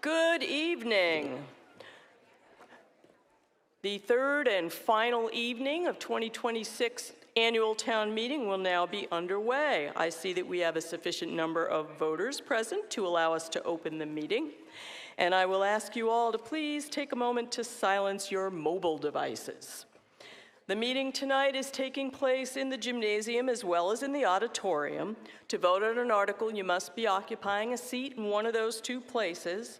Good evening. The third and final evening of 2026 annual town meeting will now be underway. I see that we have a sufficient number of voters present to allow us to open the meeting. And I will ask you all to please take a moment to silence your mobile devices. The meeting tonight is taking place in the gymnasium as well as in the auditorium. To vote on an article, you must be occupying a seat in one of those two places.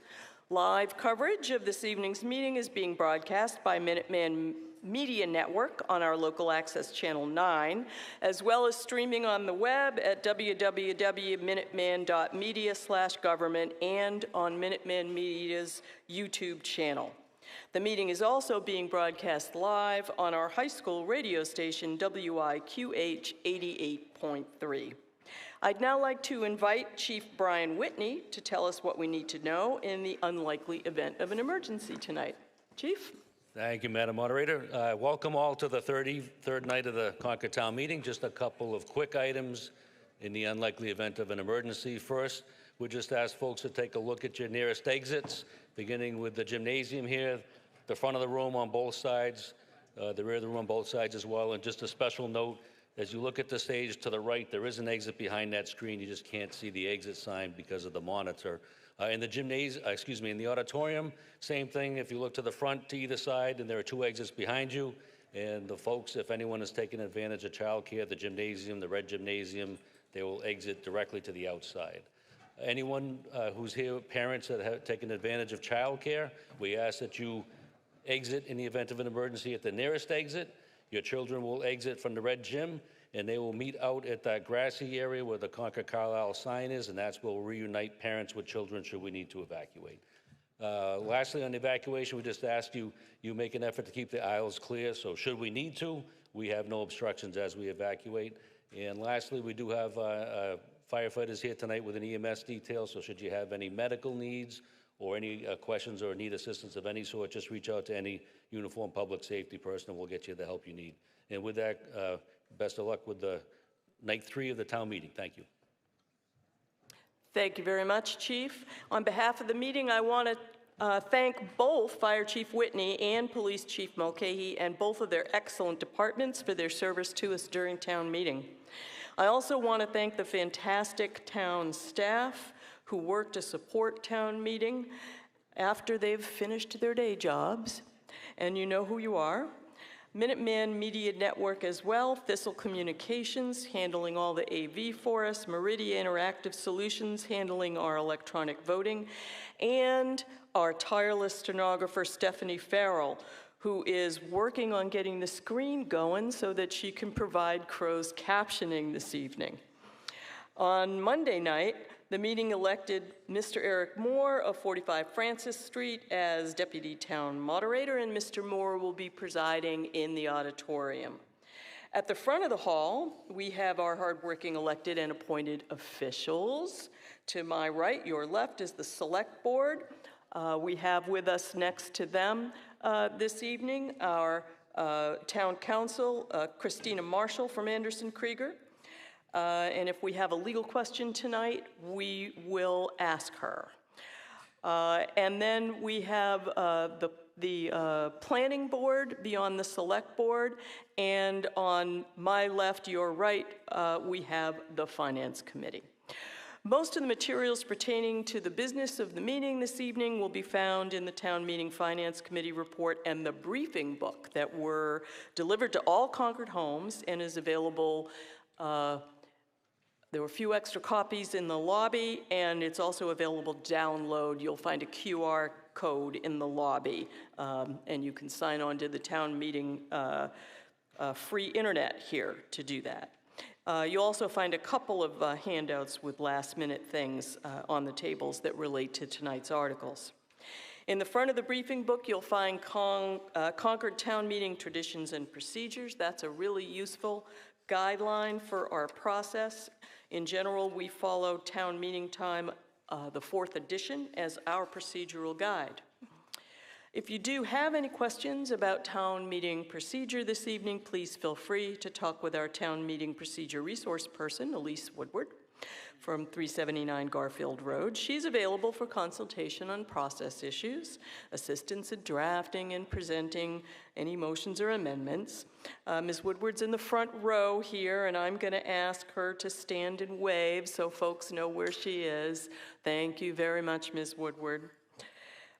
Live coverage of this evening's meeting is being broadcast by Minuteman Media Network on our local access channel 9, as well as streaming on the web at www.minuteman.media/government and on Minuteman Media's YouTube channel. The meeting is also being broadcast live on our high school radio station, WIQH 88.3. I'd now like to invite Chief Brian Whitney to tell us what we need to know in the unlikely event of an emergency tonight. Chief? Thank you, Madam Moderator. Welcome all to the 33rd night of the Concord Town Meeting. Just a couple of quick items in the unlikely event of an emergency. First, we just ask folks to take a look at your nearest exits, beginning with the gymnasium here, the front of the room on both sides, the rear of the room on both sides as well. And just a special note, as you look at the stage to the right, there is an exit behind that screen. You just can't see the exit sign because of the monitor. In the gymnasium, in the auditorium, same thing. If you look to the front to either side, and there are two exits behind you. And the folks, if anyone is taking advantage of childcare, the gymnasium, the red gymnasium, they will exit directly to the outside. Anyone who's here, parents that have taken advantage of childcare, we ask that you exit in the event of an emergency at the nearest exit. Your children will exit from the red gym, and they will meet out at that grassy area where the Concord Carlisle sign is, and that's where we'll reunite parents with children should we need to evacuate. Lastly, on the evacuation, we just ask you make an effort to keep the aisles clear, so should we need to, we have no obstructions as we evacuate. And lastly, we do have firefighters here tonight with an EMS detail, so should you have any medical needs or any questions or need assistance of any sort, just reach out to any uniformed public safety person and we'll get you the help you need. And with that, best of luck with the night 3 of the town meeting. Thank you. Thank you very much, Chief. On behalf of the meeting, I want to thank both Fire Chief Whitney and Police Chief Mulcahy and both of their excellent departments for their service to us during town meeting. I also want to thank the fantastic town staff who work to support town meeting after they've finished their day jobs. And you know who you are. Minuteman Media Network as well, Thistle Communications handling all the AV for us, Meridia Interactive Solutions handling our electronic voting, and our tireless stenographer Stephanie Farrell, who is working on getting the screen going so that she can provide closed captioning this evening. On Monday night, the meeting elected Mr. Eric Moore of 45 Francis Street as Deputy Town Moderator, and Mr. Moore will be presiding in the auditorium. At the front of the hall, we have our hardworking elected and appointed officials. To my right, your left, is the Select Board. We have with us next to them this evening our Town Council, Christina Marshall from Anderson Krieger. And if we have a legal question tonight, we will ask her. And then we have the planning board beyond the select board, and on my left, your right, we have the finance committee. Most of the materials pertaining to the business of the meeting this evening will be found in the Town Meeting Finance Committee report and the briefing book that were delivered to all Concord homes and is available. There were a few extra copies in the lobby, and it's also available to download. You'll find a QR code in the lobby, and you can sign on to the town meeting free internet here to do that. You'll also find a couple of handouts with last-minute things on the tables that relate to tonight's articles. In the front of the briefing book, you'll find Concord Town Meeting Traditions and Procedures. That's a really useful guideline for our process. In general, we follow town meeting time, the 4th edition, as our procedural guide. If you do have any questions about town meeting procedure this evening, please feel free to talk with our town meeting procedure resource person, Elise Woodward. from 379 Garfield Road. She's available for consultation on process issues, assistance in drafting and presenting any motions or amendments. Ms. Woodward's in the front row here, and I'm going to ask her to stand and wave so folks know where she is. Thank you very much, Ms. Woodward.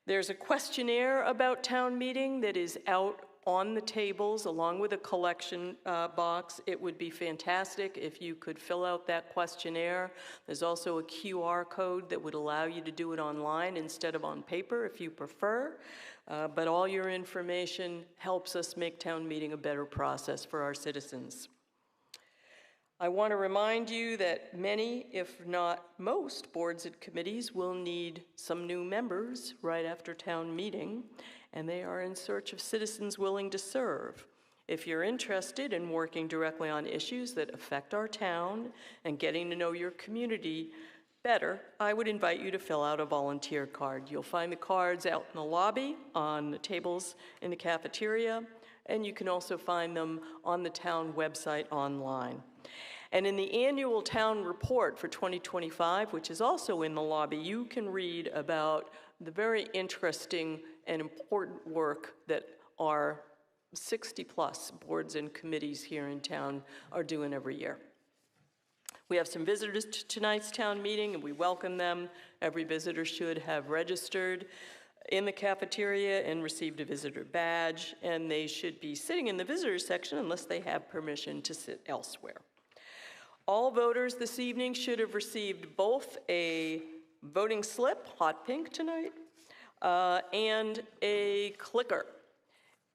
There's a questionnaire about town meeting that is out on the tables along with a collection box. It would be fantastic if you could fill out that questionnaire. There's also a QR code that would allow you to do it online instead of on paper if you prefer. But all your information helps us make town meeting a better process for our citizens. I want to remind you that many, if not most, boards and committees will need some new members right after town meeting, and they are in search of citizens willing to serve. If you're interested in working directly on issues that affect our town and getting to know your community better, I would invite you to fill out a volunteer card. You'll find the cards out in the lobby, on the tables in the cafeteria, and you can also find them on the town website online. And in the annual town report for 2025, which is also in the lobby, you can read about the very interesting and important work that our 60-plus boards and committees here in town are doing every year. We have some visitors to tonight's town meeting, and we welcome them. Every visitor should have registered in the cafeteria and received a visitor badge, and they should be sitting in the visitors section unless they have permission to sit elsewhere. All voters this evening should have received both a voting slip, hot pink tonight, and a clicker.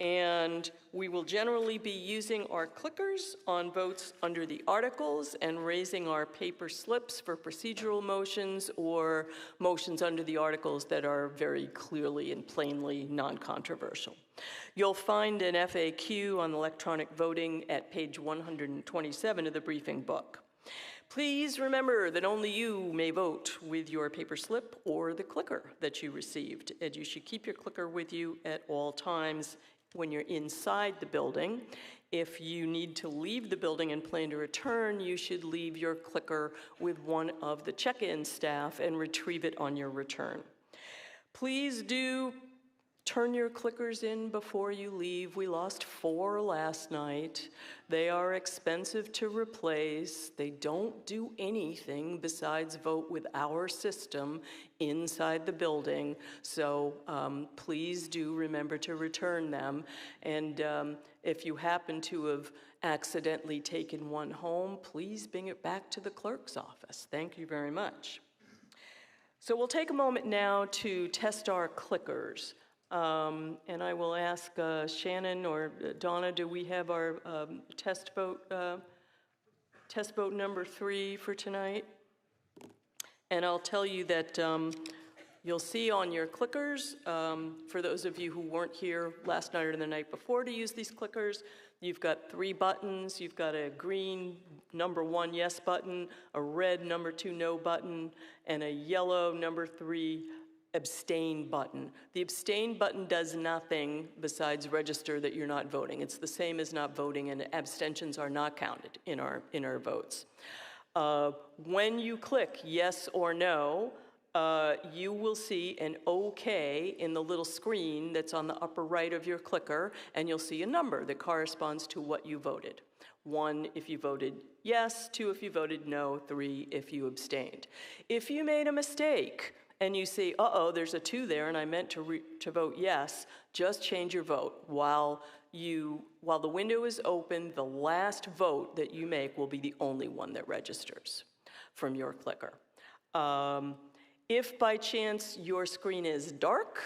And we will generally be using our clickers on votes under the articles and raising our paper slips for procedural motions or motions under the articles that are very clearly and plainly non-controversial. You'll find an FAQ on electronic voting at page 127 of the briefing book. Please remember that only you may vote with your paper slip or the clicker that you received, and you should keep your clicker with you at all times when you're inside the building. If you need to leave the building and plan to return, you should leave your clicker with one of the check-in staff and retrieve it on your return. Please do turn your clickers in before you leave. We lost 4 last night. They are expensive to replace. They don't do anything besides vote with our system inside the building. So please do remember to return them. And if you happen to have accidentally taken one home, please bring it back to the clerk's office. Thank you very much. So we'll take a moment now to test our clickers. And I will ask Shannon or Donna, do we have our test vote number 3 for tonight? And I'll tell you that you'll see on your clickers, for those of you who weren't here last night or the night before to use these clickers, you've got 3 buttons. You've got a green number 1 yes button, a red number 2 no button, and a yellow number 3 abstain button. The abstain button does nothing besides register that you're not voting. It's the same as not voting, and abstentions are not counted in our votes. When you click yes or no, you will see an OK in the little screen that's on the upper right of your clicker, and you'll see a number that corresponds to what you voted. 1 if you voted yes, 2 if you voted no, 3 if you abstained. If you made a mistake, and you see, uh-oh, there's a 2 there, and I meant to vote yes, just change your vote. While the window is open, the last vote that you make will be the only one that registers from your clicker. If by chance your screen is dark,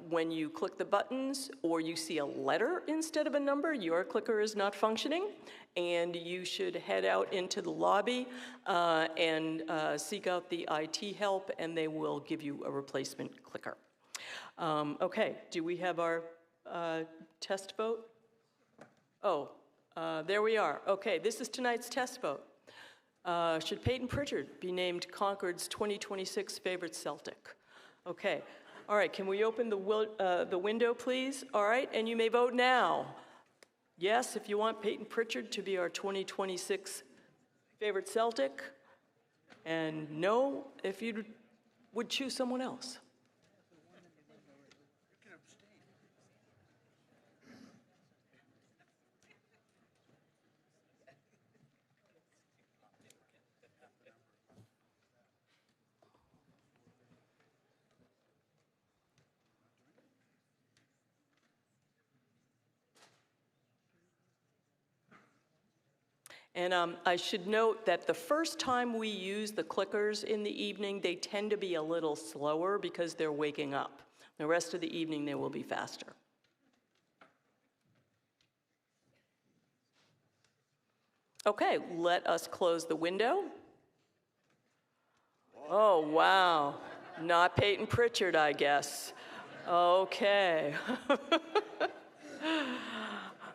when you click the buttons or you see a letter instead of a number, your clicker is not functioning, and you should head out into the lobby and seek out the IT help, and they will give you a replacement clicker. Okay, do we have our test vote? Oh, there we are. Okay, this is tonight's test vote. Should Peyton Pritchard be named Concord's 2026 favorite Celtic? Okay. All right, can we open the window, please? All right, and you may vote now. Yes, if you want Peyton Pritchard to be our 2026 Favorite Celtic? And no if you would choose someone else. And I should note that the first time we use the clickers in the evening, they tend to be a little slower because they're waking up. The rest of the evening, they will be faster. Okay, let us close the window. Oh, wow. Not Peyton Pritchard, I guess. Okay.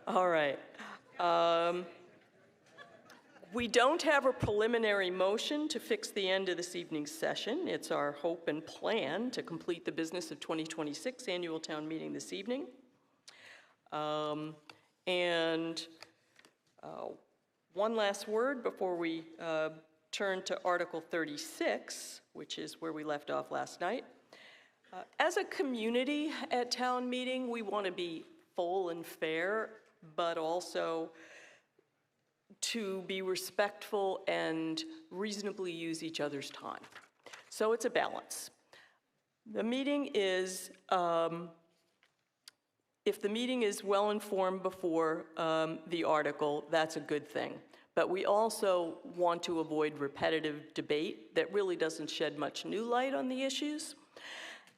All right. We don't have a preliminary motion to fix the end of this evening's session. It's our hope and plan to complete the business of 2026 annual town meeting this evening. One last word before we turn to Article 36, which is where we left off last night. As a community at town meeting, we want to be full and fair, but also to be respectful and reasonably use each other's time. So it's a balance. The meeting is, if the meeting is well-informed before the article, that's a good thing. But we also want to avoid repetitive debate that really doesn't shed much new light on the issues.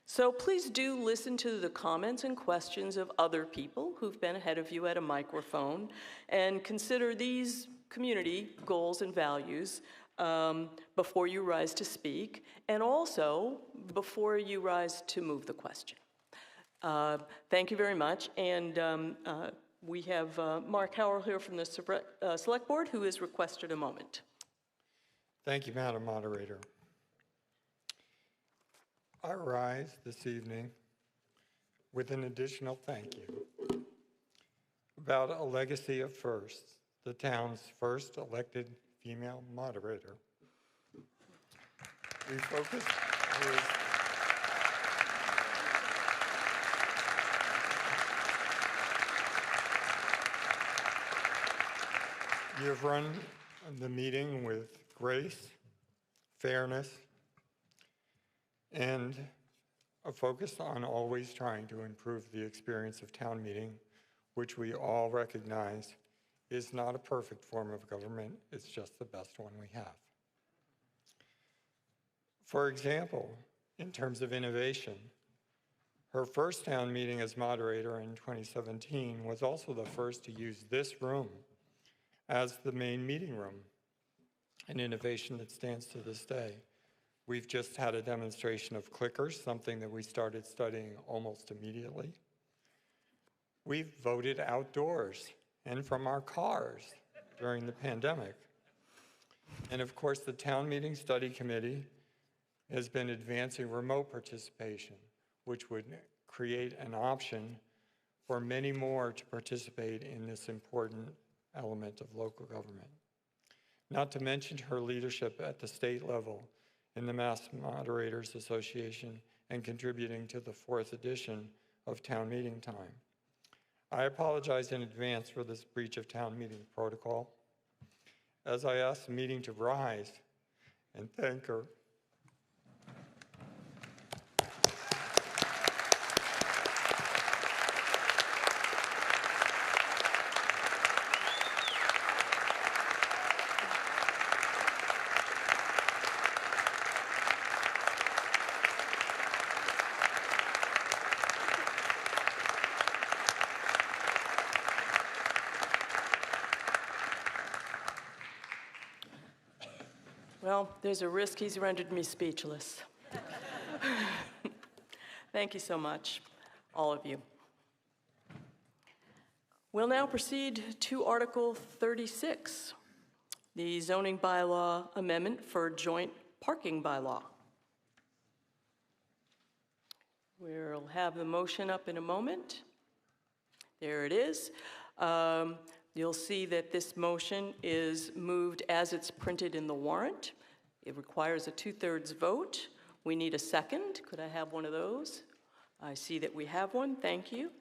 So please do listen to the comments and questions of other people who've been ahead of you at a microphone and consider these community goals and values before you rise to speak, and also before you rise to move the question. Thank you very much, and we have Mark Howell here from the Select Board who has requested a moment. Thank you, Madam Moderator. I rise this evening with an additional thank you about a legacy of firsts, the town's first elected female moderator. We focus You have run the meeting with grace, fairness, and a focus on always trying to improve the experience of town meeting, which we all recognize is not a perfect form of government, it's just the best one we have. For example, in terms of innovation, her first town meeting as moderator in 2017 was also the first to use this room as the main meeting room, an innovation that stands to this day. We've just had a demonstration of clickers, something that we started studying almost immediately. We've voted outdoors and from our cars during the pandemic. And of course, the Town Meeting Study Committee has been advancing remote participation, which would create an option for many more to participate in this important element of local government. Not to mention her leadership at the state level in the Mass Moderators Association and contributing to the 4th edition of Town Meeting Time. I apologize in advance for this breach of town meeting protocol, as I ask the meeting to rise and thank her. Well, there's a risk he's rendered me speechless. Thank you so much, all of you. We'll now proceed to Article 36, the zoning bylaw amendment for joint parking bylaw. We'll have the motion up in a moment. There it is. You'll see that this motion is moved as it's printed in the warrant. It requires a 2/3 vote. We need a second. Could I have one of those? I see that we have one. Thank you.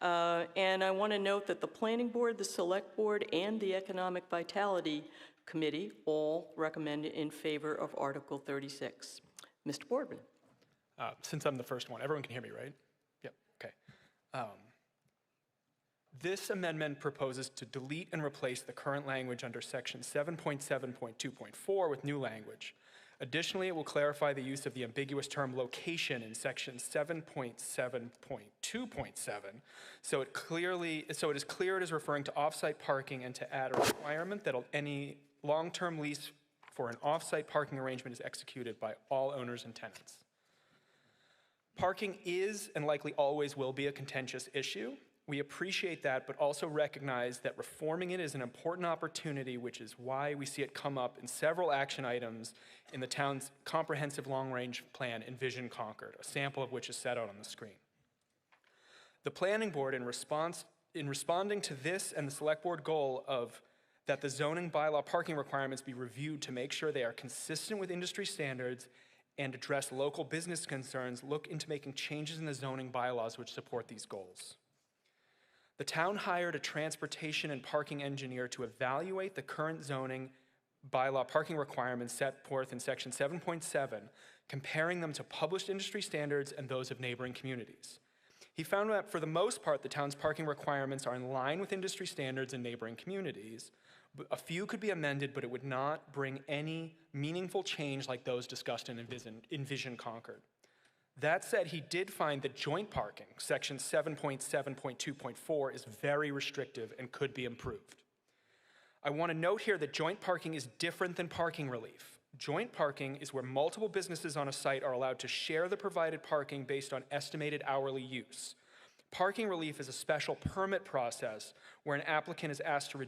And I want to note that the Planning Board, the Select Board, and the Economic Vitality Committee all recommend in favor of Article 36. Mr. Boardman. Since I'm the first one, everyone can hear me, right? Yep, okay. This amendment proposes to delete and replace the current language under section 7.7.2.4 with new language. Additionally, it will clarify the use of the ambiguous term location in section 7.7.2.7, so it is clear it is referring to off-site parking, and to add a requirement that any long-term lease for an off-site parking arrangement is executed by all owners and tenants. Parking is and likely always will be a contentious issue. We appreciate that, but also recognize that reforming it is an important opportunity, which is why we see it come up in several action items in the town's comprehensive long-range plan, Envision Concord, a sample of which is set out on the screen. The Planning Board, in responding to this and the Select Board goal of that the zoning bylaw parking requirements be reviewed to make sure they are consistent with industry standards and address local business concerns, look into making changes in the zoning bylaws which support these goals. The town hired a transportation and parking engineer to evaluate the current zoning bylaw parking requirements set forth in section 7.7, comparing them to published industry standards and those of neighboring communities. He found that for the most part, the town's parking requirements are in line with industry standards in neighboring communities. A few could be amended, but it would not bring any meaningful change like those discussed in Envision Concord. That said, he did find that joint parking, section 7.7.2.4, is very restrictive and could be improved. I want to note here that joint parking is different than parking relief. Joint parking is where multiple businesses on a site are allowed to share the provided parking based on estimated hourly use. Parking relief is a special permit process where an applicant is asking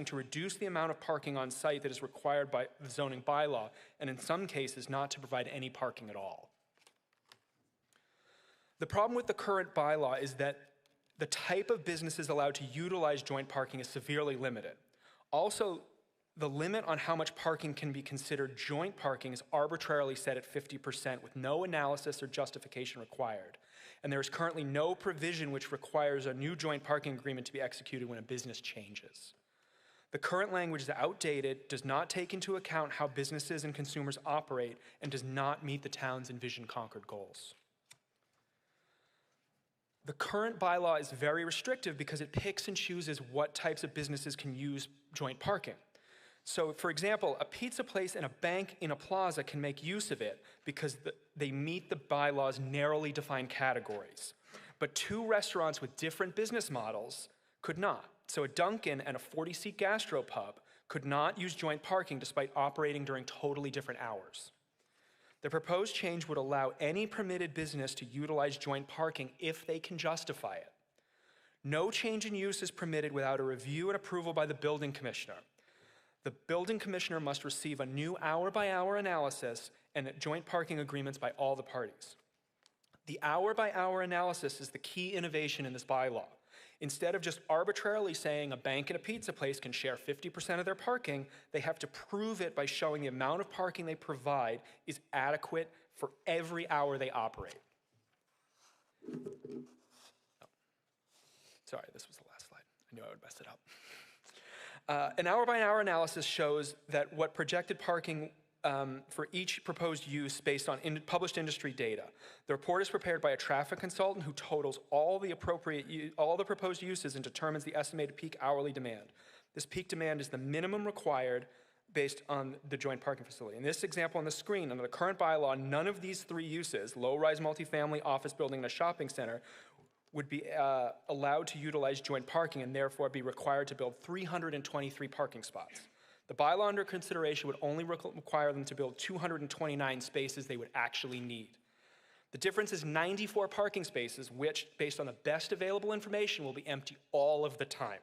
to reduce the amount of parking on site that is required by the zoning bylaw, and in some cases not to provide any parking at all. The problem with the current bylaw is that the type of businesses allowed to utilize joint parking is severely limited. Also, the limit on how much parking can be considered joint parking is arbitrarily set at 50% with no analysis or justification required. And there is currently no provision which requires a new joint parking agreement to be executed when a business changes. The current language is outdated, does not take into account how businesses and consumers operate, and does not meet the town's Envision Concord goals. The current bylaw is very restrictive because it picks and chooses what types of businesses can use joint parking. So, for example, a pizza place and a bank in a plaza can make use of it because they meet the bylaw's narrowly defined categories. But two restaurants with different business models could not. So a Dunkin' and a 40-seat gastropub could not use joint parking despite operating during totally different hours. The proposed change would allow any permitted business to utilize joint parking if they can justify it. No change in use is permitted without a review and approval by the building commissioner. The building commissioner must receive a new hour-by-hour analysis and joint parking agreements by all the parties. The hour-by-hour analysis is the key innovation in this bylaw. Instead of just arbitrarily saying a bank and a pizza place can share 50% of their parking, they have to prove it by showing the amount of parking they provide is adequate for every hour they operate. Oh. Sorry, this was the last slide. I knew I would mess it up. An hour-by-hour analysis shows that what projected parking for each proposed use based on published industry data. The report is prepared by a traffic consultant who totals all the proposed uses and determines the estimated peak hourly demand. This peak demand is the minimum required based on the joint parking facility. In this example on the screen, under the current bylaw, none of these three uses, low-rise multifamily, office building, and a shopping center, would be allowed to utilize joint parking and therefore be required to build 323 parking spots. The bylaw under consideration would only require them to build 229 spaces they would actually need. The difference is 94 parking spaces, which, based on the best available information, will be empty all of the time.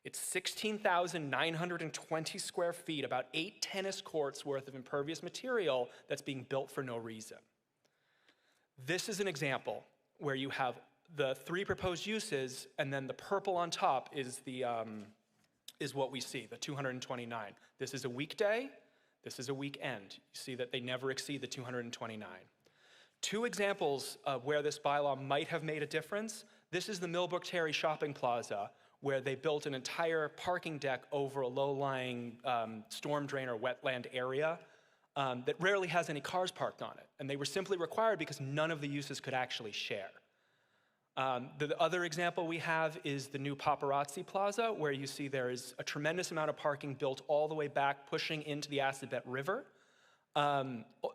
It's 16,920 square feet, about 8 tennis courts worth of impervious material that's being built for no reason. This is an example where you have the 3 proposed uses, and then the purple on top is is what we see, the 229. This is a weekday, this is a weekend. You see that they never exceed the 229. 2 examples of where this bylaw might have made a difference. This is the Millbrook Terry Shopping Plaza, where they built an entire parking deck over a low-lying storm drain or wetland area that rarely has any cars parked on it. And they were simply required because none of the uses could actually share. The other example we have is the new Paparazzi Plaza, where you see there is a tremendous amount of parking built all the way back, pushing into the Assabet River.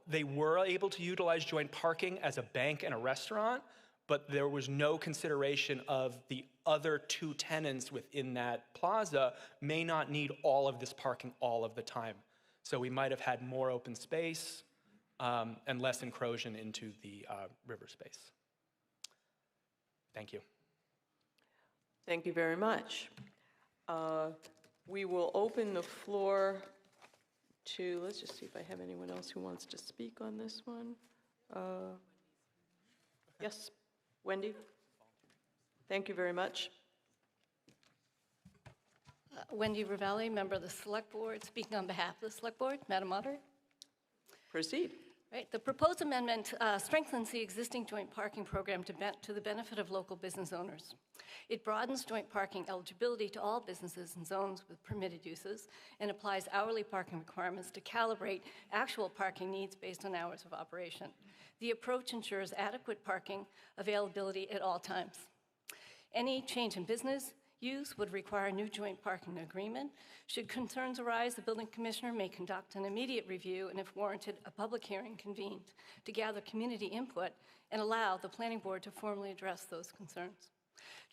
They were able to utilize joint parking as a bank and a restaurant, but there was no consideration of the other 2 tenants within that plaza may not need all of this parking all of the time. So we might have had more open space and less encroachment into the river space. Thank you. Thank you very much. We will open the floor to, let's just see if I have anyone else who wants to speak on this one. Yes, Wendy? Thank you very much. Wendy Ravelli, member of the Select Board, speaking on behalf of the Select Board. Madam Moderator. Proceed. Right. The proposed amendment strengthens the existing joint parking program to the benefit of local business owners. It broadens joint parking eligibility to all businesses and zones with permitted uses and applies hourly parking requirements to calibrate actual parking needs based on hours of operation. The approach ensures adequate parking availability at all times. Any change in business use would require a new joint parking agreement. Should concerns arise, the building commissioner may conduct an immediate review and, if warranted, a public hearing convened to gather community input and allow the planning board to formally address those concerns.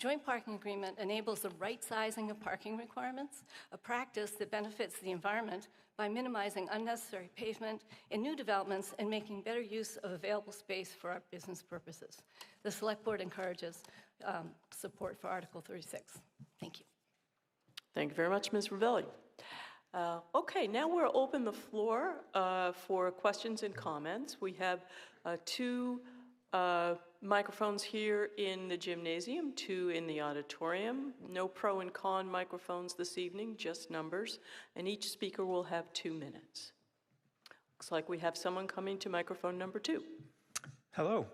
Joint parking agreement enables the right sizing of parking requirements, a practice that benefits the environment by minimizing unnecessary pavement in new developments and making better use of available space for our business purposes. The Select Board encourages support for Article 36. Thank you. Thank you very much, Ms. Ravelli. Okay, now we'll open the floor for questions and comments. We have 2 microphones here in the gymnasium, 2 in the auditorium. No pro and con microphones this evening, just numbers, and each speaker will have 2 minutes. Looks like we have someone coming to microphone number 2. Hello,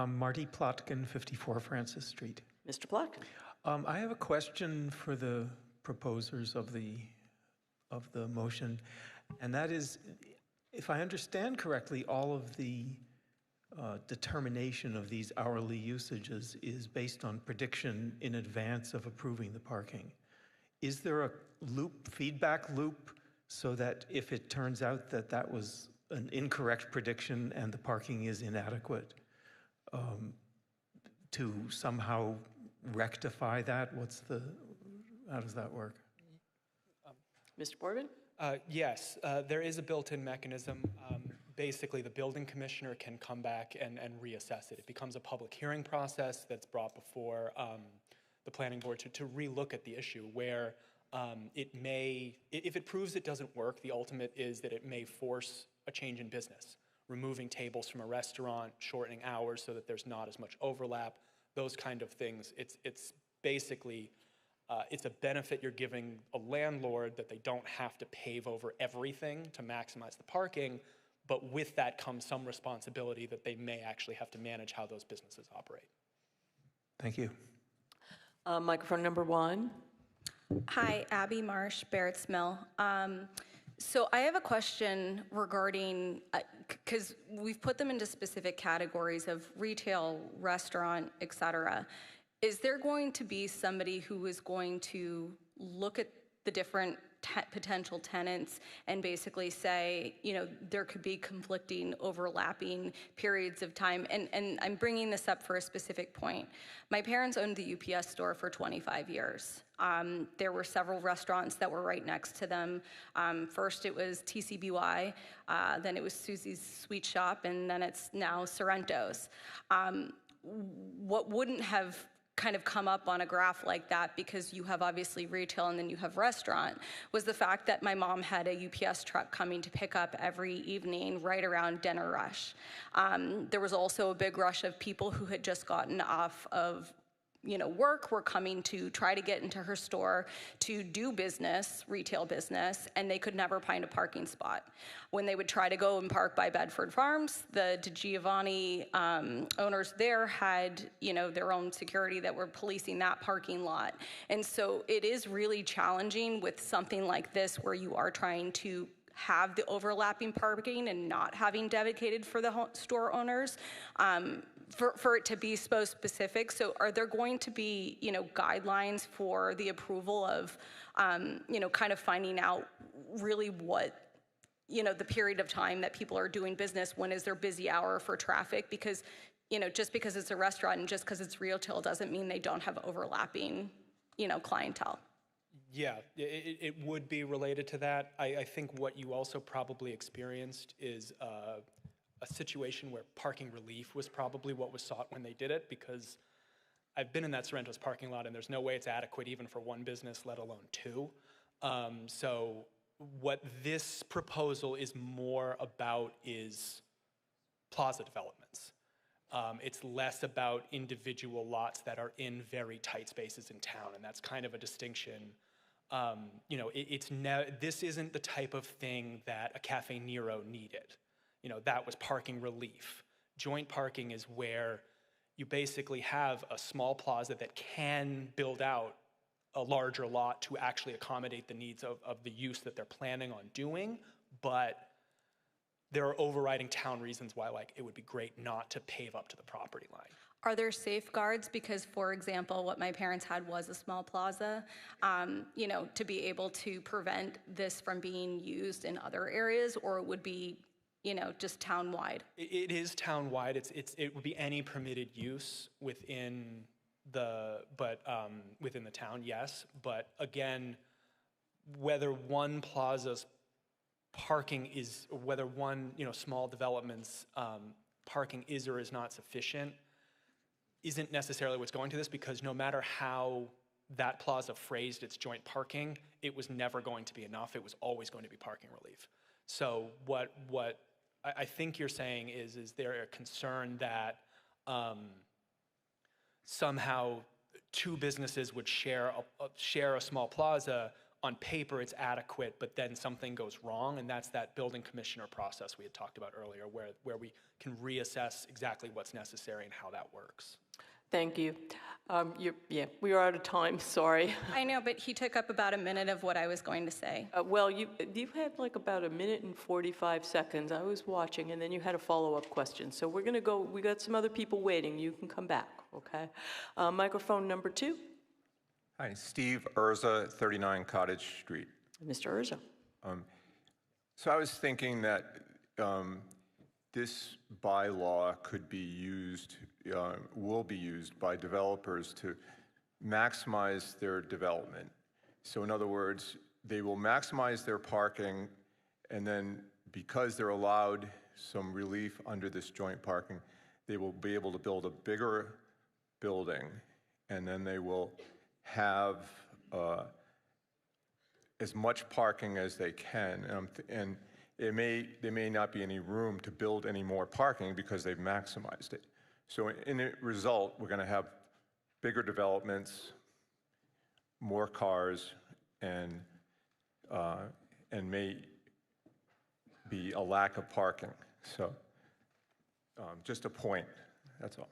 Marty Plotkin, 54 Francis Street. Mr. Plotkin. I have a question for the proposers of the motion, and that is, if I understand correctly, all of the determination of these hourly usages is based on prediction in advance of approving the parking. Is there a feedback loop, so that if it turns out that that was an incorrect prediction and the parking is inadequate, to somehow rectify that? How does that work? Mr. Borbin? Yes, there is a built-in mechanism. Basically, the building commissioner can come back and reassess it. It becomes a public hearing process that's brought before the planning board to relook at the issue, where it may, if it proves it doesn't work, the ultimate is that it may force a change in business, removing tables from a restaurant, shortening hours so that there's not as much overlap, those kind of things. It's basically, it's a benefit you're giving a landlord, that they don't have to pave over everything to maximize the parking, but with that comes some responsibility that they may actually have to manage how those businesses operate. Thank you. Microphone number 1. Hi, Abby Marsh, Barrett's Mill. So I have a question regarding, because we've put them into specific categories of retail, restaurant, et cetera. Is there going to be somebody who is going to look at the different potential tenants and basically say, there could be conflicting, overlapping periods of time? And I'm bringing this up for a specific point. My parents owned the UPS store for 25 years. There were several restaurants that were right next to them. First it was TCBY, then it was Susie's Sweet Shop, and then it's now Sorrento's. What wouldn't have kind of come up on a graph like that, because you have obviously retail and then you have restaurant, was the fact that my mom had a UPS truck coming to pick up every evening right around dinner rush. There was also a big rush of people who had just gotten off of work, were coming to try to get into her store to do business, retail business, and they could never find a parking spot. When they would try to go and park by Bedford Farms, the DiGiovanni owners there had, their own security that were policing that parking lot. And so it is really challenging with something like this, where you are trying to have the overlapping parking and not having dedicated for the store owners. For it to be so specific. So are there going to be, guidelines for the approval of, kind of finding out really what, the period of time that people are doing business, when is their busy hour for traffic? Because, just because it's a restaurant and just because it's retail doesn't mean they don't have overlapping, clientele. Yeah, it would be related to that. I think what you also probably experienced is a situation where parking relief was probably what was sought when they did it, because I've been in that Sorrento's parking lot and there's no way it's adequate even for one business, let alone two. So what this proposal is more about is plaza developments. It's less about individual lots that are in very tight spaces in town, and that's kind of a distinction. This isn't the type of thing that a Cafe Nero needed. That was parking relief. Joint parking is where you basically have a small plaza that can build out a larger lot to actually accommodate the needs of the use that they're planning on doing, but there are overriding town reasons why it would be great not to pave up to the property line. Are there safeguards? Because, for example, what my parents had was a small plaza, to be able to prevent this from being used in other areas, or it would be just town-wide? It is town-wide. It would be any permitted use within the town, yes. But again, whether one plaza's parking is, whether one small development's parking is or is not sufficient, isn't necessarily what's going to this, because no matter how that plaza phrased its joint parking, it was never going to be enough. It was always going to be parking relief. So what I think you're saying is there a concern that somehow two businesses would share a small plaza. On paper, it's adequate, but then something goes wrong, and that's that building commissioner process we had talked about earlier, where we can reassess exactly what's necessary and how that works. Thank you. We are out of time, sorry. I know, but he took up about a minute of what I was going to say. Well, you had about a minute and 45 seconds. I was watching, and then you had a follow-up question. So we're going to go. We got some other people waiting. You can come back, okay? Microphone number 2. Hi, Steve Urza, 39 Cottage Street. Mr. Urza. So I was thinking that this bylaw could be used, will be used by developers to maximize their development. So in other words, they will maximize their parking, and then because they're allowed some relief under this joint parking, they will be able to build a bigger building, and then they will have as much parking as they can, and there may not be any room to build any more parking because they've maximized it. So in the result, we're going to have bigger developments, more cars, and may be a lack of parking. So just a point, that's all.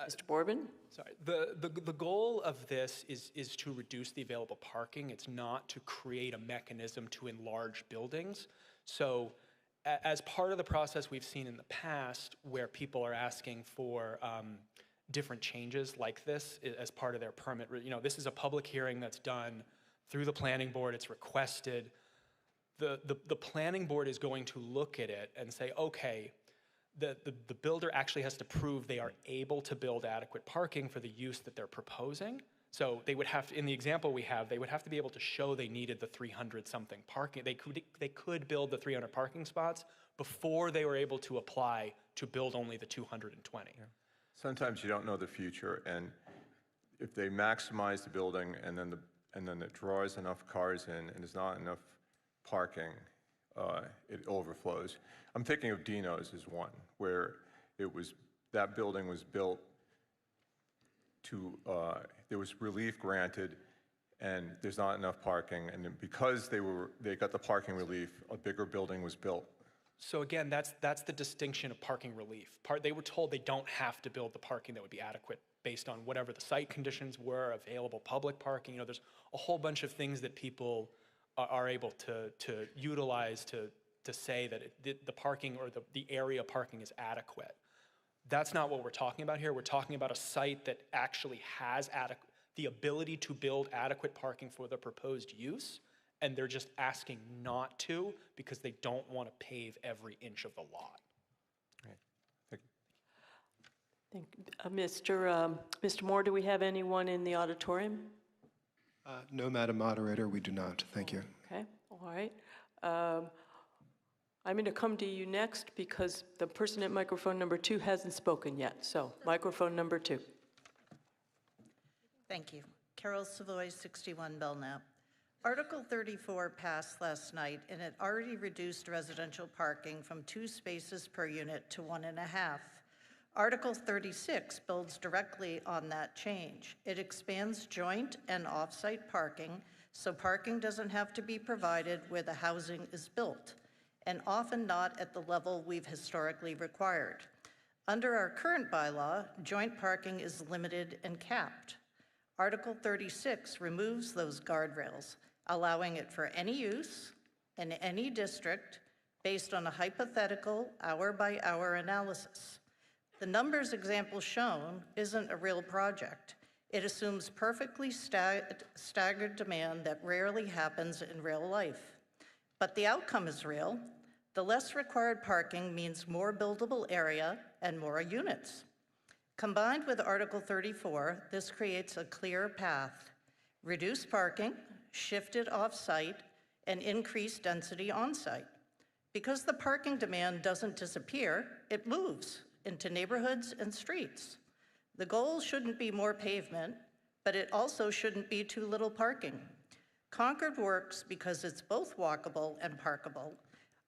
Mr. Borbin? Sorry. The goal of this is to reduce the available parking. It's not to create a mechanism to enlarge buildings. So as part of the process we've seen in the past where people are asking for different changes like this as part of their permit, this is a public hearing that's done through the planning board. It's requested. The planning board is going to look at it and say, okay, the builder actually has to prove they are able to build adequate parking for the use that they're proposing. So they would have to, in the example we have, they would have to be able to show they needed the 300-something parking. They could build the 300 parking spots before they were able to apply to build only the 220. Yeah. sometimes you don't know the future, and if they maximize the building and then it draws enough cars in and there's not enough parking, it overflows. I'm thinking of Dino's as one, where that building was built to, there was relief granted, and there's not enough parking, and then because they got the parking relief, a bigger building was built. So again, that's the distinction of parking relief. They were told they don't have to build the parking that would be adequate based on whatever the site conditions were, available public parking. You know, there's a whole bunch of things that people are able to utilize to say that the parking or the area parking is adequate. That's not what we're talking about here. We're talking about a site that actually has the ability to build adequate parking for the proposed use, and they're just asking not to because they don't want to pave every inch of the lot. Thank you. Mr. Moore, do we have anyone in the auditorium? No, Madam Moderator, we do not. Thank you. Okay, all right. I'm going to come to you next because the person at microphone number 2 hasn't spoken yet. So, microphone number 2. Thank you. Carol Savoy, 61 Belknap. Article 34 passed last night, and it already reduced residential parking from 2 spaces per unit to 1.5. Article 36 builds directly on that change. It expands joint and off-site parking, so parking doesn't have to be provided where the housing is built, and often not at the level we've historically required. Under our current bylaw, joint parking is limited and capped. Article 36 removes those guardrails, allowing it for any use in any district based on a hypothetical hour-by-hour analysis. The numbers example shown isn't a real project. It assumes perfectly staggered demand that rarely happens in real life. But the outcome is real. The less required parking means more buildable area and more units. Combined with Article 34, this creates a clear path: reduced parking, shifted off-site, and increased density on-site. Because the parking demand doesn't disappear, it moves into neighborhoods and streets. The goal shouldn't be more pavement, but it also shouldn't be too little parking. Concord works because it's both walkable and parkable,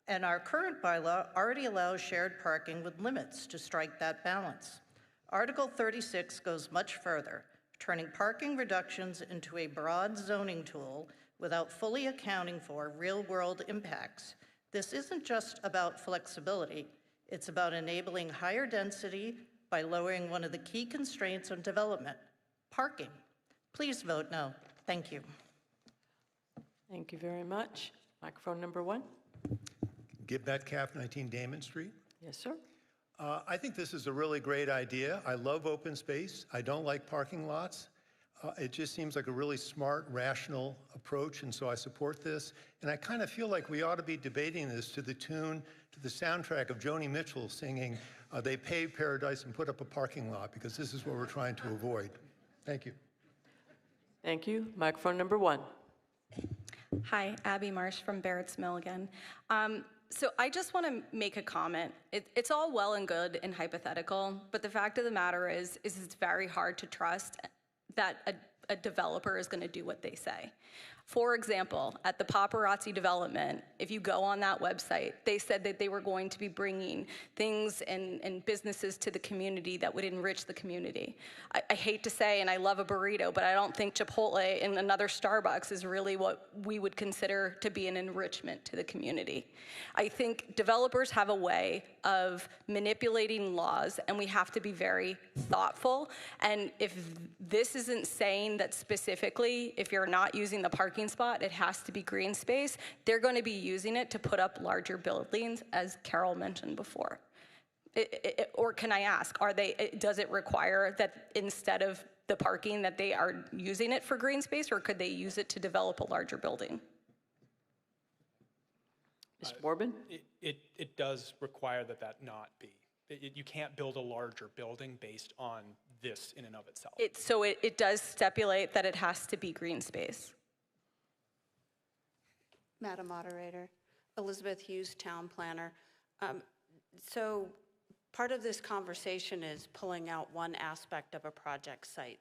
and our current bylaw already allows shared parking with limits to strike that balance. Article 36 goes much further, turning parking reductions into a broad zoning tool without fully accounting for real-world impacts. This isn't just about flexibility. It's about enabling higher density by lowering one of the key constraints on development: parking. Please vote no. Thank you. Thank you very much. Microphone number 1. Gib Metcalf, 19 Damon Street. Yes, sir. I think this is a really great idea. I love open space. I don't like parking lots. It just seems like a really smart, rational approach, and so I support this. And I kind of feel like we ought to be debating this to the soundtrack of Joni Mitchell singing, "They paved paradise and put up a parking lot," because this is what we're trying to avoid. Thank you. Thank you. Microphone number 1. Hi, Abby Marsh from Barrett's Mill again. So I just want to make a comment. It's all well and good and hypothetical, but the fact of the matter is it's very hard to trust that a developer is going to do what they say. For example, at the Paparazzi development, if you go on that website, they said that they were going to be bringing things and businesses to the community that would enrich the community. I hate to say, and I love a burrito, but I don't think Chipotle and another Starbucks is really what we would consider to be an enrichment to the community. I think developers have a way of manipulating laws, and we have to be very thoughtful. And if this isn't saying that specifically, if you're not using the parking spot, it has to be green space, they're going to be using it to put up larger buildings, as Carol mentioned before. Or can I ask, does it require that instead of the parking that they are using it for green space, or could they use it to develop a larger building? Mr. Borbin? It does require that not be. You can't build a larger building based on this in and of itself. So it does stipulate that it has to be green space. Madam Moderator, Elizabeth Hughes, Town Planner. So part of this conversation is pulling out one aspect of a project site,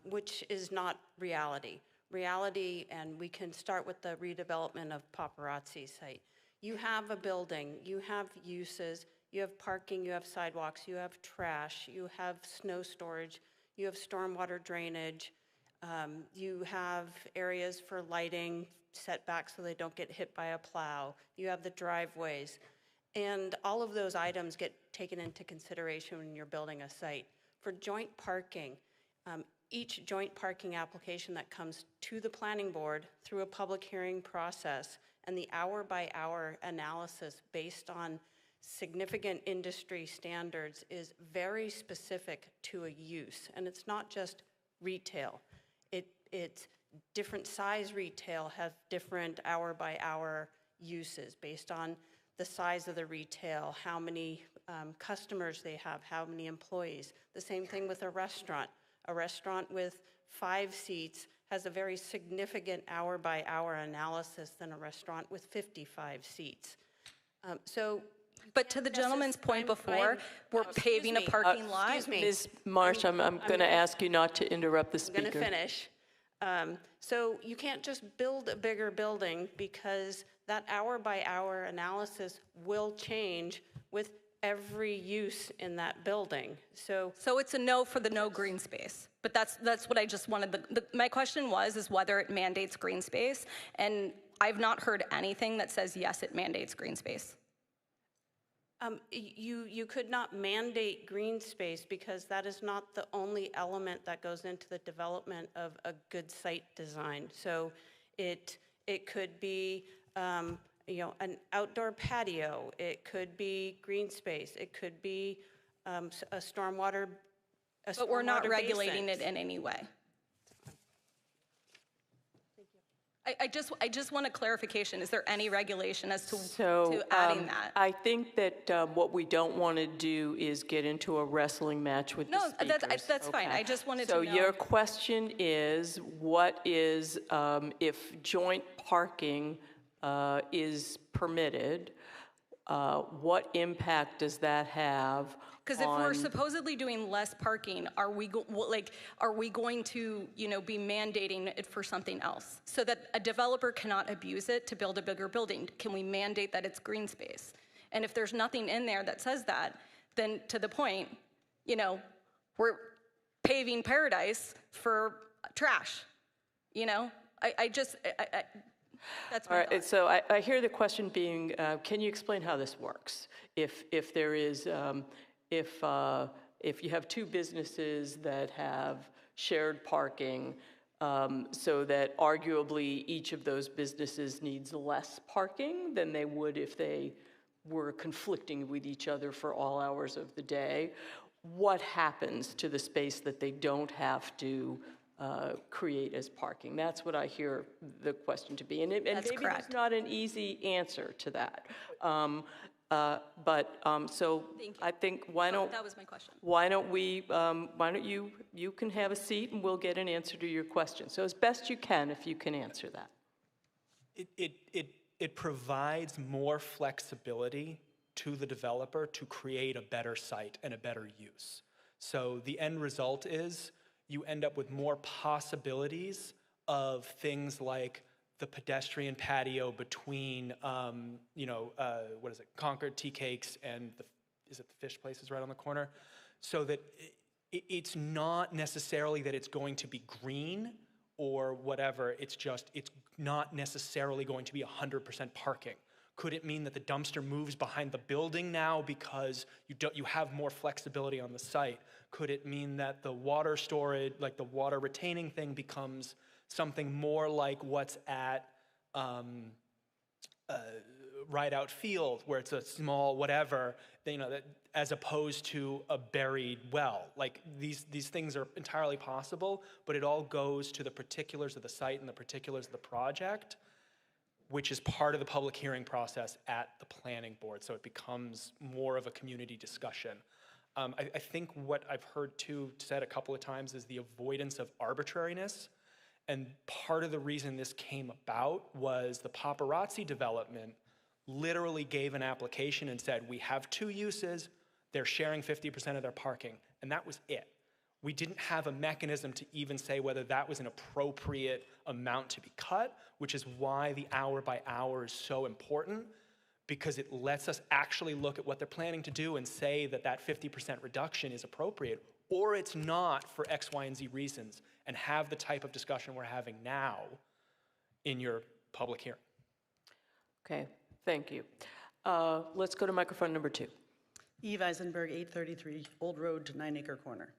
which is not reality. Reality, and we can start with the redevelopment of Paparazzi site. You have a building, you have uses, you have parking, you have sidewalks, you have trash, you have snow storage, you have stormwater drainage, you have areas for lighting, setbacks so they don't get hit by a plow, you have the driveways, and all of those items get taken into consideration when you're building a site. For joint parking, each joint parking application that comes to the planning board through a public hearing process and the hour-by-hour analysis based on significant industry standards is very specific to a use. And it's not just retail. It's different size retail have different hour-by-hour uses based on the size of the retail, how many customers they have, how many employees. The same thing with a restaurant. A restaurant with 5 seats has a very significant hour-by-hour analysis than a restaurant with 55 seats. But to the gentleman's point before, we're paving a parking lot. Excuse me. Ms. Marsh, I'm going to ask you not to interrupt the speaker. I'm going to finish. So you can't just build a bigger building because that hour-by-hour analysis will change with every use in that building. So it's a no for the no green space. But that's what I just wanted. My question is whether it mandates green space. And I've not heard anything that says, yes, it mandates green space. You could not mandate green space because that is not the only element that goes into the development of a good site design. So it could be an outdoor patio. It could be green space. It could be a stormwater. But we're not regulating it in any way. I just want a clarification. Is there any regulation as to adding that? I think that what we don't want to do is get into a wrestling match with the speakers. No, that's fine. I just wanted to know. So your question is, what is, if joint parking is permitted, what impact does that have? Because if we're supposedly doing less parking, are we going to, be mandating it for something else so that a developer cannot abuse it to build a bigger building? Can we mandate that it's green space? And if there's nothing in there that says that, then to the point, we're paving paradise for trash. That's my thought. So I hear the question being, can you explain how this works? If there is, if you have 2 businesses that have shared parking, so that arguably each of those businesses needs less parking than they would if they were conflicting with each other for all hours of the day, what happens to the space that they don't have to create as parking? That's what I hear the question to be. And maybe there's not an easy answer to that. So I think that was my question. Why don't you can have a seat and we'll get an answer to your question. So as best you can, if you can answer that. It provides more flexibility to the developer to create a better site and a better use. So the end result is you end up with more possibilities of things like the pedestrian patio between, Concord Tea Cakes and is it the fish places right on the corner? So that it's not necessarily that it's going to be green or whatever, it's not necessarily going to be 100% parking. Could it mean that the dumpster moves behind the building now because you have more flexibility on the site? Could it mean that the water storage, like the water retaining thing, becomes something more like what's at Right Out Field, where it's a small whatever, that, as opposed to a buried well? Like these things are entirely possible, but it all goes to the particulars of the site and the particulars of the project, which is part of the public hearing process at the planning board. So it becomes more of a community discussion. I think what I've heard said a couple of times is the avoidance of arbitrariness. And part of the reason this came about was the Paparazzi development literally gave an application and said, we have 2 uses, they're sharing 50% of their parking, and that was it. We didn't have a mechanism to even say whether that was an appropriate amount to be cut, which is why the hour by hour is so important, because it lets us actually look at what they're planning to do and say that that 50% reduction is appropriate, or it's not for X, Y, and Z reasons, and have the type of discussion we're having now in your public hearing. Okay, thank you. Let's go to microphone number 2. Eve Eisenberg, 833 Old Road to 9 Acre Corner.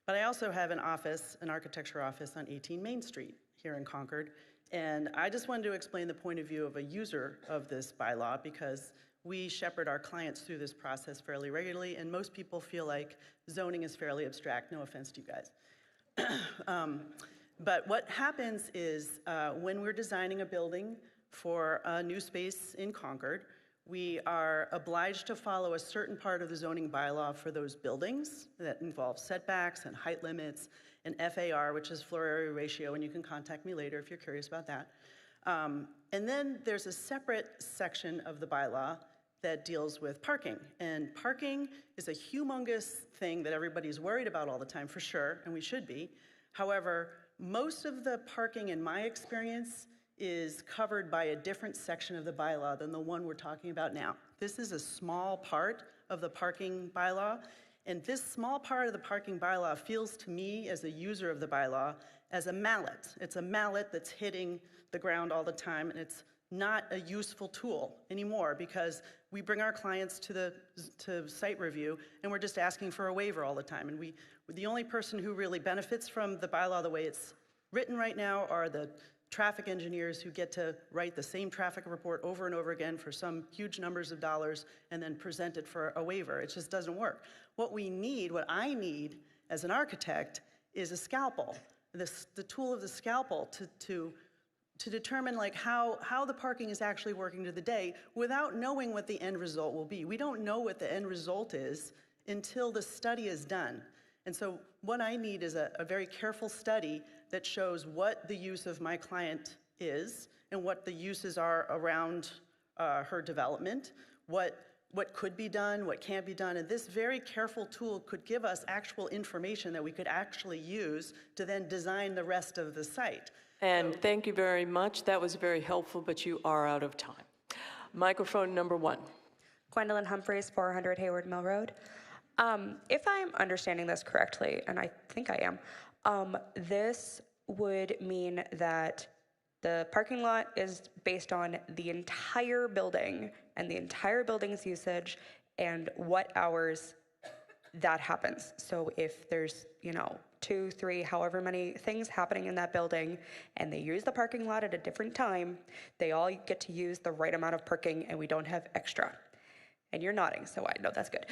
But I also have an office, an architecture office on 18 Main Street here in Concord. And I just wanted to explain the point of view of a user of this bylaw, because we shepherd our clients through this process fairly regularly, and most people feel like zoning is fairly abstract. No offense to you guys. But what happens is when we're designing a building for a new space in Concord, we are obliged to follow a certain part of the zoning bylaw for those buildings that involves setbacks and height limits and FAR, which is floor area ratio, and you can contact me later if you're curious about that. And then there's a separate section of the bylaw that deals with parking. And parking is a humongous thing that everybody's worried about all the time, for sure, and we should be. However, most of the parking, in my experience, is covered by a different section of the bylaw than the one we're talking about now. This is a small part of the parking bylaw, and this small part of the parking bylaw feels to me, as a user of the bylaw, as a mallet. It's a mallet that's hitting the ground all the time, and it's not a useful tool anymore, because we bring our clients to site review, and we're just asking for a waiver all the time. And the only person who really benefits from the bylaw the way it's written right now are the traffic engineers who get to write the same traffic report over and over again for some huge numbers of dollars and then present it for a waiver. It just doesn't work. What I need as an architect is a scalpel, the tool of the scalpel to determine like how the parking is actually working to the day without knowing what the end result will be. We don't know what the end result is until the study is done. And so what I need is a very careful study that shows what the use of my client is and what the uses are around her development, what could be done, what can't be done. And this very careful tool could give us actual information that we could actually use to then design the rest of the site. And thank you very much. That was very helpful, but you are out of time. Microphone number 1. Gwendolyn Humphreys, 400 Hayward Mill Road. If I'm understanding this correctly, and I think I am, this would mean that the parking lot is based on the entire building and the entire building's usage and what hours that happens. So if there's, 2, 3, however many things happening in that building, and they use the parking lot at a different time, they all get to use the right amount of parking and we don't have extra. And you're nodding, so I know that's good.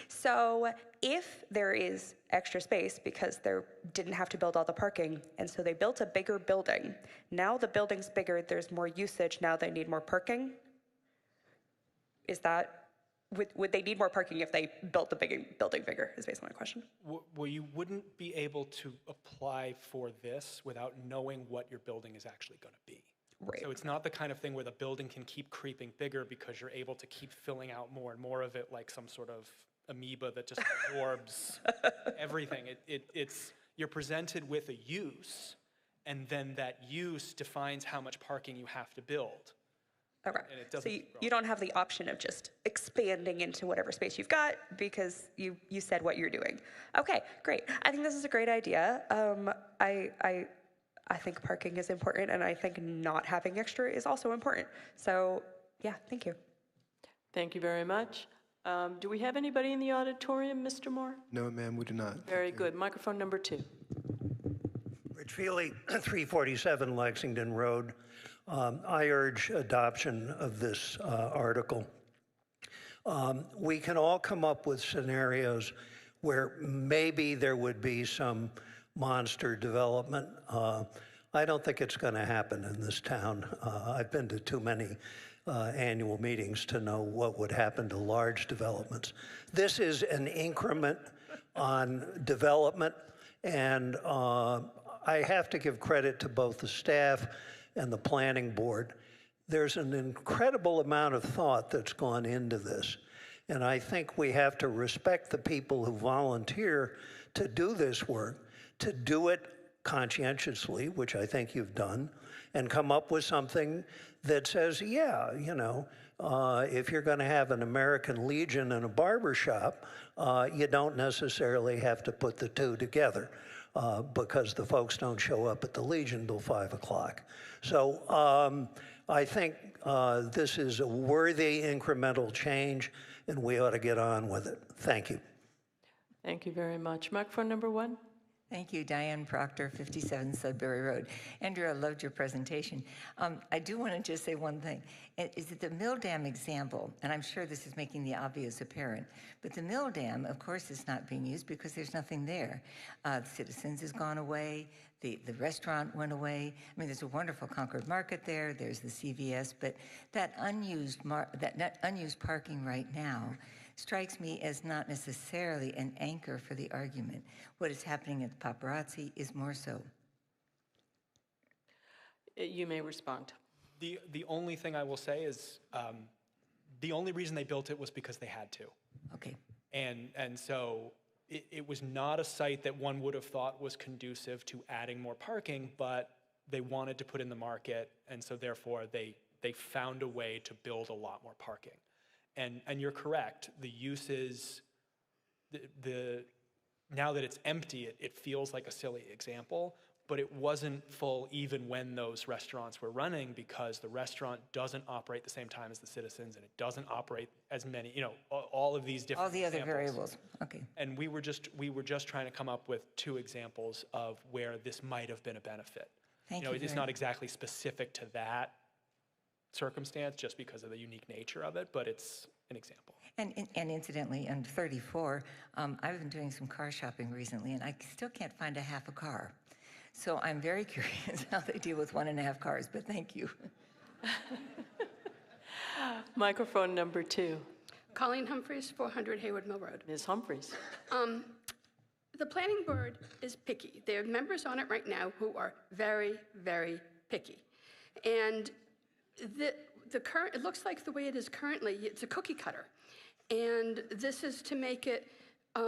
So if there is extra space because they didn't have to build all the parking, and so they built a bigger building, now the building's bigger, there's more usage, now they need more parking? Is that, would they need more parking if they built the building bigger, is basically my question. Well, you wouldn't be able to apply for this without knowing what your building is actually going to be. Right. So it's not the kind of thing where the building can keep creeping bigger because you're able to keep filling out more and more of it like some sort of amoeba that just absorbs everything. You're presented with a use, and then that use defines how much parking you have to build. Okay, And it so doesn't you don't have the option of just expanding into whatever space you've got because you said what you're doing. Okay, great. I think this is a great idea. I think parking is important, and I think not having extra is also important. So, yeah, thank you. Thank you very much. Do we have anybody in the auditorium, Mr. Moore? No, ma'am, we do not. Very good. Microphone number 2. Rich Feely, 347 Lexington Road. I urge adoption of this article. We can all come up with scenarios where maybe there would be some monster development. I don't think it's going to happen in this town. I've been to too many annual meetings to know what would happen to large developments. This is an increment on development, and I have to give credit to both the staff and the planning board. There's an incredible amount of thought that's gone into this. And I think we have to respect the people who volunteer to do this work, to do it conscientiously, which I think you've done, and come up with something that says, yeah, you know, if you're going to have an American Legion in a barber shop, you don't necessarily have to put the two together because the folks don't show up at the Legion till 5 o'clock. So I think this is a worthy incremental change, and we ought to get on with it. Thank you. Thank you very much. Microphone number 1. Thank you, Diane Proctor, 57 Sudbury Road. Andrew, I loved your presentation. I do want to just say one thing. Is that the mill dam example, and I'm sure this is making the obvious apparent, but the mill dam, of course, is not being used because there's nothing there. Citizens has gone away. The restaurant went away. I mean, there's a wonderful Concord market there. There's the CVS, but that unused parking right now strikes me as not necessarily an anchor for the argument. What is happening at the paparazzi is more so. You may respond. The only thing I will say is the only reason they built it was because they had to. Okay. And so it was not a site that one would have thought was conducive to adding more parking, but they wanted to put in the market, and so therefore they found a way to build a lot more parking. And you're correct, the uses, now that it's empty, it feels like a silly example, but it wasn't full even when those restaurants were running because the restaurant doesn't operate the same time as the Citizens, and it doesn't operate as many, you know, all of these different All the other examples. variables, okay. And we were just trying to come up with 2 examples of where this might have been a benefit. Thank you know, you it's very not exactly specific to that circumstance just because of the unique nature of it, but it's an example. And incidentally, on 34, I've been doing some car shopping recently, and I still can't find a half a car. So I'm very curious how they deal with 1.5 cars, but thank you. Microphone number 2. Colleen Humphreys, 400 Hayward Mill Road. Ms. Humphreys. The planning board is picky. They have members on it right now who are very, very picky. And the current, it looks like the way it is currently, it's a cookie cutter. And this is to make it,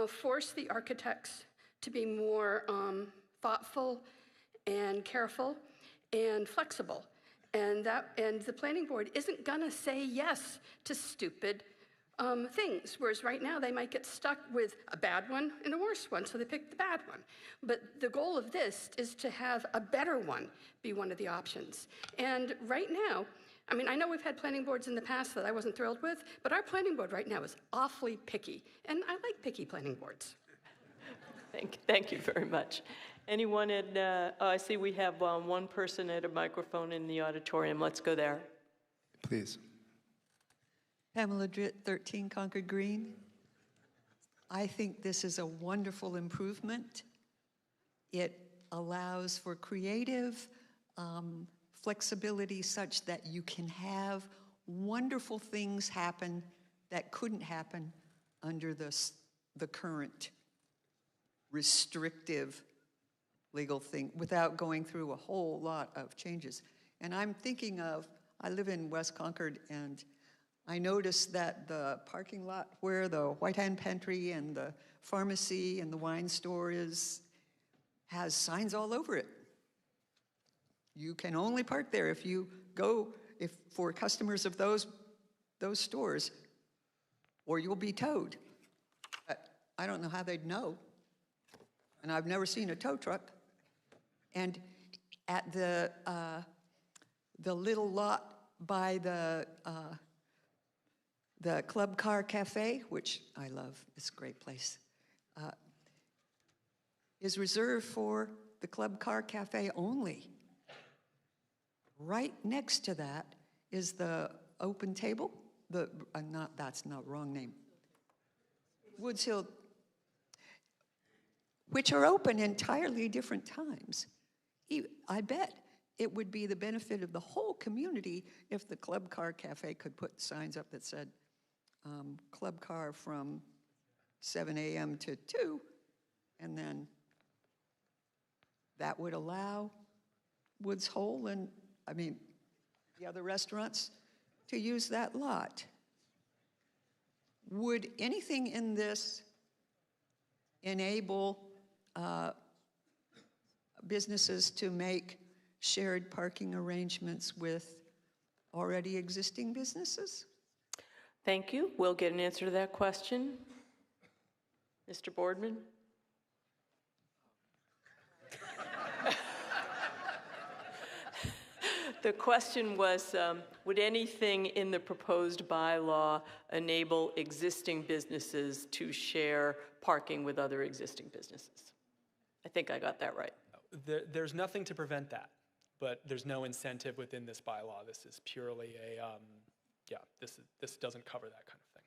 force the architects to be more thoughtful and careful and flexible. And the planning board isn't gonna say yes to stupid things, whereas right now they might get stuck with a bad one and a worse one, so they pick the bad one. But the goal of this is to have a better one be one of the options. And right now, I mean, I know we've had planning boards in the past that I wasn't thrilled with, but our planning board right now is awfully picky, and I like picky planning boards. Thank you very much. Anyone I see we have one person at a microphone in the auditorium. Let's go there. Please. Pamela Dritt, 13 Concord Green. I think this is a wonderful improvement. It allows for creative flexibility such that you can have wonderful things happen that couldn't happen under the current restrictive legal thing without going through a whole lot of changes. And I'm thinking of, I live in West Concord, and I noticed that the parking lot where the White Hand Pantry and the pharmacy and the wine store has signs all over it. You can only park there if you go, for customers of those stores, or you'll be towed. I don't know how they'd know, and I've never seen a tow truck. And at the little lot by the Club Car Cafe, which I love, it's a great place, is reserved for the Club Car Cafe only. Right next to that is the Open Table, that's not wrong name, Woods Hill, which are open entirely different times. I bet it would be the benefit of the whole community if the Club Car Cafe could put signs up that said, Club Car from 7 a.m. to 2, and then that would allow Woods Hole and, the other restaurants to use that lot. would anything in this enable businesses to make shared parking arrangements with already existing businesses? Thank you. We'll get an answer to that question. Mr. Boardman? The question was, would anything in the proposed bylaw enable existing businesses to share parking with other existing businesses? I think I got that right. There's nothing to prevent that, but there's no incentive within this bylaw. This is purely a, this doesn't cover that kind of thing.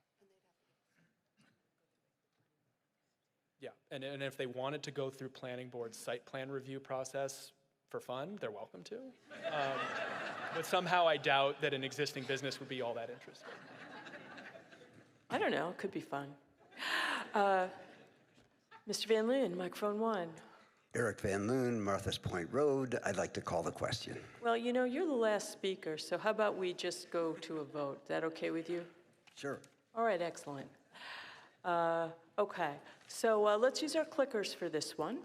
Yeah, and if they wanted to go through planning board's site plan review process for fun, they're welcome to. But somehow I doubt that an existing business would be all that interested. I don't know, it could be fun. Mr. Van Loon, microphone 1. Eric Van Loon, Martha's Point Road. I'd like to call the question. Well, you know, you're the last speaker, so how about we just go to a vote? Is that okay with you? Sure. All right, excellent. Okay, so let's use our clickers for this one.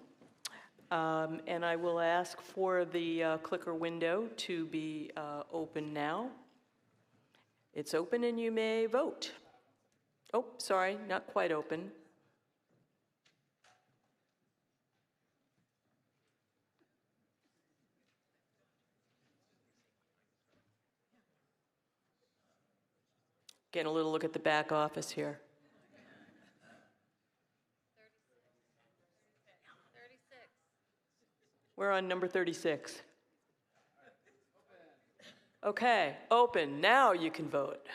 And I will ask for the clicker window to be open now. It's open and you may vote. Oh, sorry, not quite open. Getting a little look at the back office here. We're on number 36. Okay, open. Now you can vote.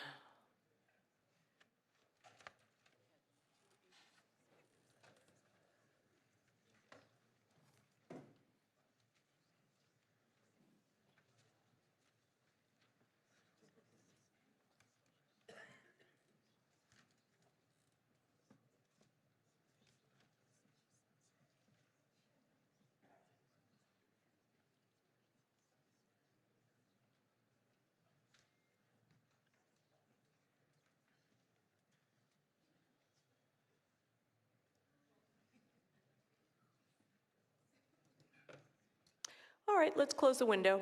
All right, let's close the window.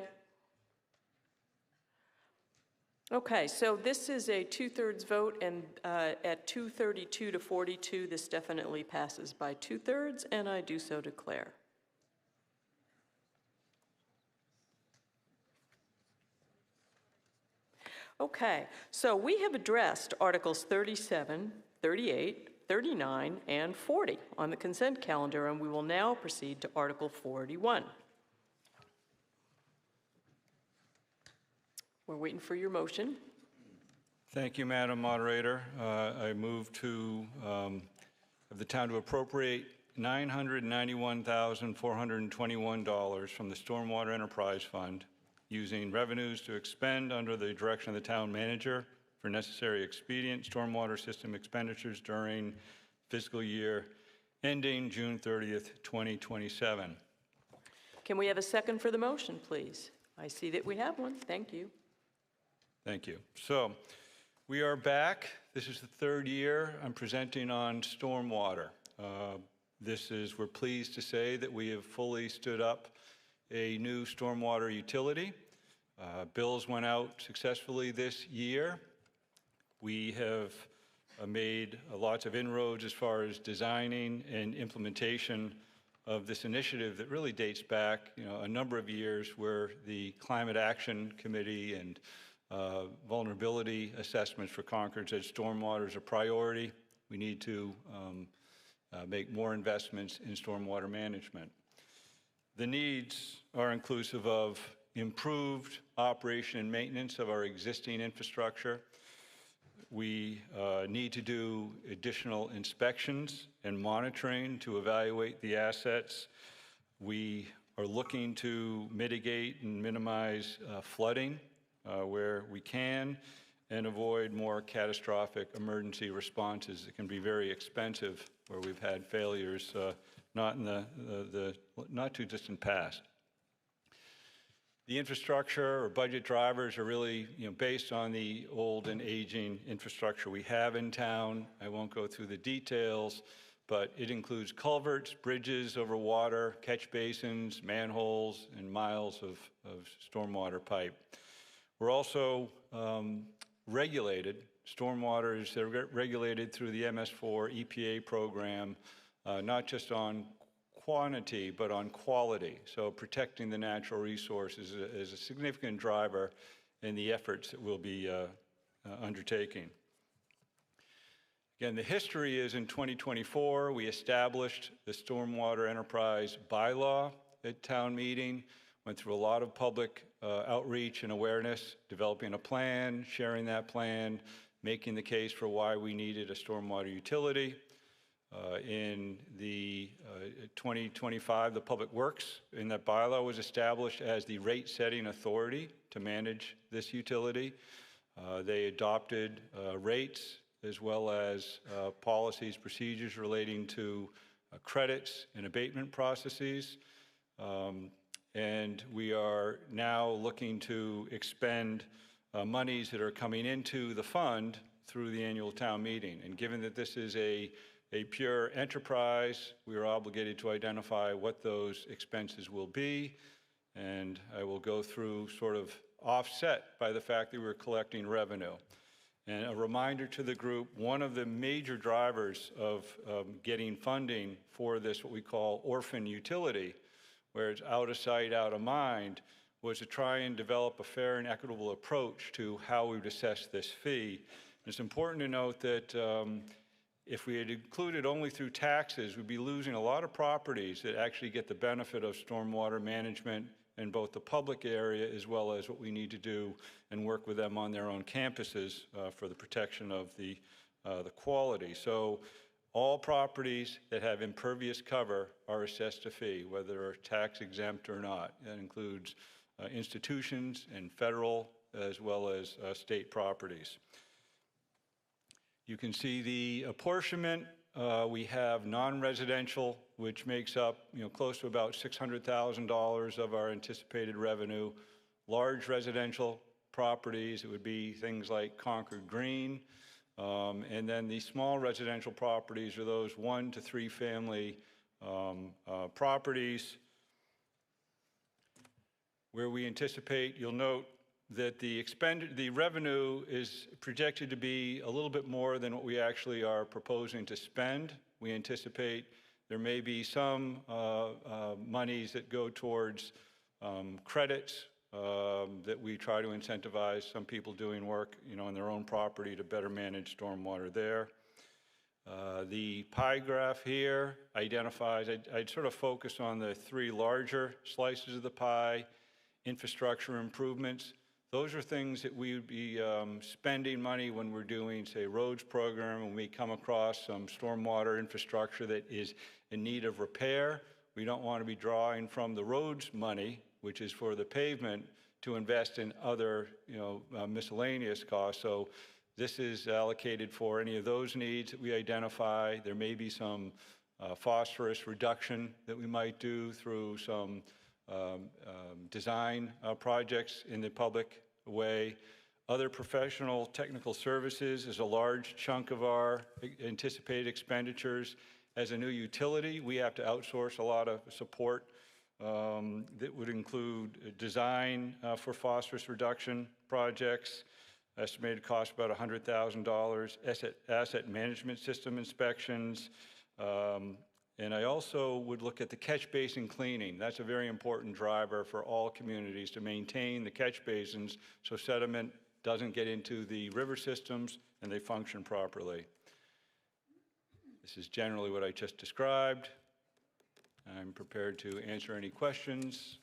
Okay, so this is a 2/3 vote, and at 232 to 42, this definitely passes by 2/3, and I do so declare. Okay, so we have addressed Articles 37, 38, 39, and 40 on the consent calendar, and we will now proceed to Article 41. We're waiting for your motion. Thank you, Madam Moderator. I move to of the town to appropriate $991,421 from the Stormwater Enterprise Fund, using revenues to expend under the direction of the town manager for necessary expedient stormwater system expenditures during fiscal year ending June 30th, 2027. Can we have a second for the motion, please? I see that we have one. Thank you. Thank you. So we are back. This is the third year I'm presenting on stormwater. We're pleased to say that we have fully stood up a new stormwater utility. Bills went out successfully this year. We have made lots of inroads as far as designing and implementation of this initiative that really dates back, a number of years, where the Climate Action Committee and vulnerability assessments for Concord said stormwater is a priority. We need to make more investments in stormwater management. The needs are inclusive of improved operation and maintenance of our existing infrastructure. We need to do additional inspections and monitoring to evaluate the assets. We are looking to mitigate and minimize flooding where we can, and avoid more catastrophic emergency responses that can be very expensive, where we've had failures not in the not too distant past. The infrastructure or budget drivers are really, based on the old and aging infrastructure we have in town. I won't go through the details, but it includes culverts, bridges over water, catch basins, manholes, and miles of stormwater pipe. We're also regulated. Stormwater is regulated through the MS4 EPA program, not just on quantity, but on quality. So protecting the natural resources is a significant driver in the efforts that we'll be undertaking. Again, the history is in 2024, we established the Stormwater Enterprise bylaw at town meeting, went through a lot of public outreach and awareness, developing a plan, sharing that plan, making the case for why we needed a stormwater utility. In the 2025, the Public Works in that bylaw was established as the rate-setting authority to manage this utility. They adopted rates as well as policies, procedures relating to credits and abatement processes. And we are now looking to expend monies that are coming into the fund through the annual town meeting. And given that this is a pure enterprise, we are obligated to identify what those expenses will be. And I will go through sort of offset by the fact that we're collecting revenue. And a reminder to the group, one of the major drivers of getting funding for this, what we call orphan utility, where it's out of sight, out of mind, was to try and develop a fair and equitable approach to how we would assess this fee. And it's important to note that if we had included only through taxes, we'd be losing a lot of properties that actually get the benefit of stormwater management in both the public area as well as what we need to do and work with them on their own campuses for the protection of the quality. So all properties that have impervious cover are assessed a fee, whether they're tax exempt or not. That includes institutions and federal as well as state properties. You can see the apportionment. We have non-residential, which makes up close to about $600,000 of our anticipated revenue. Large residential properties, it would be things like Concord Green. And then the small residential properties are those 1 to 3 family properties where we anticipate, you'll note, that the revenue is projected to be a little bit more than what we actually are proposing to spend. We anticipate there may be some monies that go towards credits that we try to incentivize some people doing work, on their own property to better manage stormwater there. The pie graph here identifies, I'd sort of focus on the 3 larger slices of the pie, infrastructure improvements. Those are things that we would be spending money when we're doing, say, roads program, when we come across some stormwater infrastructure that is in need of repair. We don't want to be drawing from the roads money, which is for the pavement, to invest in other, miscellaneous costs. So this is allocated for any of those needs that we identify. There may be some phosphorus reduction that we might do through some design projects in the public way. Other professional technical services is a large chunk of our anticipated expenditures. As a new utility, we have to outsource a lot of support that would include design for phosphorus reduction projects, estimated cost about $100,000, asset management system inspections, and I also would look at the catch basin cleaning. That's a very important driver for all communities to maintain the catch basins so sediment doesn't get into the river systems and they function properly. This is generally what I just described. I'm prepared to answer any questions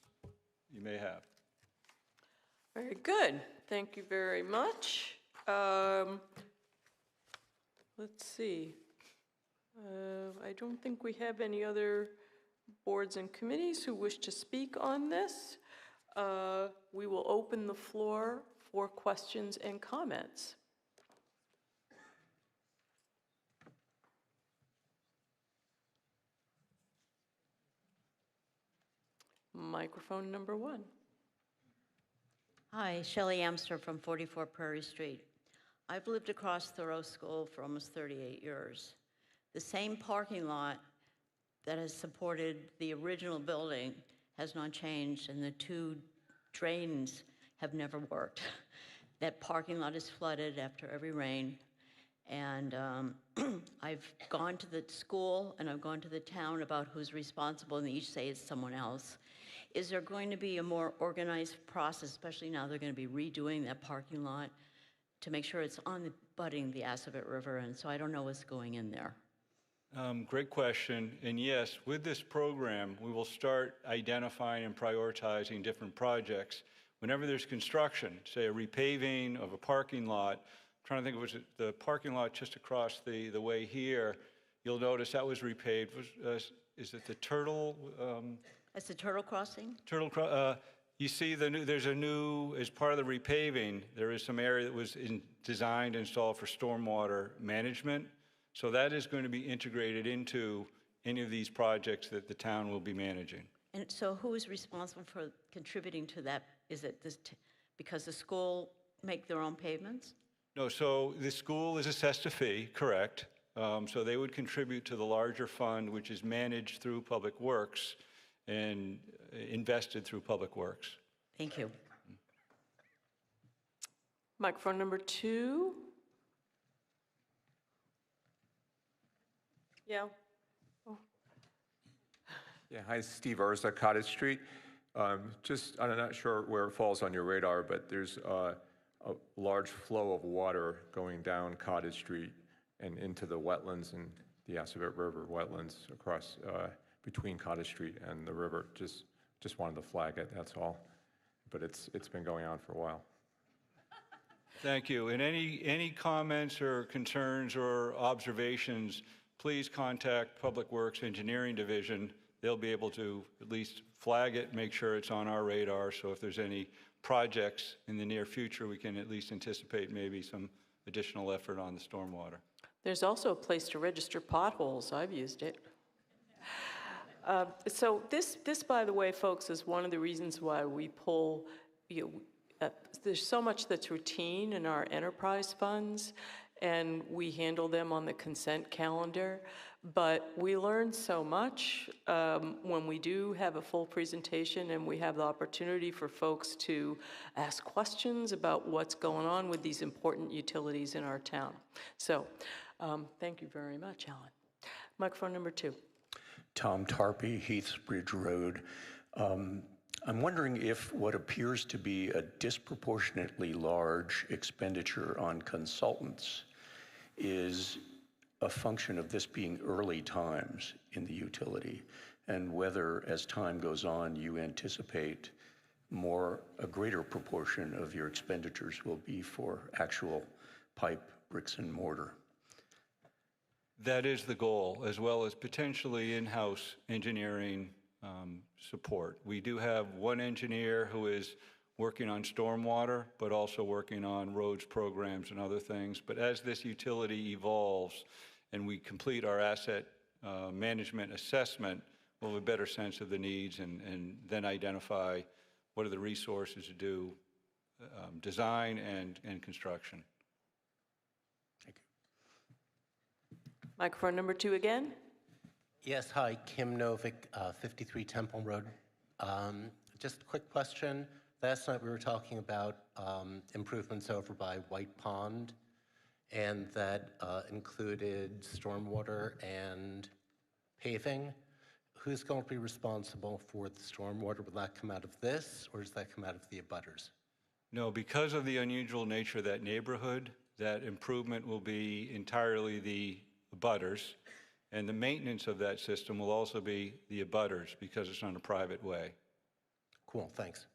you may have. Very good. Thank you very much. Let's see. I don't think we have any other boards and committees who wish to speak on this. We will open the floor for questions and comments. Microphone number 1. Hi, Shelley Amster from 44 Prairie Street. I've lived across Thoreau School for almost 38 years. The same parking lot that has supported the original building has not changed, and the two drains have never worked. That parking lot is flooded after every rain. And I've gone to the school and I've gone to the town about who's responsible, and they each say it's someone else. Is there going to be a more organized process, especially now they're going to be redoing that parking lot, to make sure it's on the abutting the Assabet River, and so I don't know what's going in there? Great question. And yes, with this program, we will start identifying and prioritizing different projects. Whenever there's construction, say a repaving of a parking lot, I'm trying to think, was it the parking lot just across the way here? You'll notice that was repaved. Is it the Turtle? That's the Turtle Crossing? You see there's a new, as part of the repaving, there is some area that was designed and installed for stormwater management. So that is going to be integrated into any of these projects that the town will be managing. And so who is responsible for contributing to that? Is it because the school make their own pavements? No, so the school is assessed a fee, correct. So they would contribute to the larger fund, which is managed through Public Works and invested through Public Works. Thank you. Microphone number 2. Yeah. Oh. Yeah, hi, Steve Urza, Cottage Street. I'm not sure where it falls on your radar, but there's a large flow of water going down Cottage Street and into the wetlands and the Assabet River wetlands across between Cottage Street and the river. Just wanted to flag it, that's all. But it's been going on for a while. Thank you. And any comments or concerns or observations, please contact Public Works Engineering Division. They'll be able to at least flag it, make sure it's on our radar. So if there's any projects in the near future, we can at least anticipate maybe some additional effort on the stormwater. There's also a place to register potholes. I've used it. So this, by the way, folks, is one of the reasons why we pull, there's so much that's routine in our enterprise funds, and we handle them on the consent calendar. But we learn so much when we do have a full presentation and we have the opportunity for folks to ask questions about what's going on with these important utilities in our town. So thank you very much, Alan. Microphone number 2. Tom Tarpey, Heathbridge Road. I'm wondering if what appears to be a disproportionately large expenditure on consultants is a function of this being early times in the utility, and whether as time goes on you anticipate a greater proportion of your expenditures will be for actual pipe, bricks and mortar. That is the goal, as well as potentially in-house engineering support. We do have one engineer who is working on stormwater, but also working on roads programs and other things. But as this utility evolves and we complete our asset management assessment, we'll have a better sense of the needs and then identify what are the resources to do design and construction. Microphone number 2 again. Yes, hi, Kim Novick, 53 Temple Road. Just a quick question. Last night we were talking about improvements over by White Pond, and that included stormwater and paving. Who's going to be responsible for the stormwater? Will that come out of this, or does that come out of the abutters? No, because of the unusual nature of that neighborhood, that improvement will be entirely the abutters, and the maintenance of that system will also be the abutters because it's on a private way. Cool, thanks.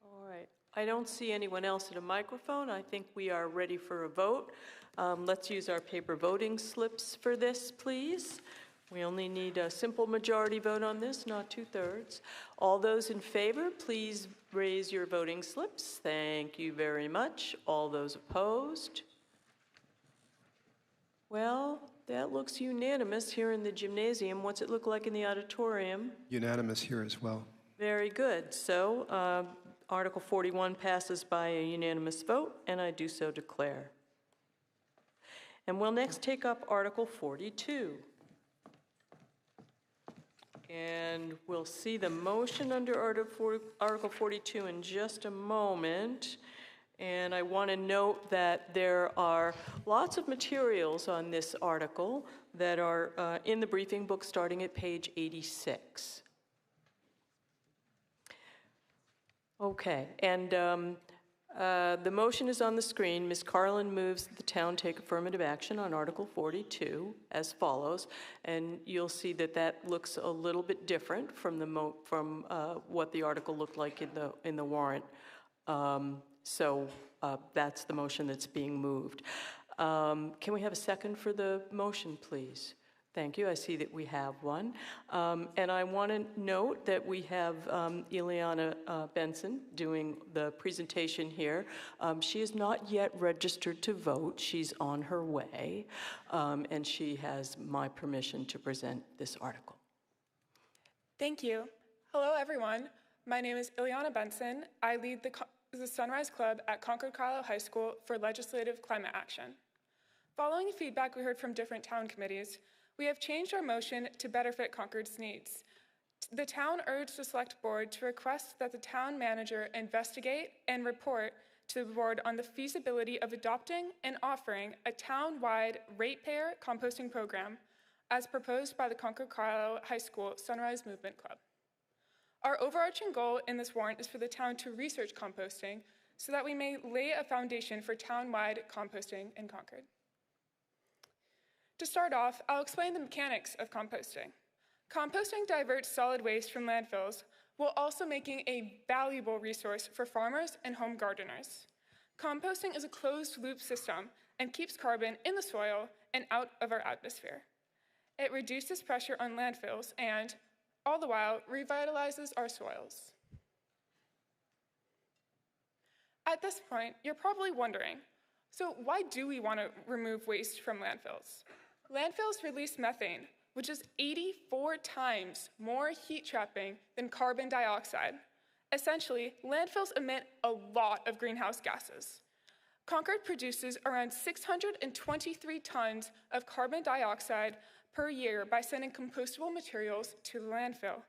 All right. I don't see anyone else at a microphone. I think we are ready for a vote. Let's use our paper voting slips for this, please. We only need a simple majority vote on this, not 2/3. All those in favor, please raise your voting slips. Thank you very much. All those opposed? Well, that looks unanimous here in the gymnasium. What's it look like in the auditorium? Unanimous here as well. Very good. So Article 41 passes by a unanimous vote, and I do so declare. And we'll next take up Article 42. And we'll see the motion under Article 42 in just a moment. And I want to note that there are lots of materials on this article that are in the briefing book starting at page 86. Okay, and the motion is on the screen. Ms. Carlin moves that the town take affirmative action on Article 42 as follows, and you'll see that that looks a little bit different from what the article looked like in the warrant. So that's the motion that's being moved. Can we have a second for the motion, please? Thank you. I see that we have one. And I want to note that we have Ileana Benson doing the presentation here. She is not yet registered to vote. She's on her way, and she has my permission to present this article. Thank you. Hello, everyone. My name is Ileana Benson. I lead the Sunrise Club at Concord Carlisle High School for Legislative Climate Action. Following feedback we heard from different town committees, we have changed our motion to better fit Concord's needs. The town urged the Select Board to request that the town manager investigate and report to the board on the feasibility of adopting and offering a town-wide ratepayer composting program as proposed by the Concord Carlisle High School Sunrise Movement Club. Our overarching goal in this warrant is for the town to research composting so that we may lay a foundation for town-wide composting in Concord. To start off, I'll explain the mechanics of composting. Composting diverts solid waste from landfills while also making a valuable resource for farmers and home gardeners. Composting is a closed-loop system and keeps carbon in the soil and out of our atmosphere. It reduces pressure on landfills and, all the while, revitalizes our soils. At this point, you're probably wondering, so why do we want to remove waste from landfills? Landfills release methane, which is 84 times more heat trapping than carbon dioxide. Essentially, landfills emit a lot of greenhouse gases. Concord produces around 623 tons of carbon dioxide per year by sending compostable materials to the landfill.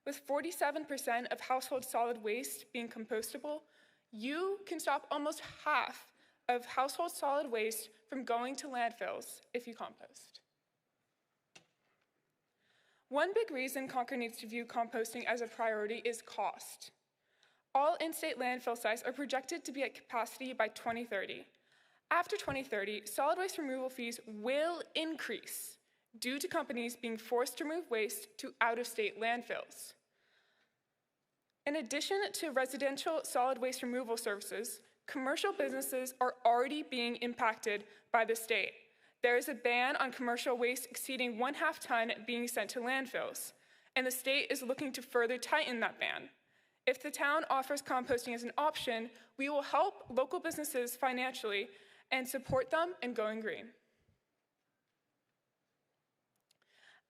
With 47% of household solid waste being compostable, you can stop almost half of household solid waste from going to landfills if you compost. One big reason Concord needs to view composting as a priority is cost. All in-state landfill sites are projected to be at capacity by 2030. After 2030, solid waste removal fees will increase due to companies being forced to remove waste to out-of-state landfills. In addition to residential solid waste removal services, commercial businesses are already being impacted by the state. There is a ban on commercial waste exceeding 1/2 ton being sent to landfills, and the state is looking to further tighten that ban. If the town offers composting as an option, we will help local businesses financially and support them in going green.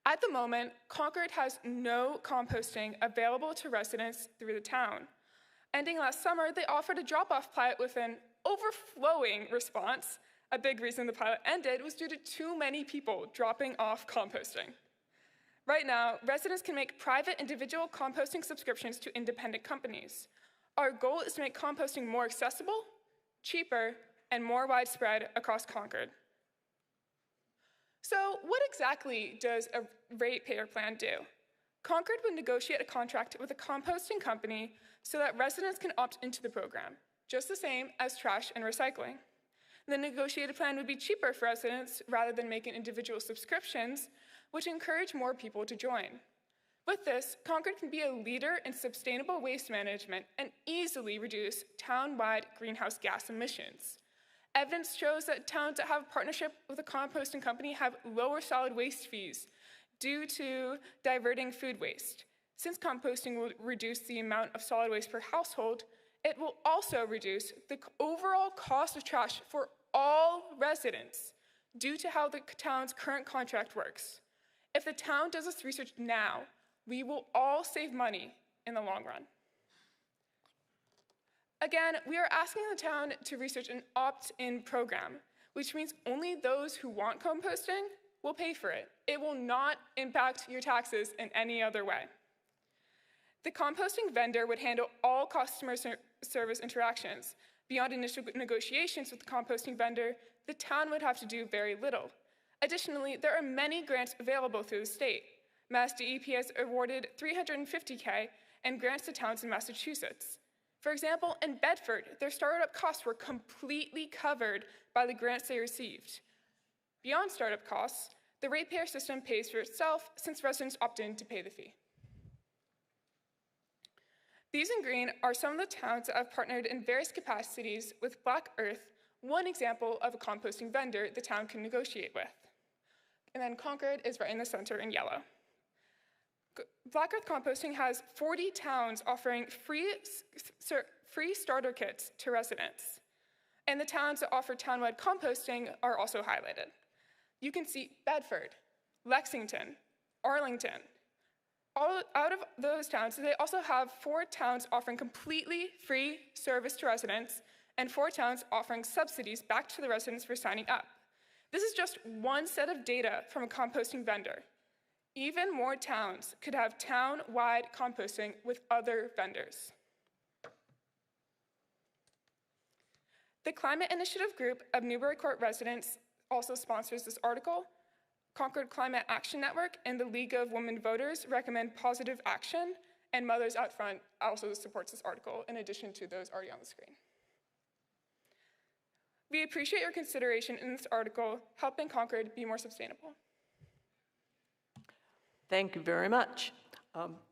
At the moment, Concord has no composting available to residents through the town. Ending last summer, they offered a drop-off pilot with an overflowing response. A big reason the pilot ended was due to too many people dropping off composting. Right now, residents can make private individual composting subscriptions to independent companies. Our goal is to make composting more accessible, cheaper, and more widespread across Concord. So what exactly does a ratepayer plan do? Concord would negotiate a contract with a composting company so that residents can opt into the program, just the same as trash and recycling. The negotiated plan would be cheaper for residents rather than making individual subscriptions, which encourage more people to join. With this, Concord can be a leader in sustainable waste management and easily reduce town-wide greenhouse gas emissions. Evidence shows that towns that have a partnership with a composting company have lower solid waste fees due to diverting food waste. Since composting will reduce the amount of solid waste per household, it will also reduce the overall cost of trash for all residents due to how the town's current contract works. If the town does this research now, we will all save money in the long run. Again, we are asking the town to research an opt-in program, which means only those who want composting will pay for it. It will not impact your taxes in any other way. The composting vendor would handle all customer service interactions. Beyond initial negotiations with the composting vendor, the town would have to do very little. Additionally, there are many grants available through the state. Mass DEP has awarded $350K and grants to towns in Massachusetts. For example, in Bedford, their startup costs were completely covered by the grants they received. Beyond startup costs, the ratepayer system pays for itself since residents opt in to pay the fee. These in green are some of the towns that have partnered in various capacities with Black Earth, one example of a composting vendor the town can negotiate with. And then Concord is right in the center in yellow. Black Earth Composting has 40 towns offering free starter kits to residents. And the towns that offer townwide composting are also highlighted. You can see Bedford, Lexington, Arlington. All out of those towns, they also have 4 towns offering completely free service to residents and 4 towns offering subsidies back to the residents for signing up. This is just one set of data from a composting vendor. Even more towns could have town-wide composting with other vendors. The Climate Initiative Group of Newbury Court residents also sponsors this article. Concord Climate Action Network and the League of Women Voters recommend positive action, and Mothers Out Front also supports this article in addition to those already on the screen. We appreciate your consideration in this article, helping Concord be more sustainable. Thank you very much.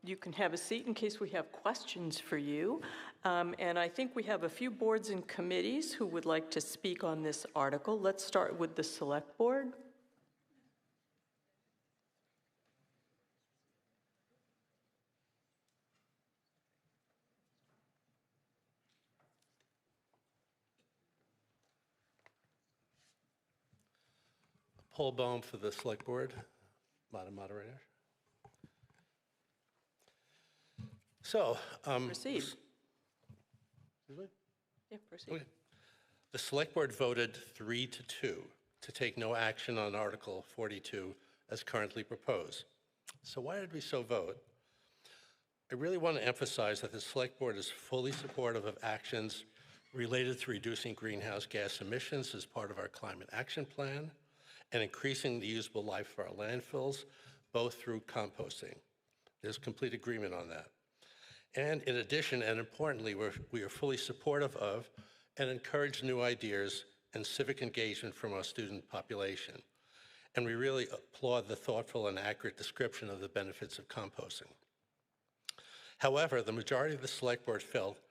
You can have a seat in case we have questions for you. And I think we have a few boards and committees who would like to speak on this article. Let's start with the Select Board. Paul Bohm for the Select Board, Madam Moderator. So, proceed. Excuse me? Yeah, proceed. Okay. The Select Board voted 3-2 to take no action on Article 42 as currently proposed. So why did we so vote? I really want to emphasize that the Select Board is fully supportive of actions related to reducing greenhouse gas emissions as part of our Climate Action Plan and increasing the usable life of our landfills, both through composting. There's complete agreement on that. And in addition, and importantly, we are fully supportive of and encourage new ideas and civic engagement from our student population. And we really applaud the thoughtful and accurate description of the benefits of composting. However, the majority of the Select Board felt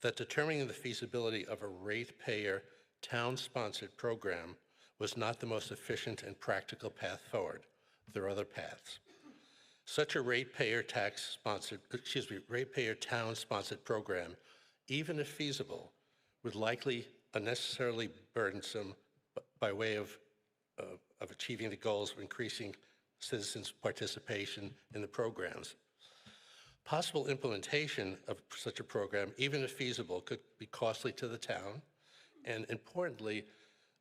that determining the feasibility of a ratepayer, town-sponsored program was not the most efficient and practical path forward. There are other paths. Such a ratepayer town-sponsored program, even if feasible, would likely unnecessarily burdensome by way of achieving the goals of increasing citizens' participation in the programs. Possible implementation of such a program, even if feasible, could be costly to the town, and importantly,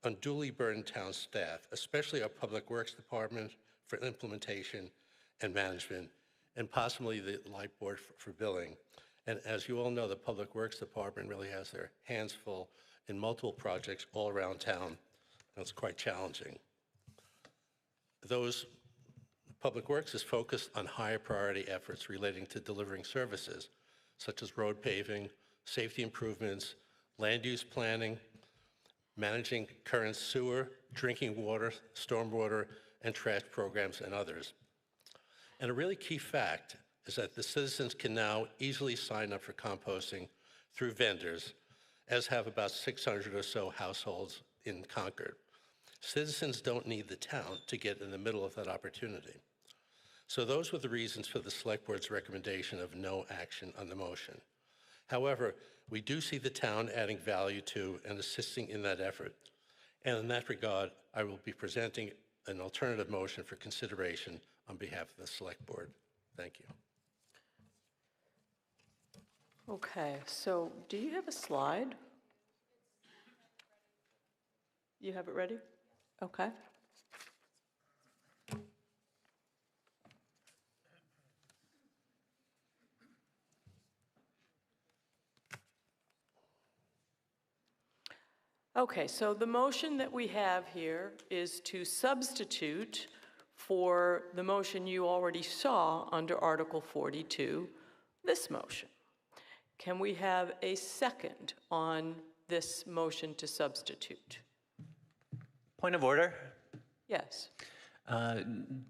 unduly burden town staff, especially our Public Works Department for implementation and management, and possibly the Light Board for billing. And as you all know, the Public Works Department really has their hands full in multiple projects all around town, and it's quite challenging. Those Public Works is focused on higher priority efforts relating to delivering services, such as road paving, safety improvements, land use planning, managing current sewer, drinking water, stormwater, and trash programs, and others. And a really key fact is that the citizens can now easily sign up for composting through vendors, as have about 600 or so households in Concord. Citizens don't need the town to get in the middle of that opportunity. So those were the reasons for the Select Board's recommendation of no action on the motion. However, we do see the town adding value to and assisting in that effort. And in that regard, I will be presenting an alternative motion for consideration on behalf of the Select Board. Thank you. Okay, so do you have a slide? You have it ready? Okay. Okay, so the motion that we have here is to substitute for the motion you already saw under Article 42, this motion. Can we have a second on this motion to substitute? Point of order. Yes.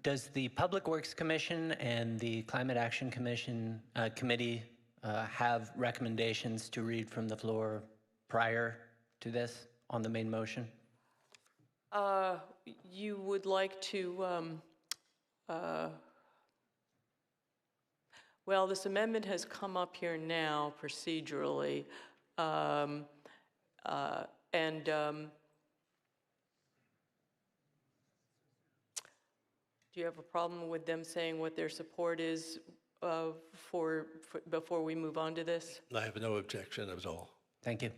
Does the Public Works Commission and the Climate Action Commission Committee have recommendations to read from the floor prior to this on the main motion? You would like to, well, this amendment has come up here now procedurally, do you have a problem with them saying what their support is before we move on to this? I have no objection at all. Thank you.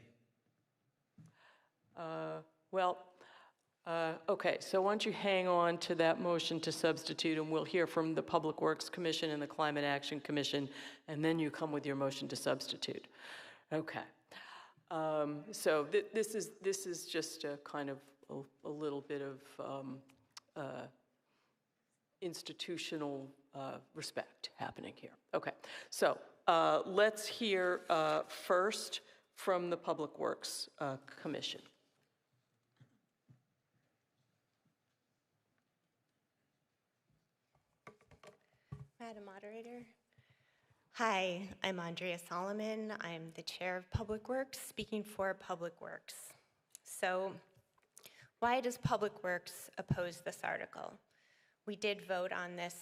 Okay, so why don't you hang on to that motion to substitute, and we'll hear from the Public Works Commission and the Climate Action Commission, and then you come with your motion to substitute. Okay. So this is just a kind of a little bit of institutional respect happening here. Okay, so let's hear first from the Public Works Commission. Madam Moderator. Hi, I'm Andrea Solomon. I'm the chair of Public Works, speaking for Public Works. So why does Public Works oppose this article? We did vote on this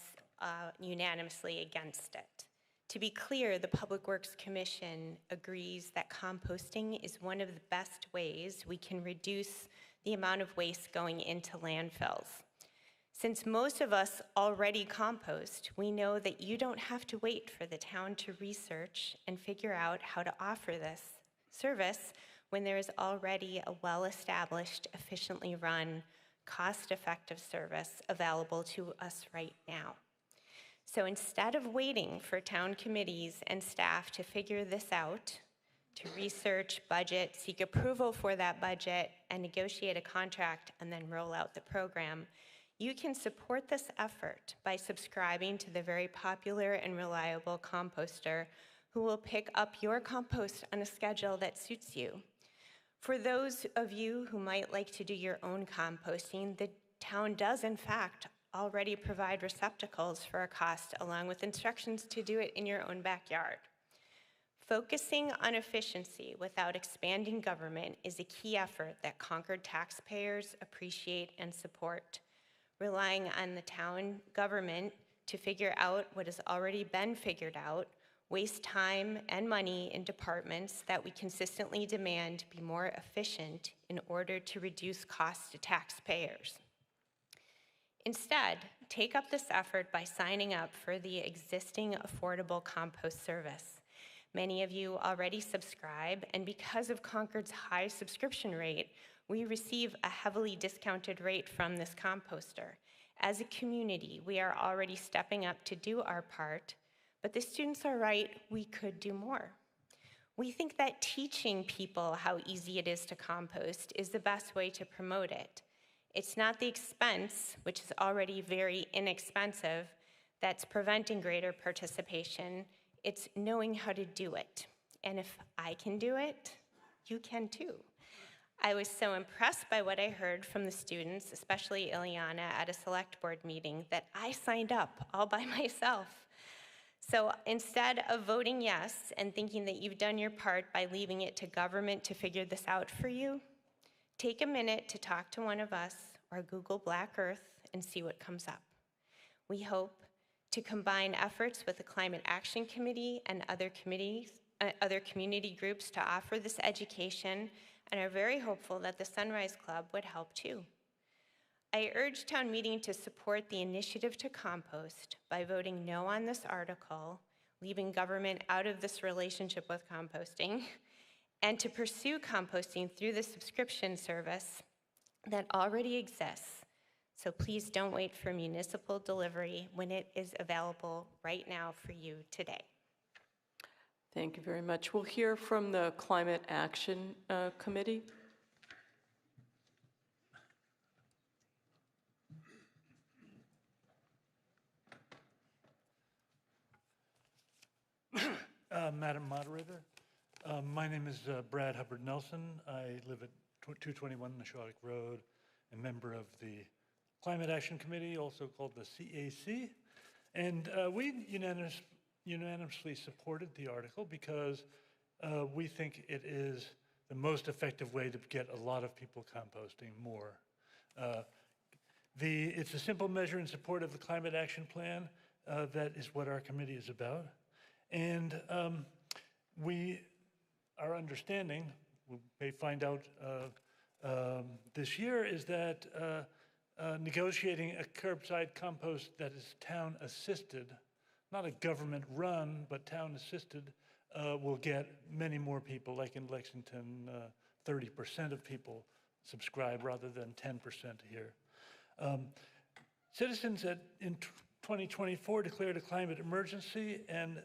unanimously against it. To be clear, the Public Works Commission agrees that composting is one of the best ways we can reduce the amount of waste going into landfills. Since most of us already compost, we know that you don't have to wait for the town to research and figure out how to offer this service when there is already a well-established, efficiently run, cost-effective service available to us right now. So instead of waiting for town committees and staff to figure this out, to research, budget, seek approval for that budget, and negotiate a contract and then roll out the program, you can support this effort by subscribing to the very popular and reliable composter who will pick up your compost on a schedule that suits you. For those of you who might like to do your own composting, the town does in fact already provide receptacles for a cost along with instructions to do it in your own backyard. Focusing on efficiency without expanding government is a key effort that Concord taxpayers appreciate and support. Relying on the town government to figure out what has already been figured out, waste time and money in departments that we consistently demand be more efficient in order to reduce costs to taxpayers. Instead, take up this effort by signing up for the existing affordable compost service. Many of you already subscribe, and because of Concord's high subscription rate, we receive a heavily discounted rate from this composter. As a community, we are already stepping up to do our part, but the students are right, we could do more. We think that teaching people how easy it is to compost is the best way to promote it. It's not the expense, which is already very inexpensive, that's preventing greater participation. It's knowing how to do it. And if I can do it, you can too. I was so impressed by what I heard from the students, especially Ileana at a select board meeting, that I signed up all by myself. So instead of voting yes and thinking that you've done your part by leaving it to government to figure this out for you, take a minute to talk to one of us or Google Black Earth and see what comes up. We hope to combine efforts with the Climate Action Committee and other community groups to offer this education, and are very hopeful that the Sunrise Club would help too. I urge town meeting to support the initiative to compost by voting no on this article, leaving government out of this relationship with composting, and to pursue composting through the subscription service that already exists. So please don't wait for municipal delivery when it is available right now for you today. Thank you very much. We'll hear from the Climate Action Committee. Madam Moderator, my name is Brad Hubbard Nelson. I live at 221 Nashawik Road, a member of the Climate Action Committee, also called the CAC. And we unanimously supported the article because we think it is the most effective way to get a lot of people composting more. It's a simple measure in support of the Climate Action Plan. That is what our committee is about. And our understanding, we may find out this year, is that negotiating a curbside compost that is town-assisted, not a government-run, but town-assisted, will get many more people. Like in Lexington, 30% of people subscribe rather than 10% here. Citizens in 2024 declared a climate emergency and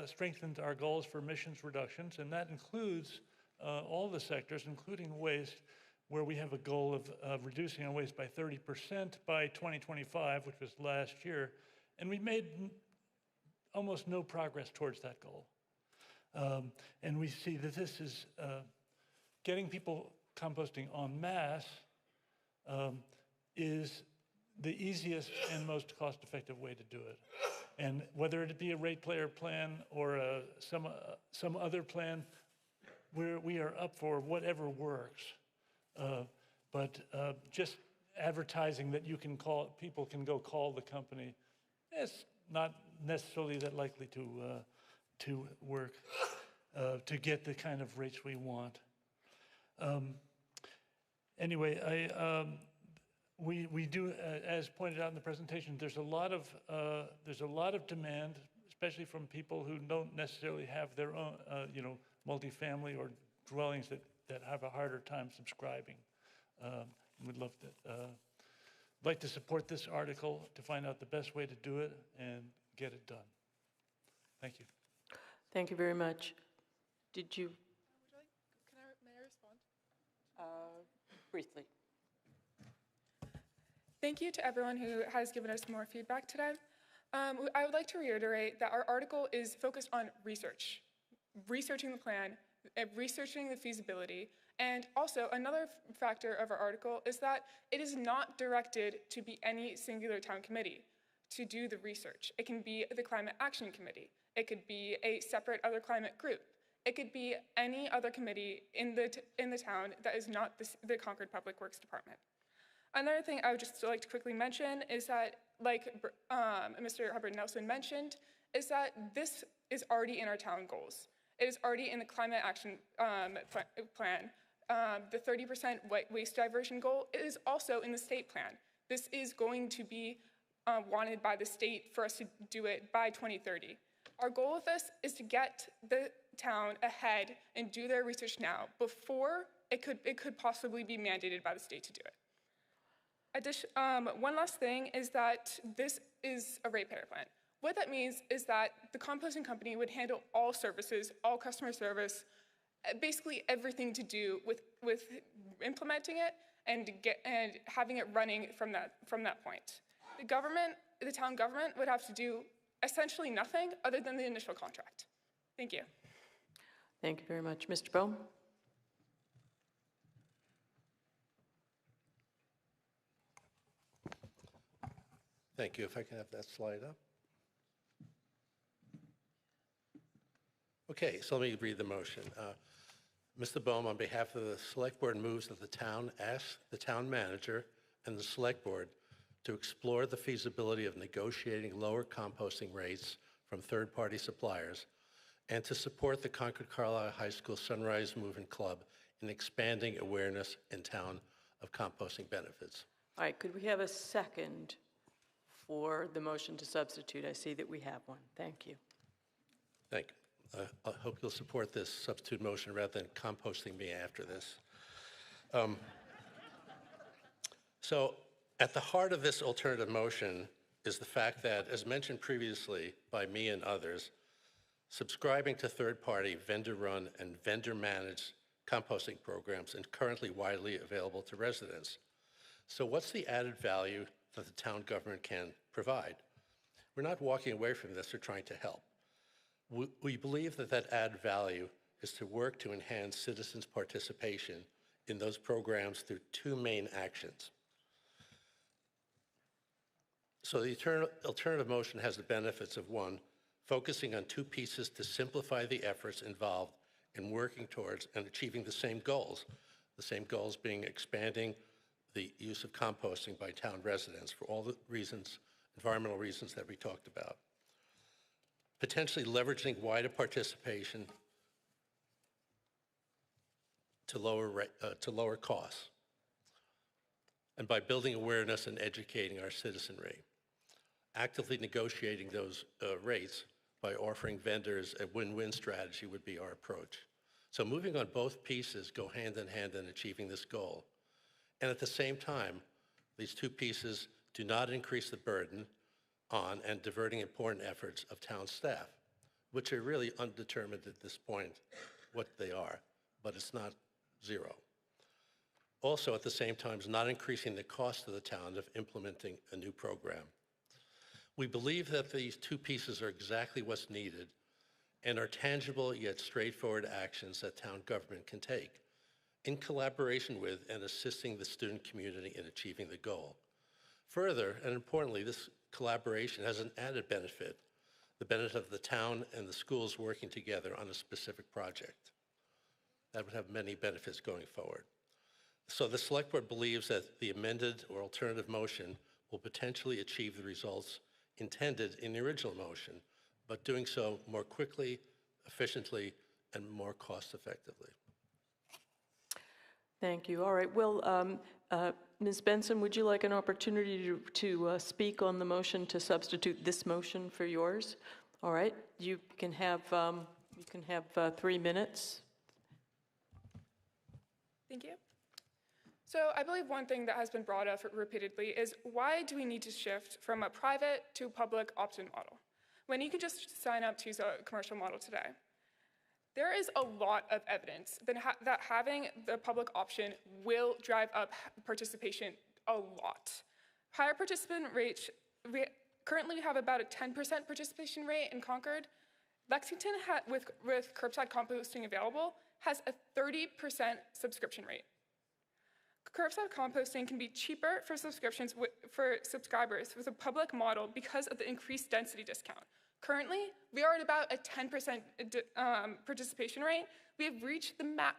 strengthened our goals for emissions reductions, and that includes all the sectors, including waste, where we have a goal of reducing our waste by 30% by 2025, which was last year, and we made almost no progress towards that goal. And we see that this is getting people composting en masse is the easiest and most cost-effective way to do it. And whether it be a ratepayer plan or some other plan, we are up for whatever works. But just advertising that people can go call the company, it's not necessarily that likely to work to get the kind of rates we want. Anyway, we do, as pointed out in the presentation, there's a lot of demand, especially from people who don't necessarily have their own, multifamily or dwellings that have a harder time subscribing. We'd love to, like to support this article to find out the best way to do it and get it done. Thank you. Thank you very much. Did you? May I respond? Briefly. Thank you to everyone who has given us more feedback today. I would like to reiterate that our article is focused on research, researching the plan, researching the feasibility, and also another factor of our article is that it is not directed to be any singular town committee to do the research. It can be the Climate Action Committee. It could be a separate other climate group. It could be any other committee in the town that is not the Concord Public Works Department. Another thing I would just like to quickly mention is that, like Mr. Hubbard Nelson mentioned, is that this is already in our town goals. It is already in the climate action plan. The 30% waste diversion goal is also in the state plan. This is going to be wanted by the state for us to do it by 2030. Our goal with this is to get the town ahead and do their research now before it could possibly be mandated by the state to do it. One last thing is that this is a ratepayer plan. What that means is that the composting company would handle all services, all customer service, basically everything to do with implementing it and having it running from that point. The town government would have to do essentially nothing other than the initial contract. Thank you. Thank you very much. Mr. Bohm? Thank you. If I can have that slide up. Okay, so let me read the motion. Mr. Bohm, on behalf of the Select Board, moves that the town ask the town manager and the Select Board to explore the feasibility of negotiating lower composting rates from third-party suppliers and to support the Concord Carlisle High School Sunrise Movement Club in expanding awareness in town of composting benefits. All right, could we have a second for the motion to substitute? I see that we have one. Thank you. Thank you. I hope you'll support this substitute motion rather than composting me after this. So at the heart of this alternative motion is the fact that, as mentioned previously by me and others, subscribing to third-party vendor-run and vendor-managed composting programs is currently widely available to residents. So what's the added value that the town government can provide? We're not walking away from this or trying to help. We believe that that added value is to work to enhance citizens' participation in those programs through two main actions. So the alternative motion has the benefits of, one, focusing on two pieces to simplify the efforts involved in working towards and achieving the same goals being expanding the use of composting by town residents for all the reasons, environmental reasons that we talked about. Potentially leveraging wider participation to lower costs, and by building awareness and educating our citizenry. Actively negotiating those rates by offering vendors a win-win strategy would be our approach. So moving on both pieces go hand in hand in achieving this goal. And at the same time, these two pieces do not increase the burden on and diverting important efforts of town staff, which are really undetermined at this point what they are, but it's not zero. Also, at the same time, is not increasing the cost of the town of implementing a new program. We believe that these two pieces are exactly what's needed and are tangible yet straightforward actions that town government can take in collaboration with and assisting the student community in achieving the goal. Further, and importantly, this collaboration has an added benefit, the benefit of the town and the schools working together on a specific project. That would have many benefits going forward. So the Select Board believes that the amended or alternative motion will potentially achieve the results intended in the original motion, but doing so more quickly, efficiently, and more cost effectively. Thank you. All right. Well, Ms. Benson, would you like an opportunity to speak on the motion to substitute this motion for yours? All right. You can have 3 minutes. Thank you. So I believe one thing that has been brought up repeatedly is, why do we need to shift from a private to public opt-in model when you can just sign up to use a commercial model today? There is a lot of evidence that having the public option will drive up participation a lot. Higher participant rates, currently we have about a 10% participation rate in Concord. Lexington, with curbside composting available, has a 30% subscription rate. Curbside composting can be cheaper for subscriptions for subscribers with a public model because of the increased density discount. Currently, we are at about a 10% participation rate. We have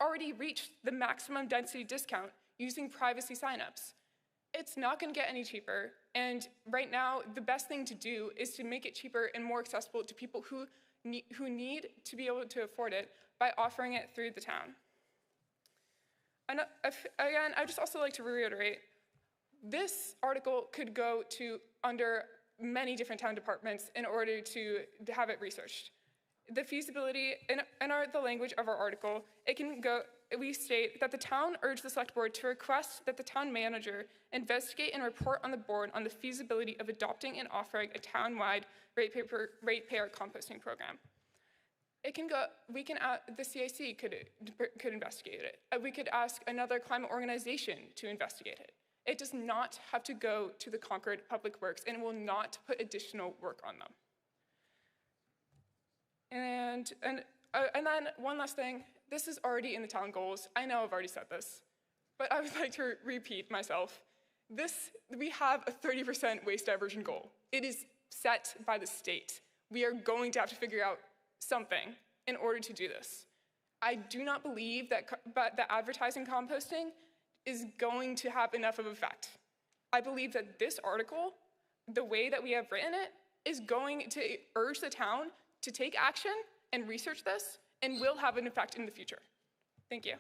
already reached the maximum density discount using privacy signups. It's not going to get any cheaper, and right now, the best thing to do is to make it cheaper and more accessible to people who need to be able to afford it by offering it through the town. And again, I'd just also like to reiterate, this article could go under many different town departments in order to have it researched. The feasibility, in the language of our article, we state that the town urged the Select Board to request that the town manager investigate and report on the board on the feasibility of adopting and offering a town-wide ratepayer composting program. The CIC could investigate it. We could ask another climate organization to investigate it. It does not have to go to the Concord Public Works, and it will not put additional work on them. And then one last thing, this is already in the town goals. I know I've already said this, but I would like to repeat myself. We have a 30% waste diversion goal. It is set by the state. We are going to have to figure out something in order to do this. I do not believe that advertising composting is going to have enough of an effect. I believe that this article, the way that we have written it, is going to urge the town to take action and research this, and will have an effect in the future. Thank you.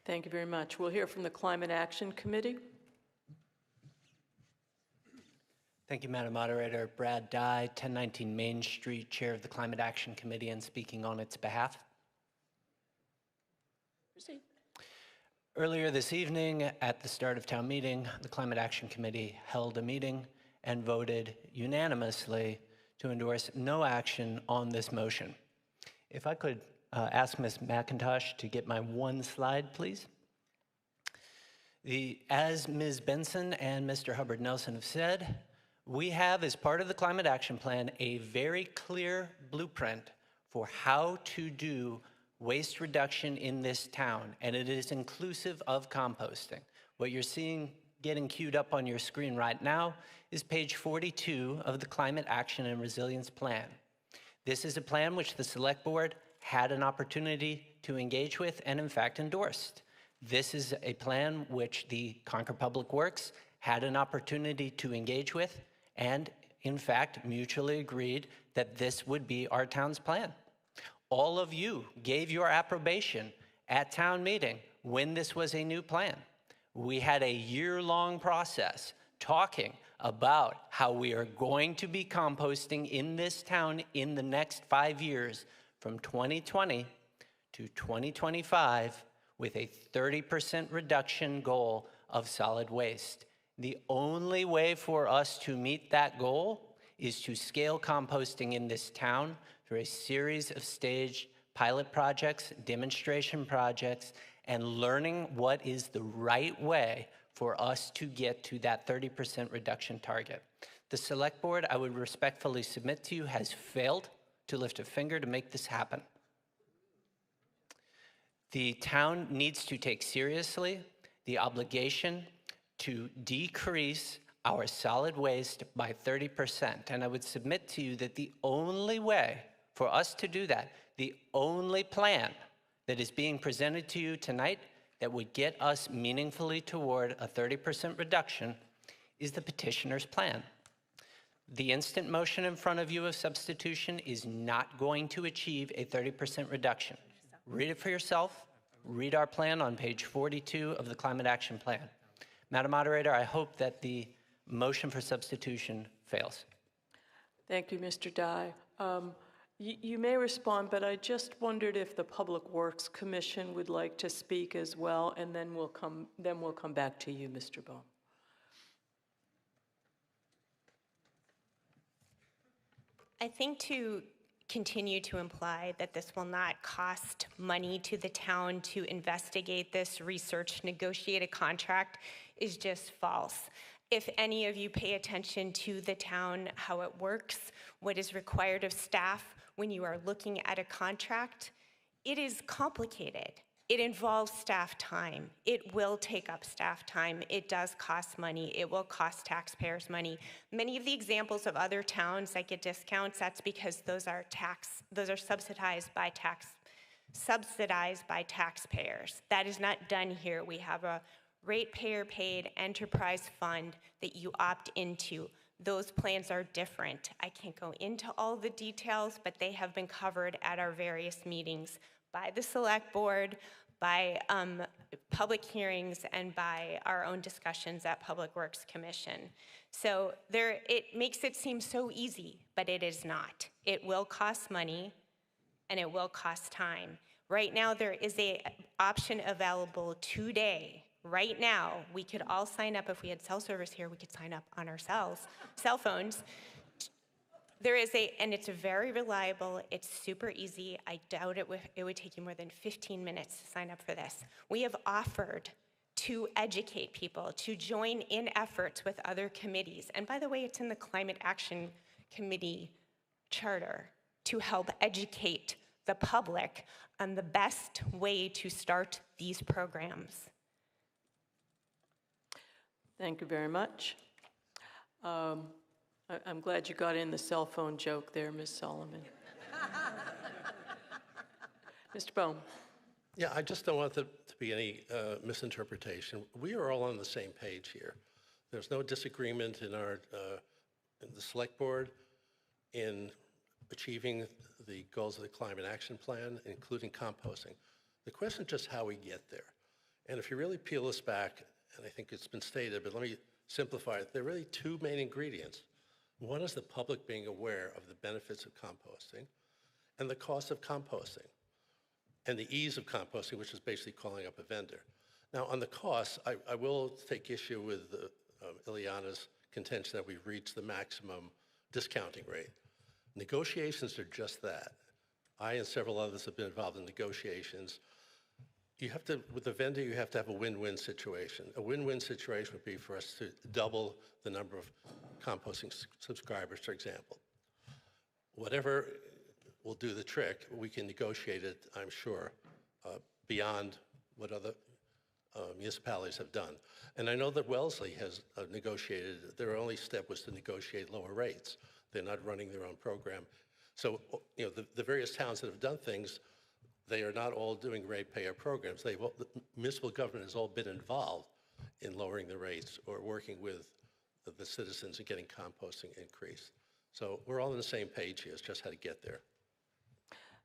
Thank you very much. We'll hear from the Climate Action Committee. Thank you, Madam Moderator. Brad Dye, 1019 Main Street, Chair of the Climate Action Committee, and speaking on its behalf. Proceed. Earlier this evening, at the start of town meeting, the Climate Action Committee held a meeting and voted unanimously to endorse no action on this motion. If I could ask Ms. McIntosh to get my one slide, please. As Ms. Benson and Mr. Hubbard Nelson have said, we have, as part of the Climate Action Plan, a very clear blueprint for how to do waste reduction in this town, and it is inclusive of composting. What you're seeing getting queued up on your screen right now is page 42 of the Climate Action and Resilience Plan. This is a plan which the Select Board had an opportunity to engage with and in fact endorsed. This is a plan which the Concord Public Works had an opportunity to engage with and in fact mutually agreed that this would be our town's plan. All of you gave your approbation at town meeting when this was a new plan. We had a year-long process talking about how we are going to be composting in this town in the next 5 years from 2020 to 2025 with a 30% reduction goal of solid waste. The only way for us to meet that goal is to scale composting in this town through a series of staged pilot projects, demonstration projects, and learning what is the right way for us to get to that 30% reduction target. The Select Board, I would respectfully submit to you, has failed to lift a finger to make this happen. The town needs to take seriously the obligation to decrease our solid waste by 30%. And I would submit to you that the only way for us to do that, the only plan that is being presented to you tonight that would get us meaningfully toward a 30% reduction is the petitioner's plan. The instant motion in front of you of substitution is not going to achieve a 30% reduction. Read it for yourself. Read our plan on page 42 of the Climate Action Plan. Madam Moderator, I hope that the motion for substitution fails. Thank you, Mr. Dye. You may respond, but I just wondered if the Public Works Commission would like to speak as well, and then we'll come back to you, Mr. Bohm. I think to continue to imply that this will not cost money to the town to investigate this research, negotiate a contract is just false. If any of you pay attention to the town, how it works, what is required of staff when you are looking at a contract, it is complicated. It involves staff time. It will take up staff time. It does cost money. It will cost taxpayers money. Many of the examples of other towns that get discounts, that's because those are subsidized by taxpayers. That is not done here. We have a ratepayer paid enterprise fund that you opt into. Those plans are different. I can't go into all the details, but they have been covered at our various meetings by the Select Board, by public hearings, and by our own discussions at Public Works Commission. So it makes it seem so easy, but it is not. It will cost money, and it will cost time. Right now, there is an option available today. Right now, we could all sign up. If we had cell service here, we could sign up on our cell phones. There is and it's very reliable. It's super easy. I doubt it would take you more than 15 minutes to sign up for this. We have offered to educate people, to join in efforts with other committees. And by the way, it's in the Climate Action Committee charter to help educate the public on the best way to start these programs. Thank you very much. I'm glad you got in the cell phone joke there, Ms. Solomon. Mr. Bohm. Yeah, I just don't want there to be any misinterpretation. We are all on the same page here. There's no disagreement in the Select Board in achieving the goals of the Climate Action Plan, including composting. The question is just how we get there. And if you really peel this back, and I think it's been stated, but let me simplify it. There are really two main ingredients. One is the public being aware of the benefits of composting and the cost of composting and the ease of composting, which is basically calling up a vendor. Now, on the costs, I will take issue with Ileana's contention that we've reached the maximum discounting rate. Negotiations are just that. I and several others have been involved in negotiations. You have to, with the vendor, you have to have a win-win situation. A win-win situation would be for us to double the number of composting subscribers, for example. Whatever will do the trick, we can negotiate it, I'm sure, beyond what other municipalities have done. And I know that Wellesley has negotiated, their only step was to negotiate lower rates. They're not running their own program. So, you know, the various towns that have done things, they are not all doing ratepayer programs. The municipal government has all been involved in lowering the rates or working with the citizens and getting composting increased. So we're all on the same page here. It's just how to get there.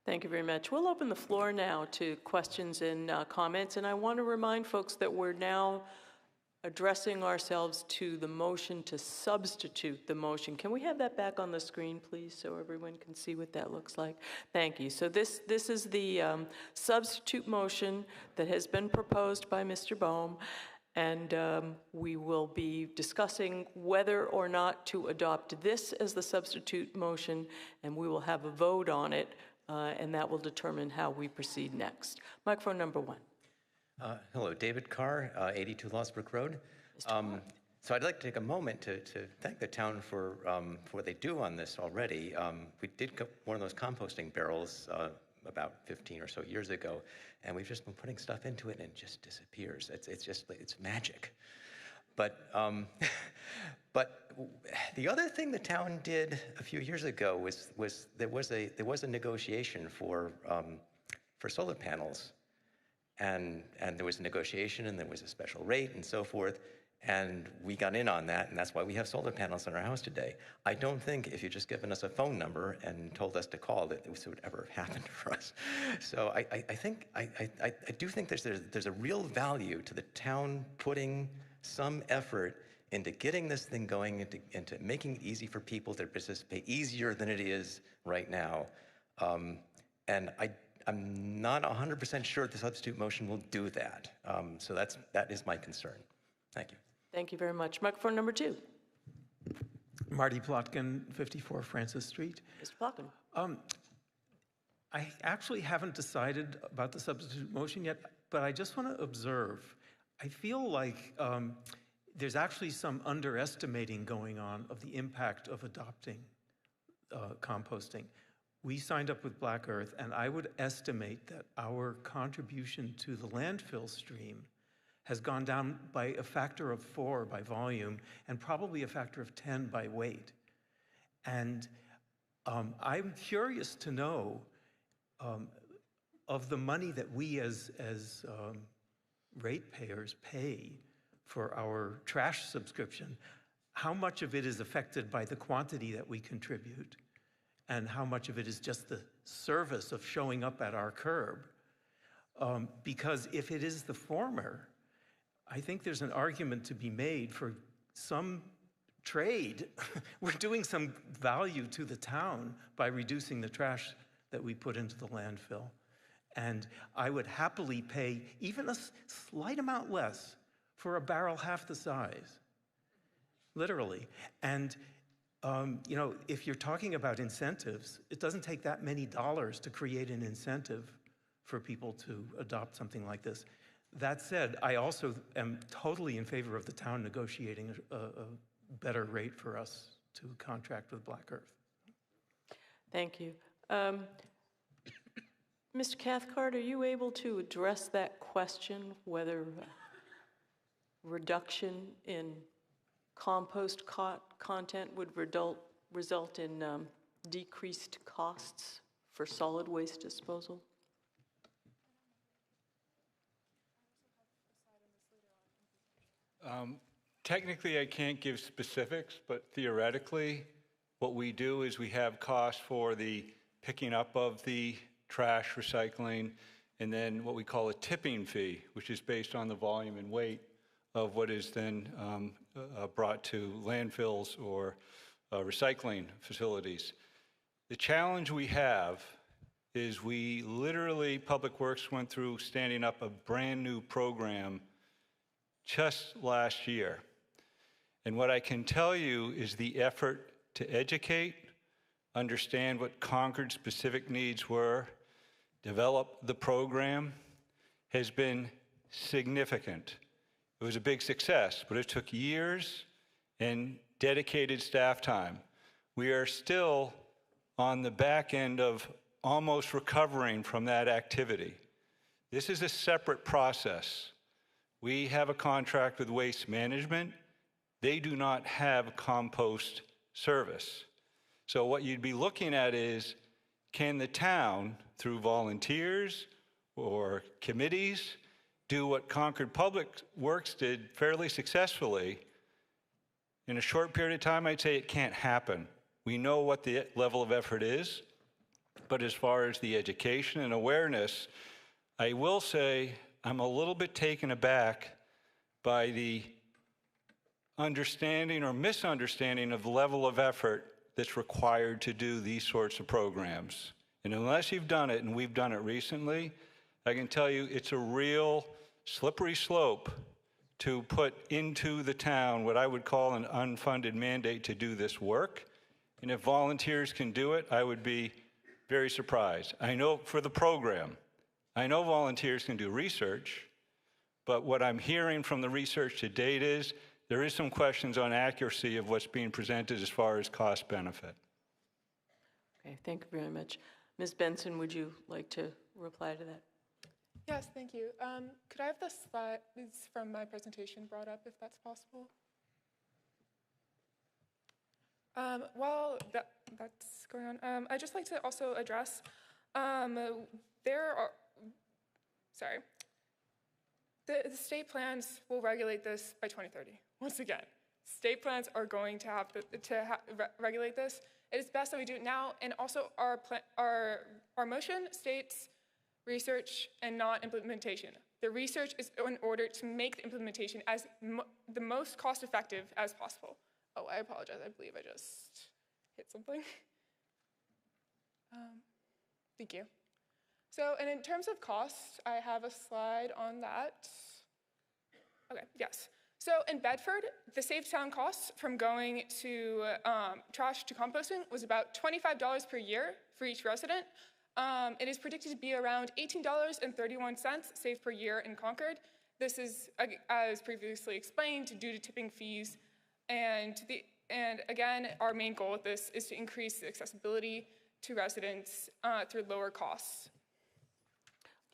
Thank you very much. We'll open the floor now to questions and comments, and I want to remind folks that we're now addressing ourselves to the motion to substitute the motion. Can we have that back on the screen, please, so everyone can see what that looks like? Thank you. So this is the substitute motion that has been proposed by Mr. Bohm, and we will be discussing whether or not to adopt this as the substitute motion, and we will have a vote on it, and that will determine how we proceed next. Microphone number 1. Hello, David Carr, 82 Losbrook Road. So I'd like to take a moment to thank the town for what they do on this already. We did one of those composting barrels about 15 or so years ago, and we've just been putting stuff into it and it just disappears. It's magic. But the other thing the town did a few years ago was there was a negotiation for solar panels. And there was a negotiation, and there was a special rate, and so forth, and we got in on that, and that's why we have solar panels on our house today. I don't think if you'd just given us a phone number and told us to call that this would ever have happened for us. So I do think there's a real value to the town putting some effort into getting this thing going, into making it easy for people to participate, easier than it is right now. And I'm not 100% sure the substitute motion will do that. So that is my concern. Thank you. Thank you very much. Microphone number 2. Marty Plotkin, 54 Francis Street. Mr. Plotkin. I actually haven't decided about the substitute motion yet, but I just want to observe. I feel like there's actually some underestimating going on of the impact of adopting composting. We signed up with Black Earth, and I would estimate that our contribution to the landfill stream has gone down by a factor of 4 by volume and probably a factor of 10 by weight. And I'm curious to know of the money that we as ratepayers pay for our trash subscription, how much of it is affected by the quantity that we contribute, and how much of it is just the service of showing up at our curb. Because if it is the former, I think there's an argument to be made for some trade. We're doing some value to the town by reducing the trash that we put into the landfill. And I would happily pay even a slight amount less for a barrel half the size, literally. And you know, if you're talking about incentives, it doesn't take that many dollars to create an incentive for people to adopt something like this. That said, I also am totally in favor of the town negotiating a better rate for us to contract with Black Earth. Thank you. Mr. Cathcart, are you able to address that question, whether reduction in compost content would result in decreased costs for solid waste disposal? Technically, I can't give specifics, but theoretically, what we do is we have costs for the picking up of the trash, recycling, and then what we call a tipping fee, which is based on the volume and weight of what is then brought to landfills or recycling facilities. The challenge we have is we literally, Public Works went through standing up a brand new program just last year. And what I can tell you is the effort to educate, understand what Concord's specific needs were, develop the program has been significant. It was a big success, but it took years and dedicated staff time. We are still on the back end of almost recovering from that activity. This is a separate process. We have a contract with Waste Management. They do not have compost service. So what you'd be looking at is, can the town, through volunteers or committees, do what Concord Public Works did fairly successfully? In a short period of time, I'd say it can't happen. We know what the level of effort is, but as far as the education and awareness, I will say I'm a little bit taken aback by the understanding or misunderstanding of the level of effort that's required to do these sorts of programs. And unless you've done it, and we've done it recently, I can tell you it's a real slippery slope to put into the town what I would call an unfunded mandate to do this work. And if volunteers can do it, I would be very surprised. I know for the program, I know volunteers can do research, but what I'm hearing from the research to date is there is some questions on accuracy of what's being presented as far as cost benefit. Okay, thank you very much. Ms. Benson, would you like to reply to that? Yes, thank you. Could I have the slides from my presentation brought up, if that's possible? While that's going on, I'd just like to also address, the state plans will regulate this by 2030. Once again, state plans are going to have regulate this. It is best that we do it now, and also our motion states research and not implementation. The research is in order to make the implementation as the most cost-effective as possible. Oh, I apologize. I believe I just hit something. Thank you. So, and in terms of cost, I have a slide on that. Okay, yes. So in Bedford, the safe town costs from going to trash to composting was about $25 per year for each resident. It is predicted to be around $18.31 saved per year in Concord. This is, as previously explained, due to tipping fees. And again, our main goal with this is to increase the accessibility to residents through lower costs.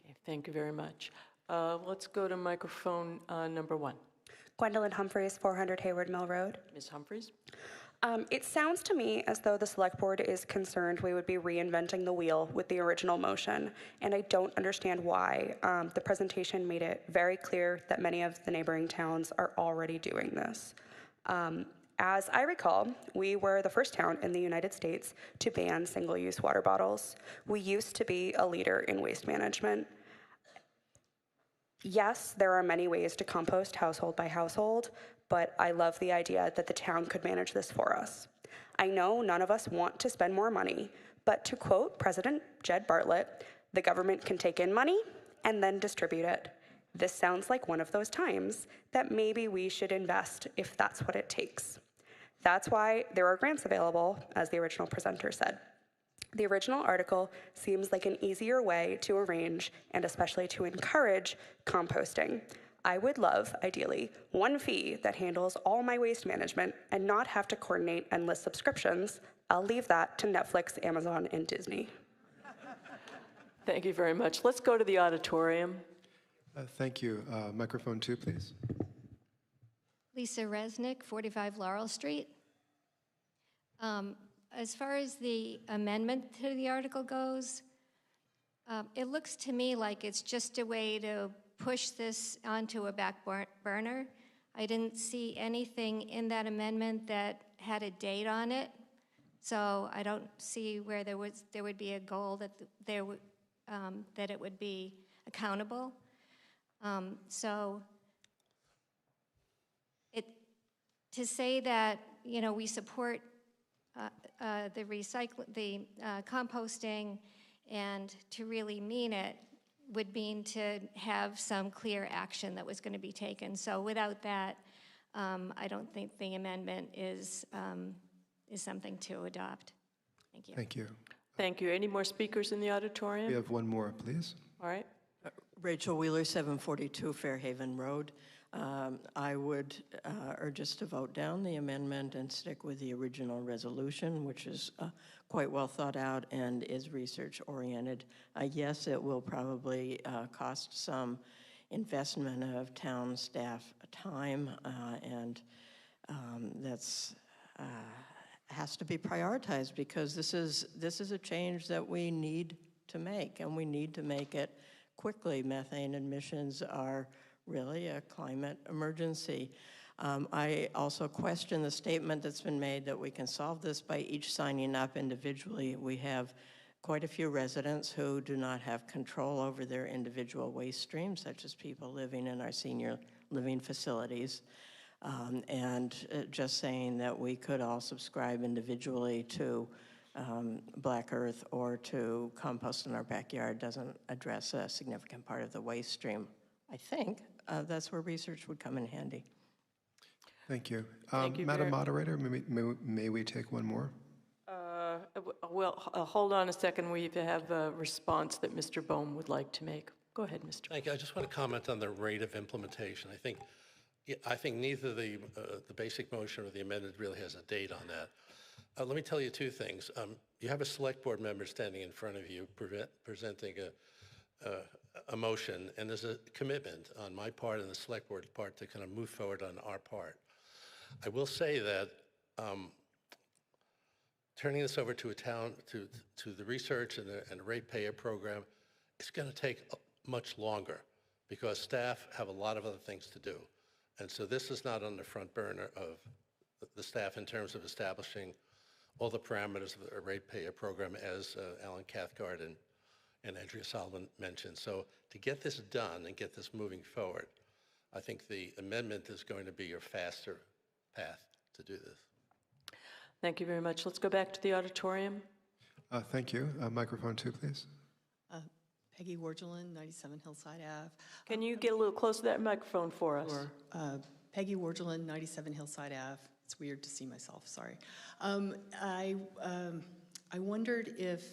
Okay, thank you very much. Let's go to microphone number 1. Gwendolyn Humphreys, 400 Hayward Mill Road. Ms. Humphreys? It sounds to me as though the select board is concerned we would be reinventing the wheel with the original motion, and I don't understand why. The presentation made it very clear that many of the neighboring towns are already doing this. As I recall, we were the first town in the United States to ban single-use water bottles. We used to be a leader in waste management. Yes, there are many ways to compost household by household, but I love the idea that the town could manage this for us. I know none of us want to spend more money, but to quote President Jed Bartlett, the government can take in money and then distribute it. This sounds like one of those times that maybe we should invest if that's what it takes. That's why there are grants available, as the original presenter said. The original article seems like an easier way to arrange and especially to encourage composting. I would love, ideally, one fee that handles all my waste management and not have to coordinate endless subscriptions. I'll leave that to Netflix, Amazon, and Disney. Thank you very much. Let's go to the auditorium. Thank you. Microphone 2, please. Lisa Resnick, 45 Laurel Street. As far as the amendment to the article goes, it looks to me like it's just a way to push this onto a back burner. I didn't see anything in that amendment that had a date on it, so I don't see where there would be a goal that that it would be accountable. So to say that we support the composting, and to really mean it would mean to have some clear action that was going to be taken. So without that, I don't think the amendment is something to adopt. Thank you. Thank you. Thank you. Any more speakers in the auditorium? We have one more, please. All right. Rachel Wheeler, 742 Fairhaven Road. I would urge us to vote down the amendment and stick with the original resolution, which is quite well thought out and is research-oriented. Yes, it will probably cost some investment of town staff time, and that's has to be prioritized because this is a change that we need to make, and we need to make it quickly. Methane emissions are really a climate emergency. I also question the statement that's been made that we can solve this by each signing up individually. We have quite a few residents who do not have control over their individual waste streams, such as people living in our senior living facilities. And just saying that we could all subscribe individually to Black Earth or to compost in our backyard doesn't address a significant part of the waste stream. I think that's where research would come in handy. Thank you. Thank you, Madam Moderator, may we take one more? Well, hold on a second. We have a response that Mr. Bohm would like to make. Go ahead, Mr. Thank you. I just want to comment on the rate of implementation. I think neither the basic motion or the amendment really has a date on that. Let me tell you two things. You have a select board member standing in front of you presenting a motion, and there's a commitment on my part and the select board part to kind of move forward on our part. I will say that turning this over to a town, to the research and the ratepayer program, it's going to take much longer because staff have a lot of other things to do. And so this is not on the front burner of the staff in terms of establishing all the parameters of the ratepayer program, as Alan Cathcart and Andrea Solomon mentioned. So to get this done and get this moving forward, I think the amendment is going to be your faster path to do this. Thank you very much. Let's go back to the auditorium. Thank you. Microphone 2, please. Peggy Wargelin, 97 Hillside Ave. Can you get a little closer to that microphone for us? Sure. Peggy Wargelin, 97 Hillside Ave. It's weird to see myself, sorry. I wondered if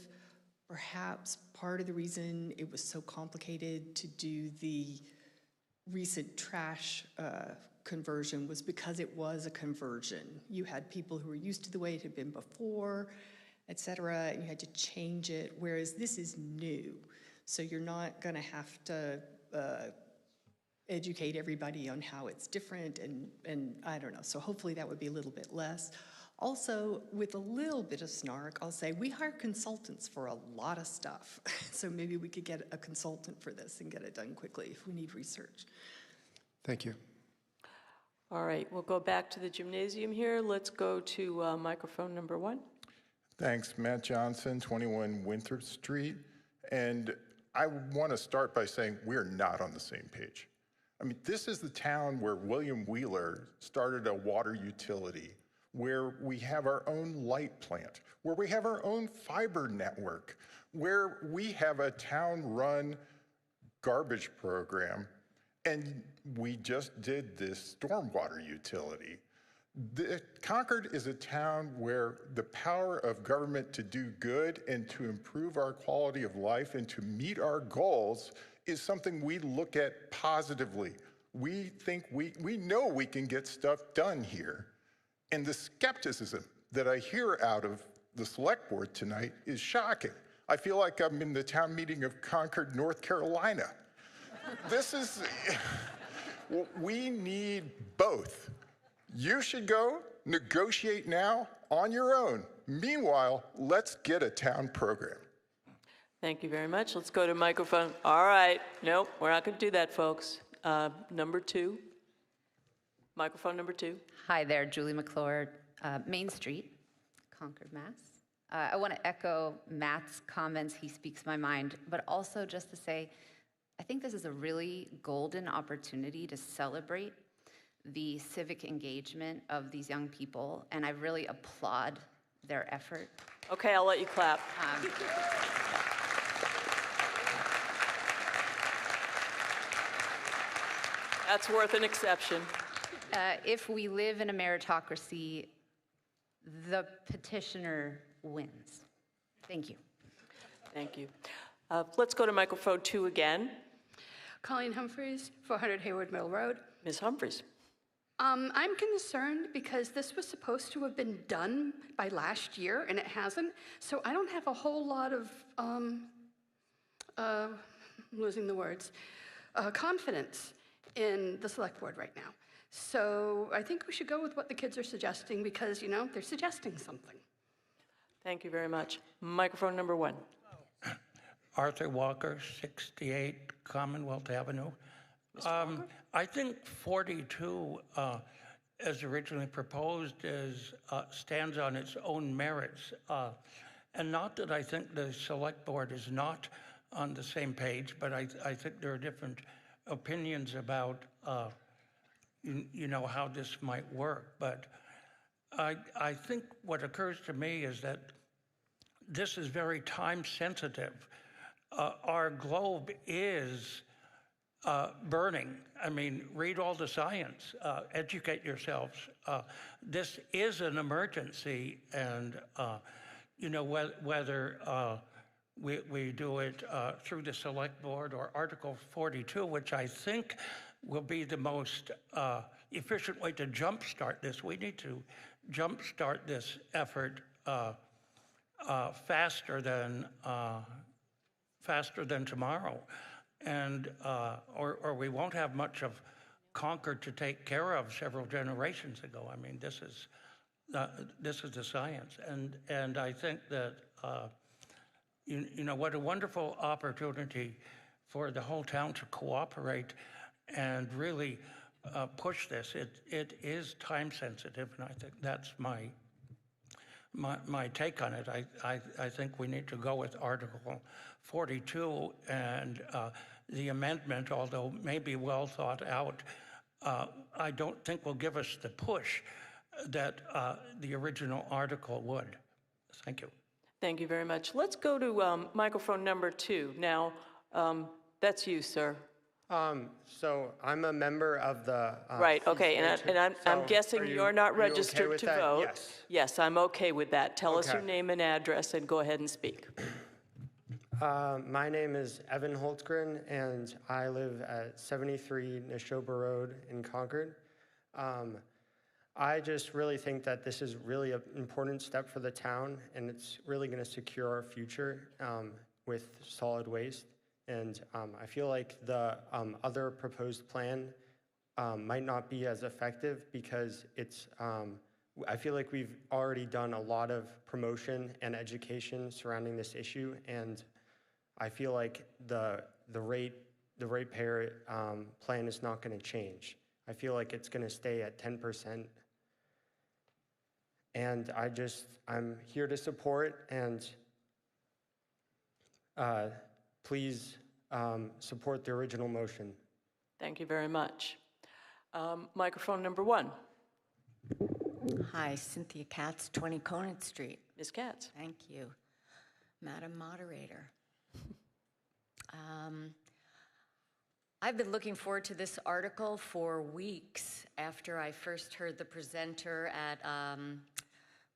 perhaps part of the reason it was so complicated to do the recent trash conversion was because it was a conversion. You had people who were used to the way it had been before, et cetera, and you had to change it, whereas this is new. So you're not going to have to educate everybody on how it's different, and I don't know. So hopefully that would be a little bit less. Also, with a little bit of snark, I'll say we hire consultants for a lot of stuff. So maybe we could get a consultant for this and get it done quickly if we need research. Thank you. All right, we'll go back to the gymnasium here. Let's go to microphone number 1. Thanks, Matt Johnson, 21 Winthrop Street. And I want to start by saying we're not on the same page. I mean, this is the town where William Wheeler started a water utility, where we have our own light plant, where we have our own fiber network, where we have a town-run garbage program, and we just did this stormwater utility. Concord is a town where the power of government to do good and to improve our quality of life and to meet our goals is something we look at positively. We think we know we can get stuff done here. And the skepticism that I hear out of the select board tonight is shocking. I feel like I'm in the town meeting of Concord, North Carolina. We need both. You should go negotiate now on your own. Meanwhile, let's get a town program. Thank you very much. Let's go to microphone. All right. Nope, we're not going to do that, folks. Number 2. Microphone number 2. Hi there, Julie McClure, Main Street, Concord, Mass. I want to echo Matt's comments. He speaks my mind, but also just to say, I think this is a really golden opportunity to celebrate the civic engagement of these young people, and I really applaud their effort. Okay, I'll let you clap. That's worth an exception. If we live in a meritocracy, the petitioner wins. Thank you. Thank you. Let's go to microphone 2 again. Colleen Humphreys, 400 Hayward Mill Road. Ms. Humphreys. I'm concerned because this was supposed to have been done by last year and it hasn't. So I don't have a whole lot of, losing the words, confidence in the select board right now. So I think we should go with what the kids are suggesting because, you know, they're suggesting something. Thank you very much. Microphone number 1. Arthur Walker, 68 Commonwealth Avenue. I think 42, as originally proposed, stands on its own merits. And not that I think the select board is not on the same page, but I think there are different opinions about, you know, how this might work. But I think what occurs to me is that this is very time sensitive. Our globe is burning. I mean, read all the science, educate yourselves. This is an emergency, and you know, whether we do it through the select board or Article 42, which I think will be the most efficient way to jumpstart this. We need to jumpstart this effort faster than tomorrow, and or we won't have much of Concord to take care of several generations ago. I mean, this is the science, and I think that you know, what a wonderful opportunity for the whole town to cooperate and really push this. It is time sensitive, and I think that's my take on it. I think we need to go with Article 42, and the amendment, although maybe well thought out, I don't think will give us the push that the original article would. Thank you. Thank you very much. Let's go to microphone number 2. Now, that's you, sir. So I'm a member of the... right, okay, and I'm guessing you're not registered okay to that? vote. Yes. Yes, I'm okay with that. Tell us Okay. your name and address and go ahead and speak. My name is Evan Holtzgren, and I live at 73 Neshoba Road in Concord. I just really think that this is really an important step for the town, and it's really going to secure our future with solid waste. And I feel like the other proposed plan might not be as effective because it's, I feel like we've already done a lot of promotion and education surrounding this issue, and I feel like the ratepayer plan is not going to change. I feel like it's going to stay at 10%. And I'm here to support, and please support the original motion. Thank you very much. Microphone number 1. Hi, Cynthia Katz, 20 Conant Street. Ms. Katz. Thank you. Madam Moderator. I've been looking forward to this article for weeks after I first heard the presenter at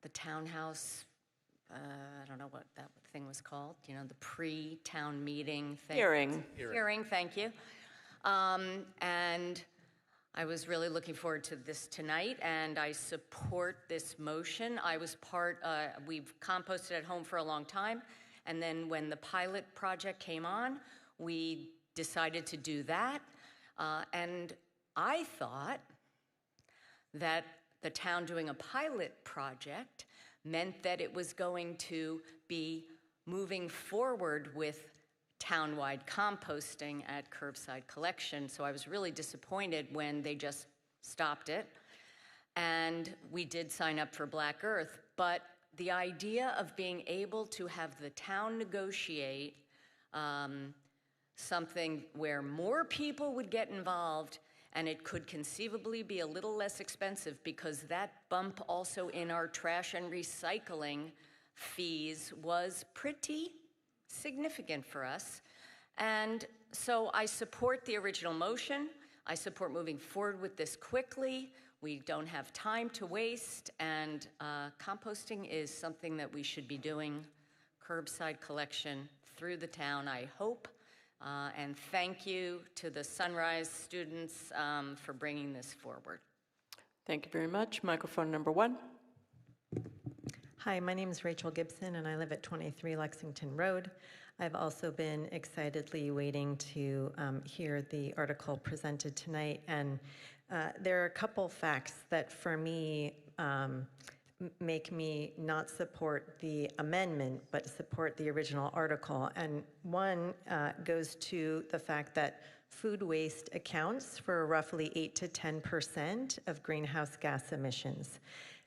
the townhouse, I don't know what that thing was called, you know, the pre-town meeting thing. Hearing, thank you. And I was really looking forward to this tonight, and I support this motion. I was we've composted at home for a long time, and then when the pilot project came on, we decided to do that. And I thought that the town doing a pilot project meant that it was going to be moving forward with townwide composting at curbside collection. So I was really disappointed when they just stopped it. And we did sign up for Black Earth, but the idea of being able to have the town negotiate something where more people would get involved and it could conceivably be a little less expensive because that bump also in our trash and recycling fees was pretty significant for us. And so I support the original motion. I support moving forward with this quickly. We don't have time to waste, and composting is something that we should be doing, curbside collection through the town, I hope. And thank you to the Sunrise students for bringing this forward. Thank you very much. Microphone number 1. Hi, my name is Rachel Gibson, and I live at 23 Lexington Road. I've also been excitedly waiting to hear the article presented tonight, and there are a couple facts that, for me, make me not support the amendment, but support the original article. And one goes to the fact that food waste accounts for roughly 8 to 10% of greenhouse gas emissions.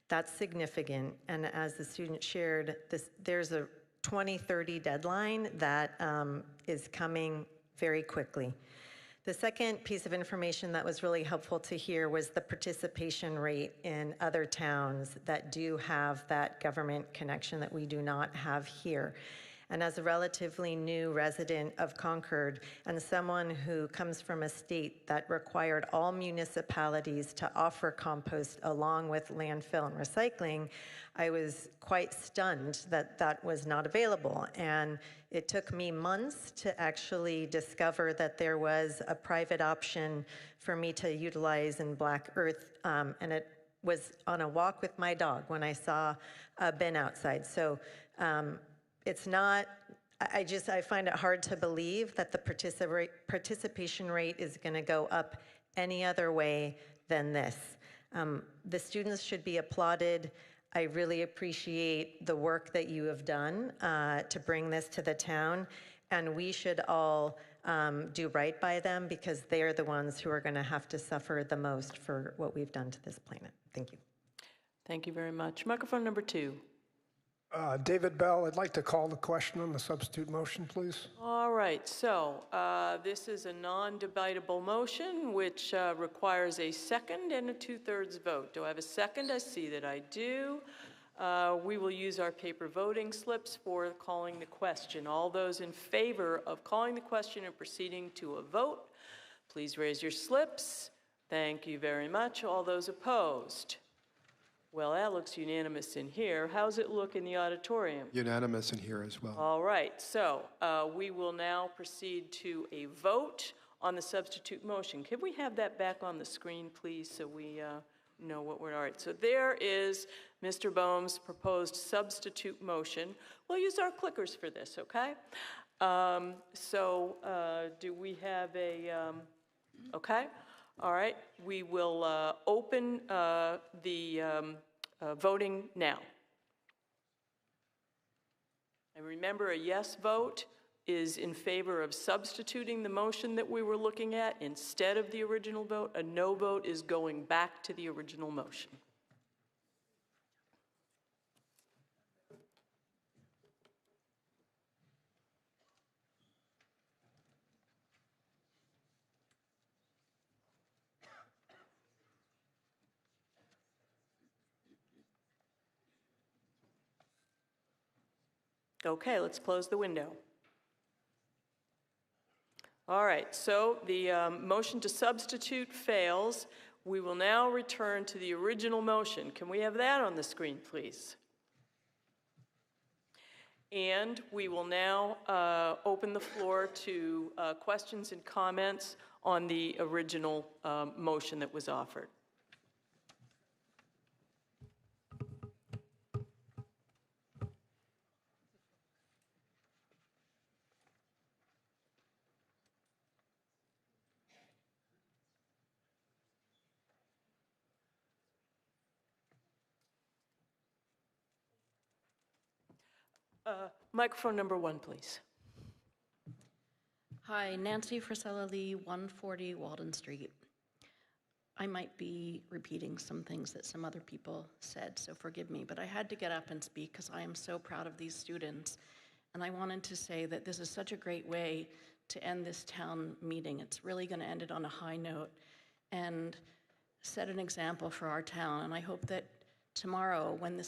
That's significant. And as the student shared, there's a 2030 deadline that is coming very quickly. The second piece of information that was really helpful to hear was the participation rate in other towns that do have that government connection that we do not have here. And as a relatively new resident of Concord and someone who comes from a state that required all municipalities to offer compost along with landfill and recycling, I was quite stunned that that was not available. And it took me months to actually discover that there was a private option for me to utilize in Black Earth, and it was on a walk with my dog when I saw a bin outside. So it's not, I find it hard to believe that the participation rate is going to go up any other way than this. The students should be applauded. I really appreciate the work that you have done to bring this to the town, and we should all do right by them because they are the ones who are going to have to suffer the most for what we've done to this planet. Thank you. Thank you very much. Microphone number 2. David Bell, I'd like to call the question on the substitute motion, please. All right, so this is a non-debatable motion which requires a second and a 2/3 vote. Do I have a second? I see that I do. We will use our paper voting slips for calling the question. All those in favor of calling the question and proceeding to a vote, please raise your slips. Thank you very much. All those opposed? Well, that looks unanimous in here. How's it look in the auditorium? Unanimous in here as well. All right, so we will now proceed to a vote on the substitute motion. Can we have that back on the screen, please, so we know what we're, all right. So there is Mr. Boehm's proposed substitute motion. We'll use our clickers for this, okay? Do we have a, okay? All right, we will open the voting now. And remember, a yes vote is in favor of substituting the motion that we were looking at instead of the original vote. A no vote is going back to the original motion. Okay, let's close the window. All right, so the motion to substitute fails. We will now return to the original motion. Can we have that on the screen, please? And we will now open the floor to questions and comments on the original motion that was offered. Microphone number 1, please. Hi, Nancy Frisella Lee, 140 Walden Street. I might be repeating some things that some other people said, so forgive me, but I had to get up and speak because I am so proud of these students. And I wanted to say that this is such a great way to end this town meeting. It's really going to end it on a high note. and set an example for our town. And I hope that tomorrow, when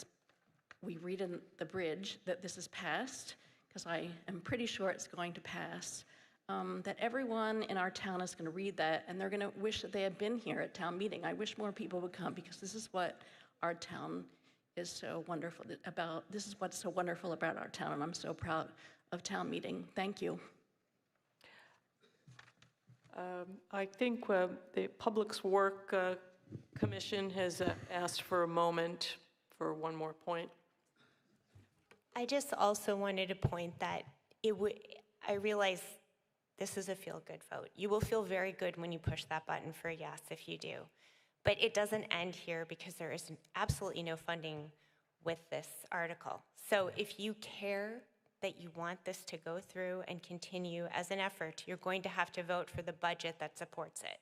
we read in the bridge that this is passed, because I am pretty sure it's going to pass, that everyone in our town is going to read that, and they're going to wish that they had been here at town meeting. I wish more people would come, because this is what our town is so wonderful about. This is what's so wonderful about our town, and I'm so proud of town meeting. Thank you. I think the Public Works Commission has asked for a moment for one more point. I just also wanted to point that I realize this is a feel-good vote. You will feel very good when you push that button for a yes if you do. But it doesn't end here, because there is absolutely no funding with this article. So if you care that you want this to go through and continue as an effort, you're going to have to vote for the budget that supports it.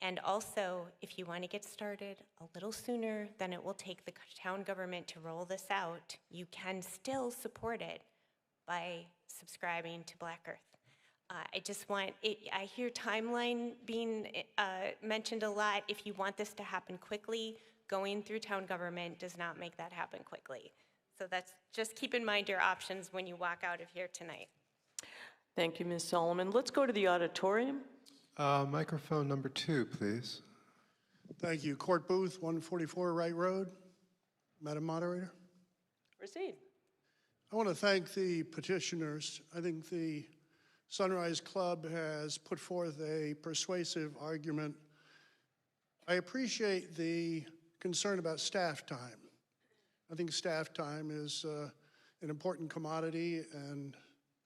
And also, if you want to get started a little sooner than it will take the town government to roll this out, you can still support it by subscribing to Black Earth. I just want it, I hear timeline being mentioned a lot. If you want this to happen quickly, going through town government does not make that happen quickly. So just keep in mind your options when you walk out of here tonight. Thank you, Ms. Solomon. Let's go to the auditorium. Microphone number 2, please. Thank you. Court booth, 144 Wright Road. Madam Moderator. Proceed. I want to thank the petitioners. I think the Sunrise Club has put forth a persuasive argument. I appreciate the concern about staff time. I think staff time is an important commodity, and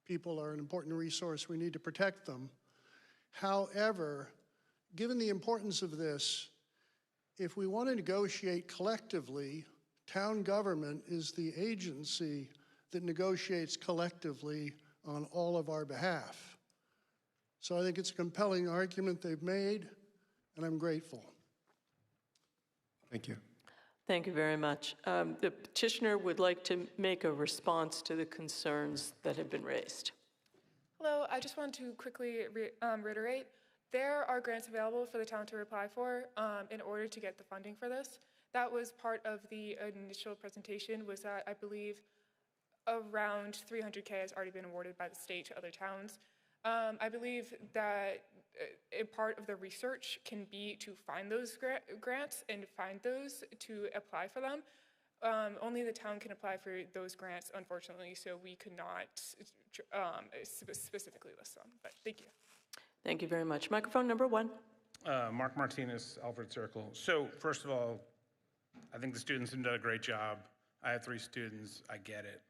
people are an important resource. We need to protect them. However, given the importance of this, if we want to negotiate collectively, town government is the agency that negotiates collectively on all of our behalf. So I think it's a compelling argument they've made, and I'm grateful. Thank you. Thank you very much. The petitioner would like to make a response to the concerns that have been raised. Hello, I just want to quickly reiterate, there are grants available for the town to apply for in order to get the funding for this. That was part of the initial presentation, was that I believe around $300K has already been awarded by the state to other towns. I believe that a part of the research can be to find those grants and find those to apply for them. Only the town can apply for those grants, unfortunately, so we could not specifically list them, but thank you. Thank you very much. Microphone number 1. Mark Martinez, Alfred Circle. So first of all, I think the students have done a great job. I have 3 students, I get it.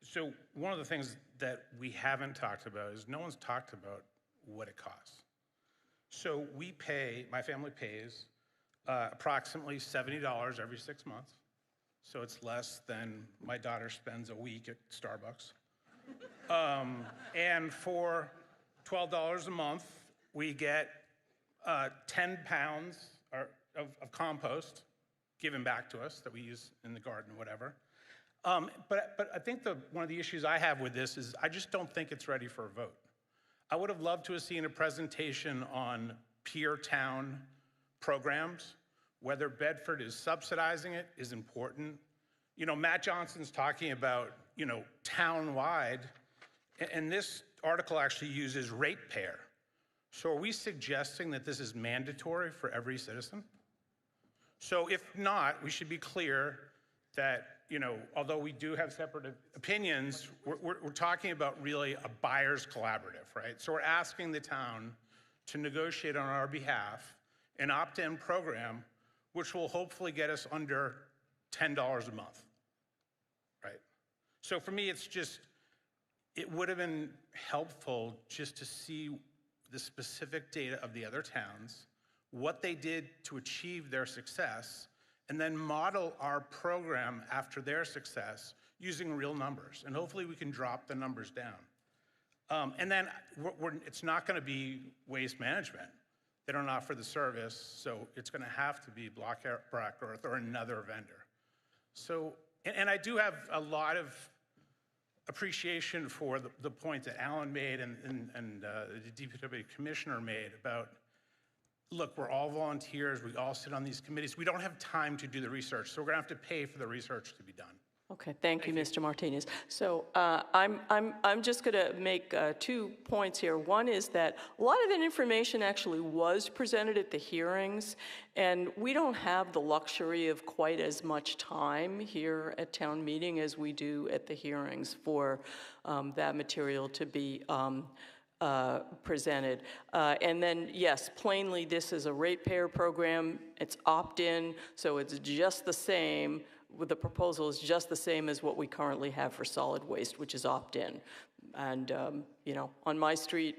So one of the things that we haven't talked about is no one's talked about what it costs. So we pay, my family pays approximately $70 every 6 months. So it's less than my daughter spends a week at Starbucks. And for $12 a month, we get 10 pounds of compost given back to us that we use in the garden or whatever. But I think one of the issues I have with this is I just don't think it's ready for a vote. I would have loved to have seen a presentation on peer town programs. Whether Bedford is subsidizing it is important. You know, Matt Johnson's talking about, you know, town-wide, and this article actually uses ratepayer. So are we suggesting that this is mandatory for every citizen? So if not, we should be clear that, you know, although we do have separate opinions, we're talking about really a buyer's collaborative, right? So we're asking the town to negotiate on our behalf an opt-in program which will hopefully get us under $10 a month, right? So for me, it's just, it would have been helpful just to see the specific data of the other towns, what they did to achieve their success, and then model our program after their success using real numbers. And hopefully we can drop the numbers down. And then it's not going to be waste management. They don't offer the service, so it's going to have to be Black Earth or another vendor. So, and I do have a lot of appreciation for the point that Alan made and the DPW commissioner made about look, we're all volunteers. We all sit on these committees. We don't have time to do the research, so we're going to have to pay for the research to be done. Okay, thank you, Mr. Martinez. So I'm just going to make 2 points here. One is that a lot of that information actually was presented at the hearings, and we don't have the luxury of quite as much time here at town meeting as we do at the hearings for that material to be presented. And then, yes, plainly, this is a ratepayer program. It's opt-in, so it's just the same. The proposal is just the same as what we currently have for solid waste, which is opt-in. And, you know, on my street,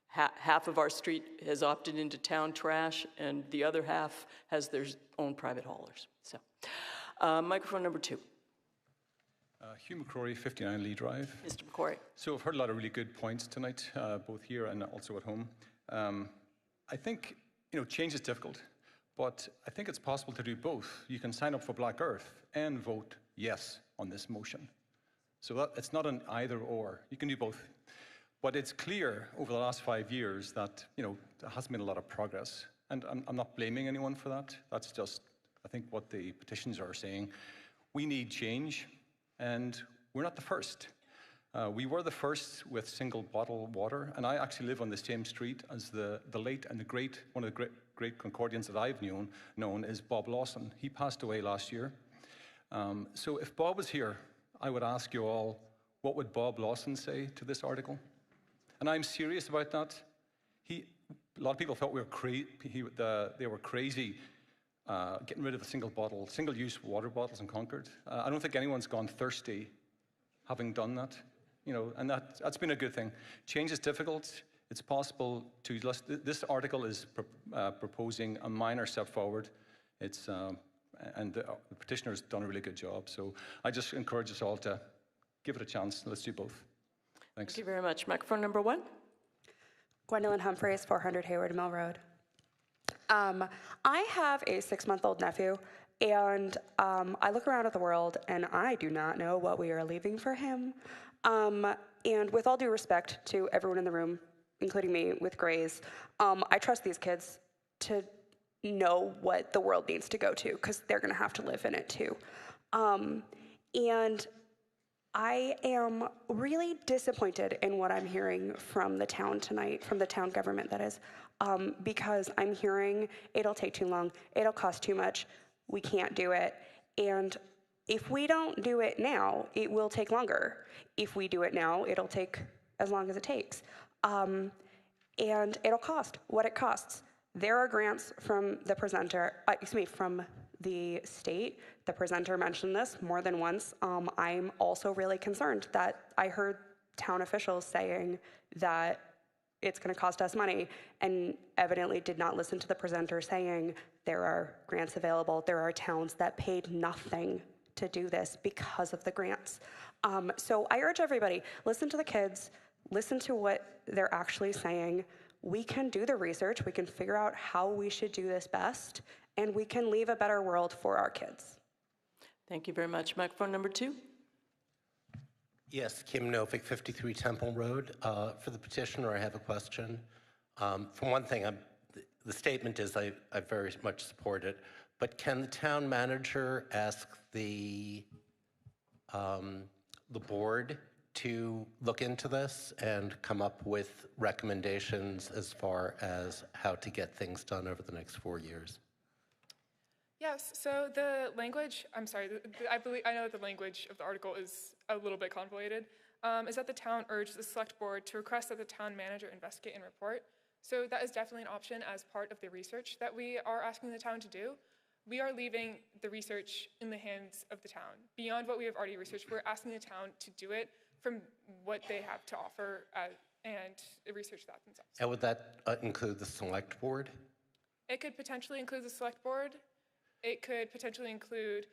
half of our street has opted into town trash, and the other half has their own private haulers. So, microphone number 2. Hugh McCrory, 59 Lee Drive. Mr. McCrory. So I've heard a lot of really good points tonight, both here and also at home. I think, you know, change is difficult. But I think it's possible to do both. You can sign up for Black Earth and vote yes on this motion. So it's not an either or. You can do both. But it's clear over the last 5 years that, you know, there hasn't been a lot of progress. And I'm not blaming anyone for that. That's just, I think, what the petitions are saying. We need change, and we're not the first. We were the first with single bottle water, and I actually live on the same street as the late and the great, one of the great Concordians that I've known is Bob Lawson. He passed away last year. So if Bob was here, I would ask you all, what would Bob Lawson say to this article? And I'm serious about that. A lot of people thought they were crazy getting rid of the single-use water bottles in Concord. I don't think anyone's gone thirsty having done that. You know, and that's been a good thing. Change is difficult. It's possible to, this article is proposing a minor step forward. It's, and the petitioner's done a really good job. So I just encourage us all to give it a chance. Let's do both. Thanks. Thank you very much. Microphone number 1. Gwendolyn Humphreys, 400 Hayward Mill Road. I have a 6-month-old nephew, and I look around at the world, and I do not know what we are leaving for him. And with all due respect to everyone in the room, including me with Grays, I trust these kids to know what the world needs to go to, because they're going to have to live in it too. And I am really disappointed in what I'm hearing from the town tonight, from the town government, that is, because I'm hearing it'll take too long, it'll cost too much, we can't do it. And if we don't do it now, it will take longer. If we do it now, it'll take as long as it takes. And it'll cost what it costs. There are grants from the presenter, from the state. The presenter mentioned this more than once. I'm also really concerned that I heard town officials saying that it's going to cost us money, and evidently did not listen to the presenter saying there are grants available. There are towns that paid nothing to do this because of the grants. So I urge everybody, listen to the kids, listen to what they're actually saying. We can do the research, we can figure out how we should do this best, and we can leave a better world for our kids. Thank you very much. Microphone number 2. Yes, Kim Novick, 53 Temple Road. For the petitioner, I have a question. For one thing, the statement is I very much support it, but can the town manager ask the board to look into this and come up with recommendations as far as how to get things done over the next 4 years? Yes, so the language, I'm sorry, I know that the language of the article is a little bit convoluted, is that the town urged the select board to request that the town manager investigate and report. So that is definitely an option as part of the research that we are asking the town to do. We are leaving the research in the hands of the town. Beyond what we have already researched, we're asking the town to do it from what they have to offer and research that themselves. And would that include the select board? It could potentially include the select board. It could potentially include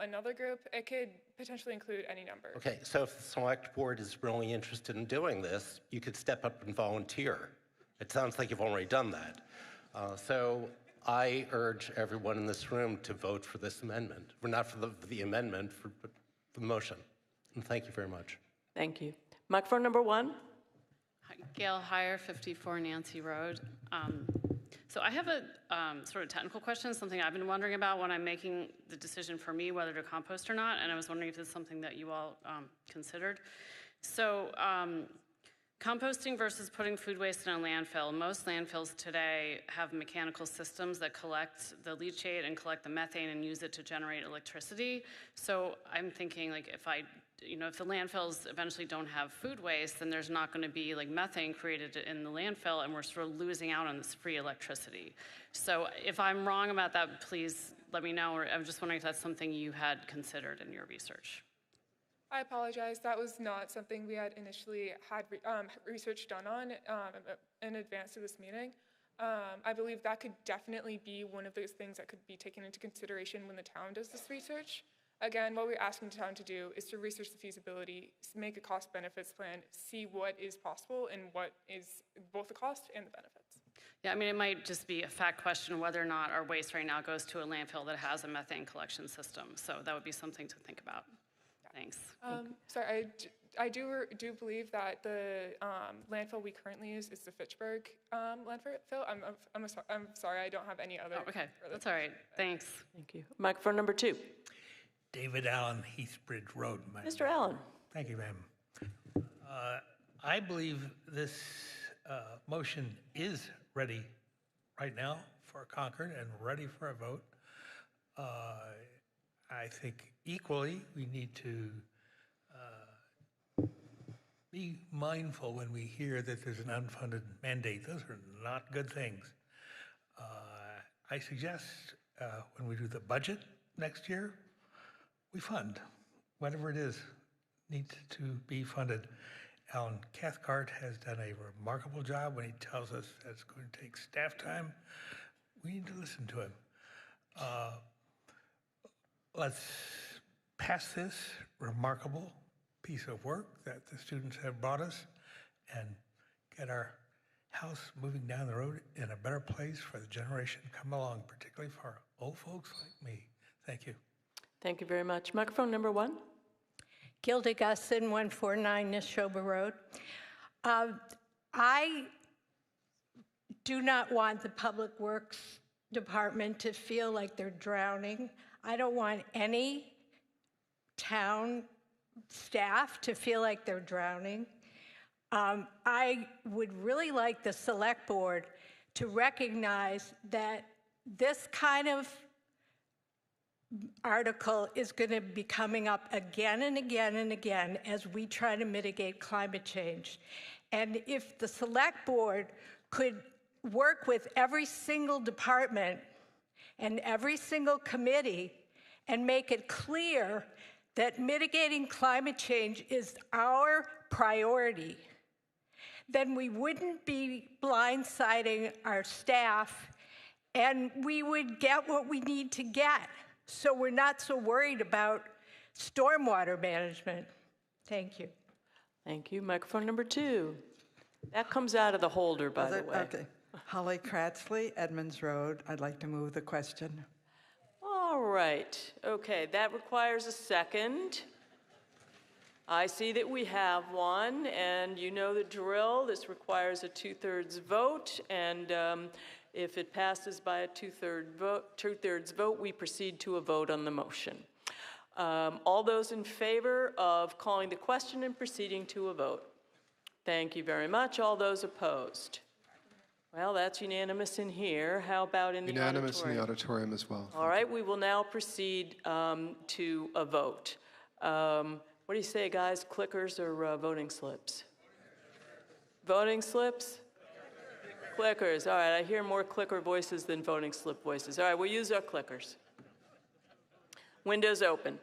another group. It could potentially include any number. Okay, so if the select board is really interested in doing this, you could step up and volunteer. It sounds like you've already done that. So I urge everyone in this room to vote for this amendment. We're not for the amendment, but for the motion. And thank you very much. Thank you. Microphone number 1. Gail Heyer, 54 Nancy Road. So I have a sort of technical question, something I've been wondering about when I'm making the decision for me whether to compost or not, and I was wondering if it's something that you all considered. So composting versus putting food waste in a landfill. Most landfills today have mechanical systems that collect the leachate and collect the methane and use it to generate electricity. So I'm thinking, like, if the landfills eventually don't have food waste, then there's not going to be like methane created in the landfill, and we're sort of losing out on this free electricity. So if I'm wrong about that, please let me know. Or I'm just wondering if that's something you had considered in your research. I apologize. That was not something we had initially had research done on in advance of this meeting. I believe that could definitely be one of those things that could be taken into consideration when the town does this research. Again, what we're asking the town to do is to research the feasibility, make a cost benefits plan, see what is possible and what is both the cost and the benefits. Yeah, I mean, it might just be a fact question whether or not our waste right now goes to a landfill that has a methane collection system. So that would be something to think about. Thanks. Sorry, I do believe that the landfill we currently use is the Fitchburg landfill. I'm sorry, I don't have any other. Oh, okay, that's all right. Thanks. Thank you. Microphone number 2. David Allen, Heathbridge Road. Mr. Allen. Thank you, ma'am. I believe this motion is ready right now for Concord and ready for a vote. I think equally we need to be mindful when we hear that there's an unfunded mandate. Those are not good things. I suggest when we do the budget next year, we fund whatever it is needs to be funded. Alan Cathcart has done a remarkable job when he tells us that it's going to take staff time. We need to listen to him. Let's pass this remarkable piece of work that the students have brought us and get our house moving down the road in a better place for the generation to come along, particularly for old folks like me. Thank you. Thank you very much. Microphone number 1. Gilda Gusson, 149 Neshoba Road. I do not want the Public Works Department to feel like they're drowning. I don't want any town staff to feel like they're drowning. I would really like the Select Board to recognize that this kind of article is going to be coming up again and again and again as we try to mitigate climate change. And if the Select Board could work with every single department and every single committee and make it clear that mitigating climate change is our priority, then we wouldn't be blindsiding our staff and we would get what we need to get. So we're not so worried about stormwater management. Thank you. Thank you. Microphone number 2. That comes out of the holder, by the way. Okay. Holly Kratzley, Edmonds Road. I'd like to move the question. All right. Okay, that requires a second. I see that we have one, and you know the drill. This requires a 2/3 vote, and if it passes by a 2/3 vote, we proceed to a vote on the motion. All those in favor of calling the question and proceeding to a vote? Thank you very much. All those opposed? Well, that's unanimous in here. How about in the auditorium? Unanimous in the auditorium as well. All right, we will now proceed to a vote. What do you say, guys? Clickers or voting slips? Voting slips? Clickers. All right, I hear more clicker voices than voting slip voices. All right, we'll use our clickers. Windows open.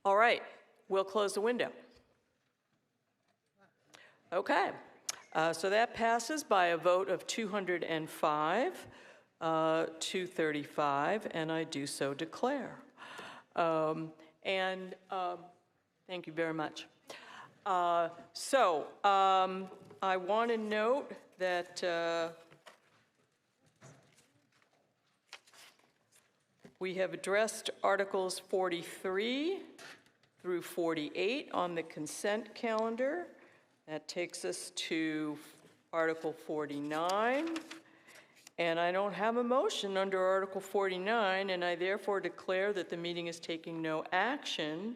All right, we'll close the window. Okay, so that passes by a vote of 205, 235, and I do so declare. Thank you very much. I want to note that we have addressed Articles 43 through 48 on the consent calendar. That takes us to Article 49. And I don't have a motion under Article 49, and I therefore declare that the meeting is taking no action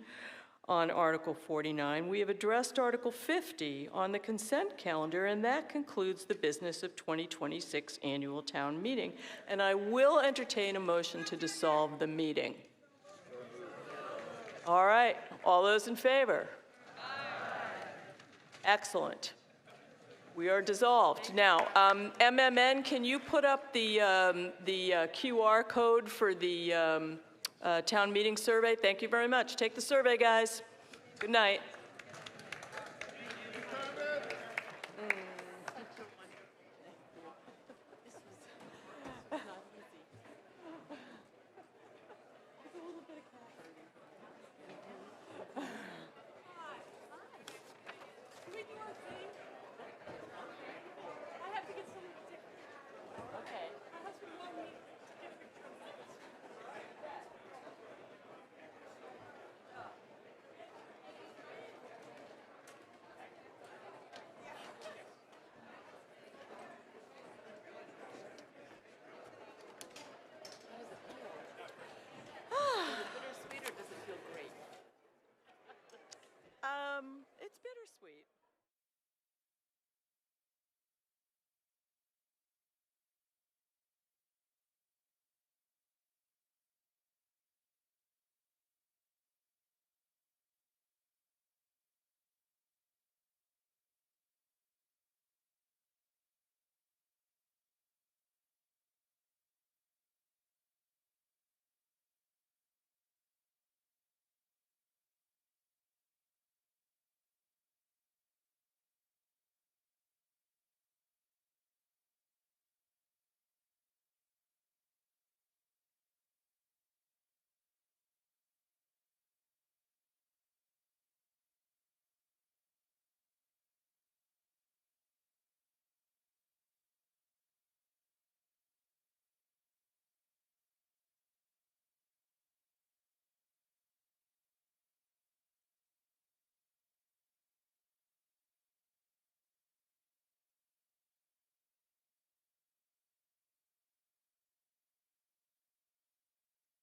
on Article 49. We have addressed Article 50 on the consent calendar, and that concludes the business of 2026 Annual Town Meeting. And I will entertain a motion to dissolve the meeting. All right, all those in favor? Excellent. We are dissolved. Now, MMN, can you put up the QR code for the town meeting survey? Thank you very much. Take the survey, guys. Good night.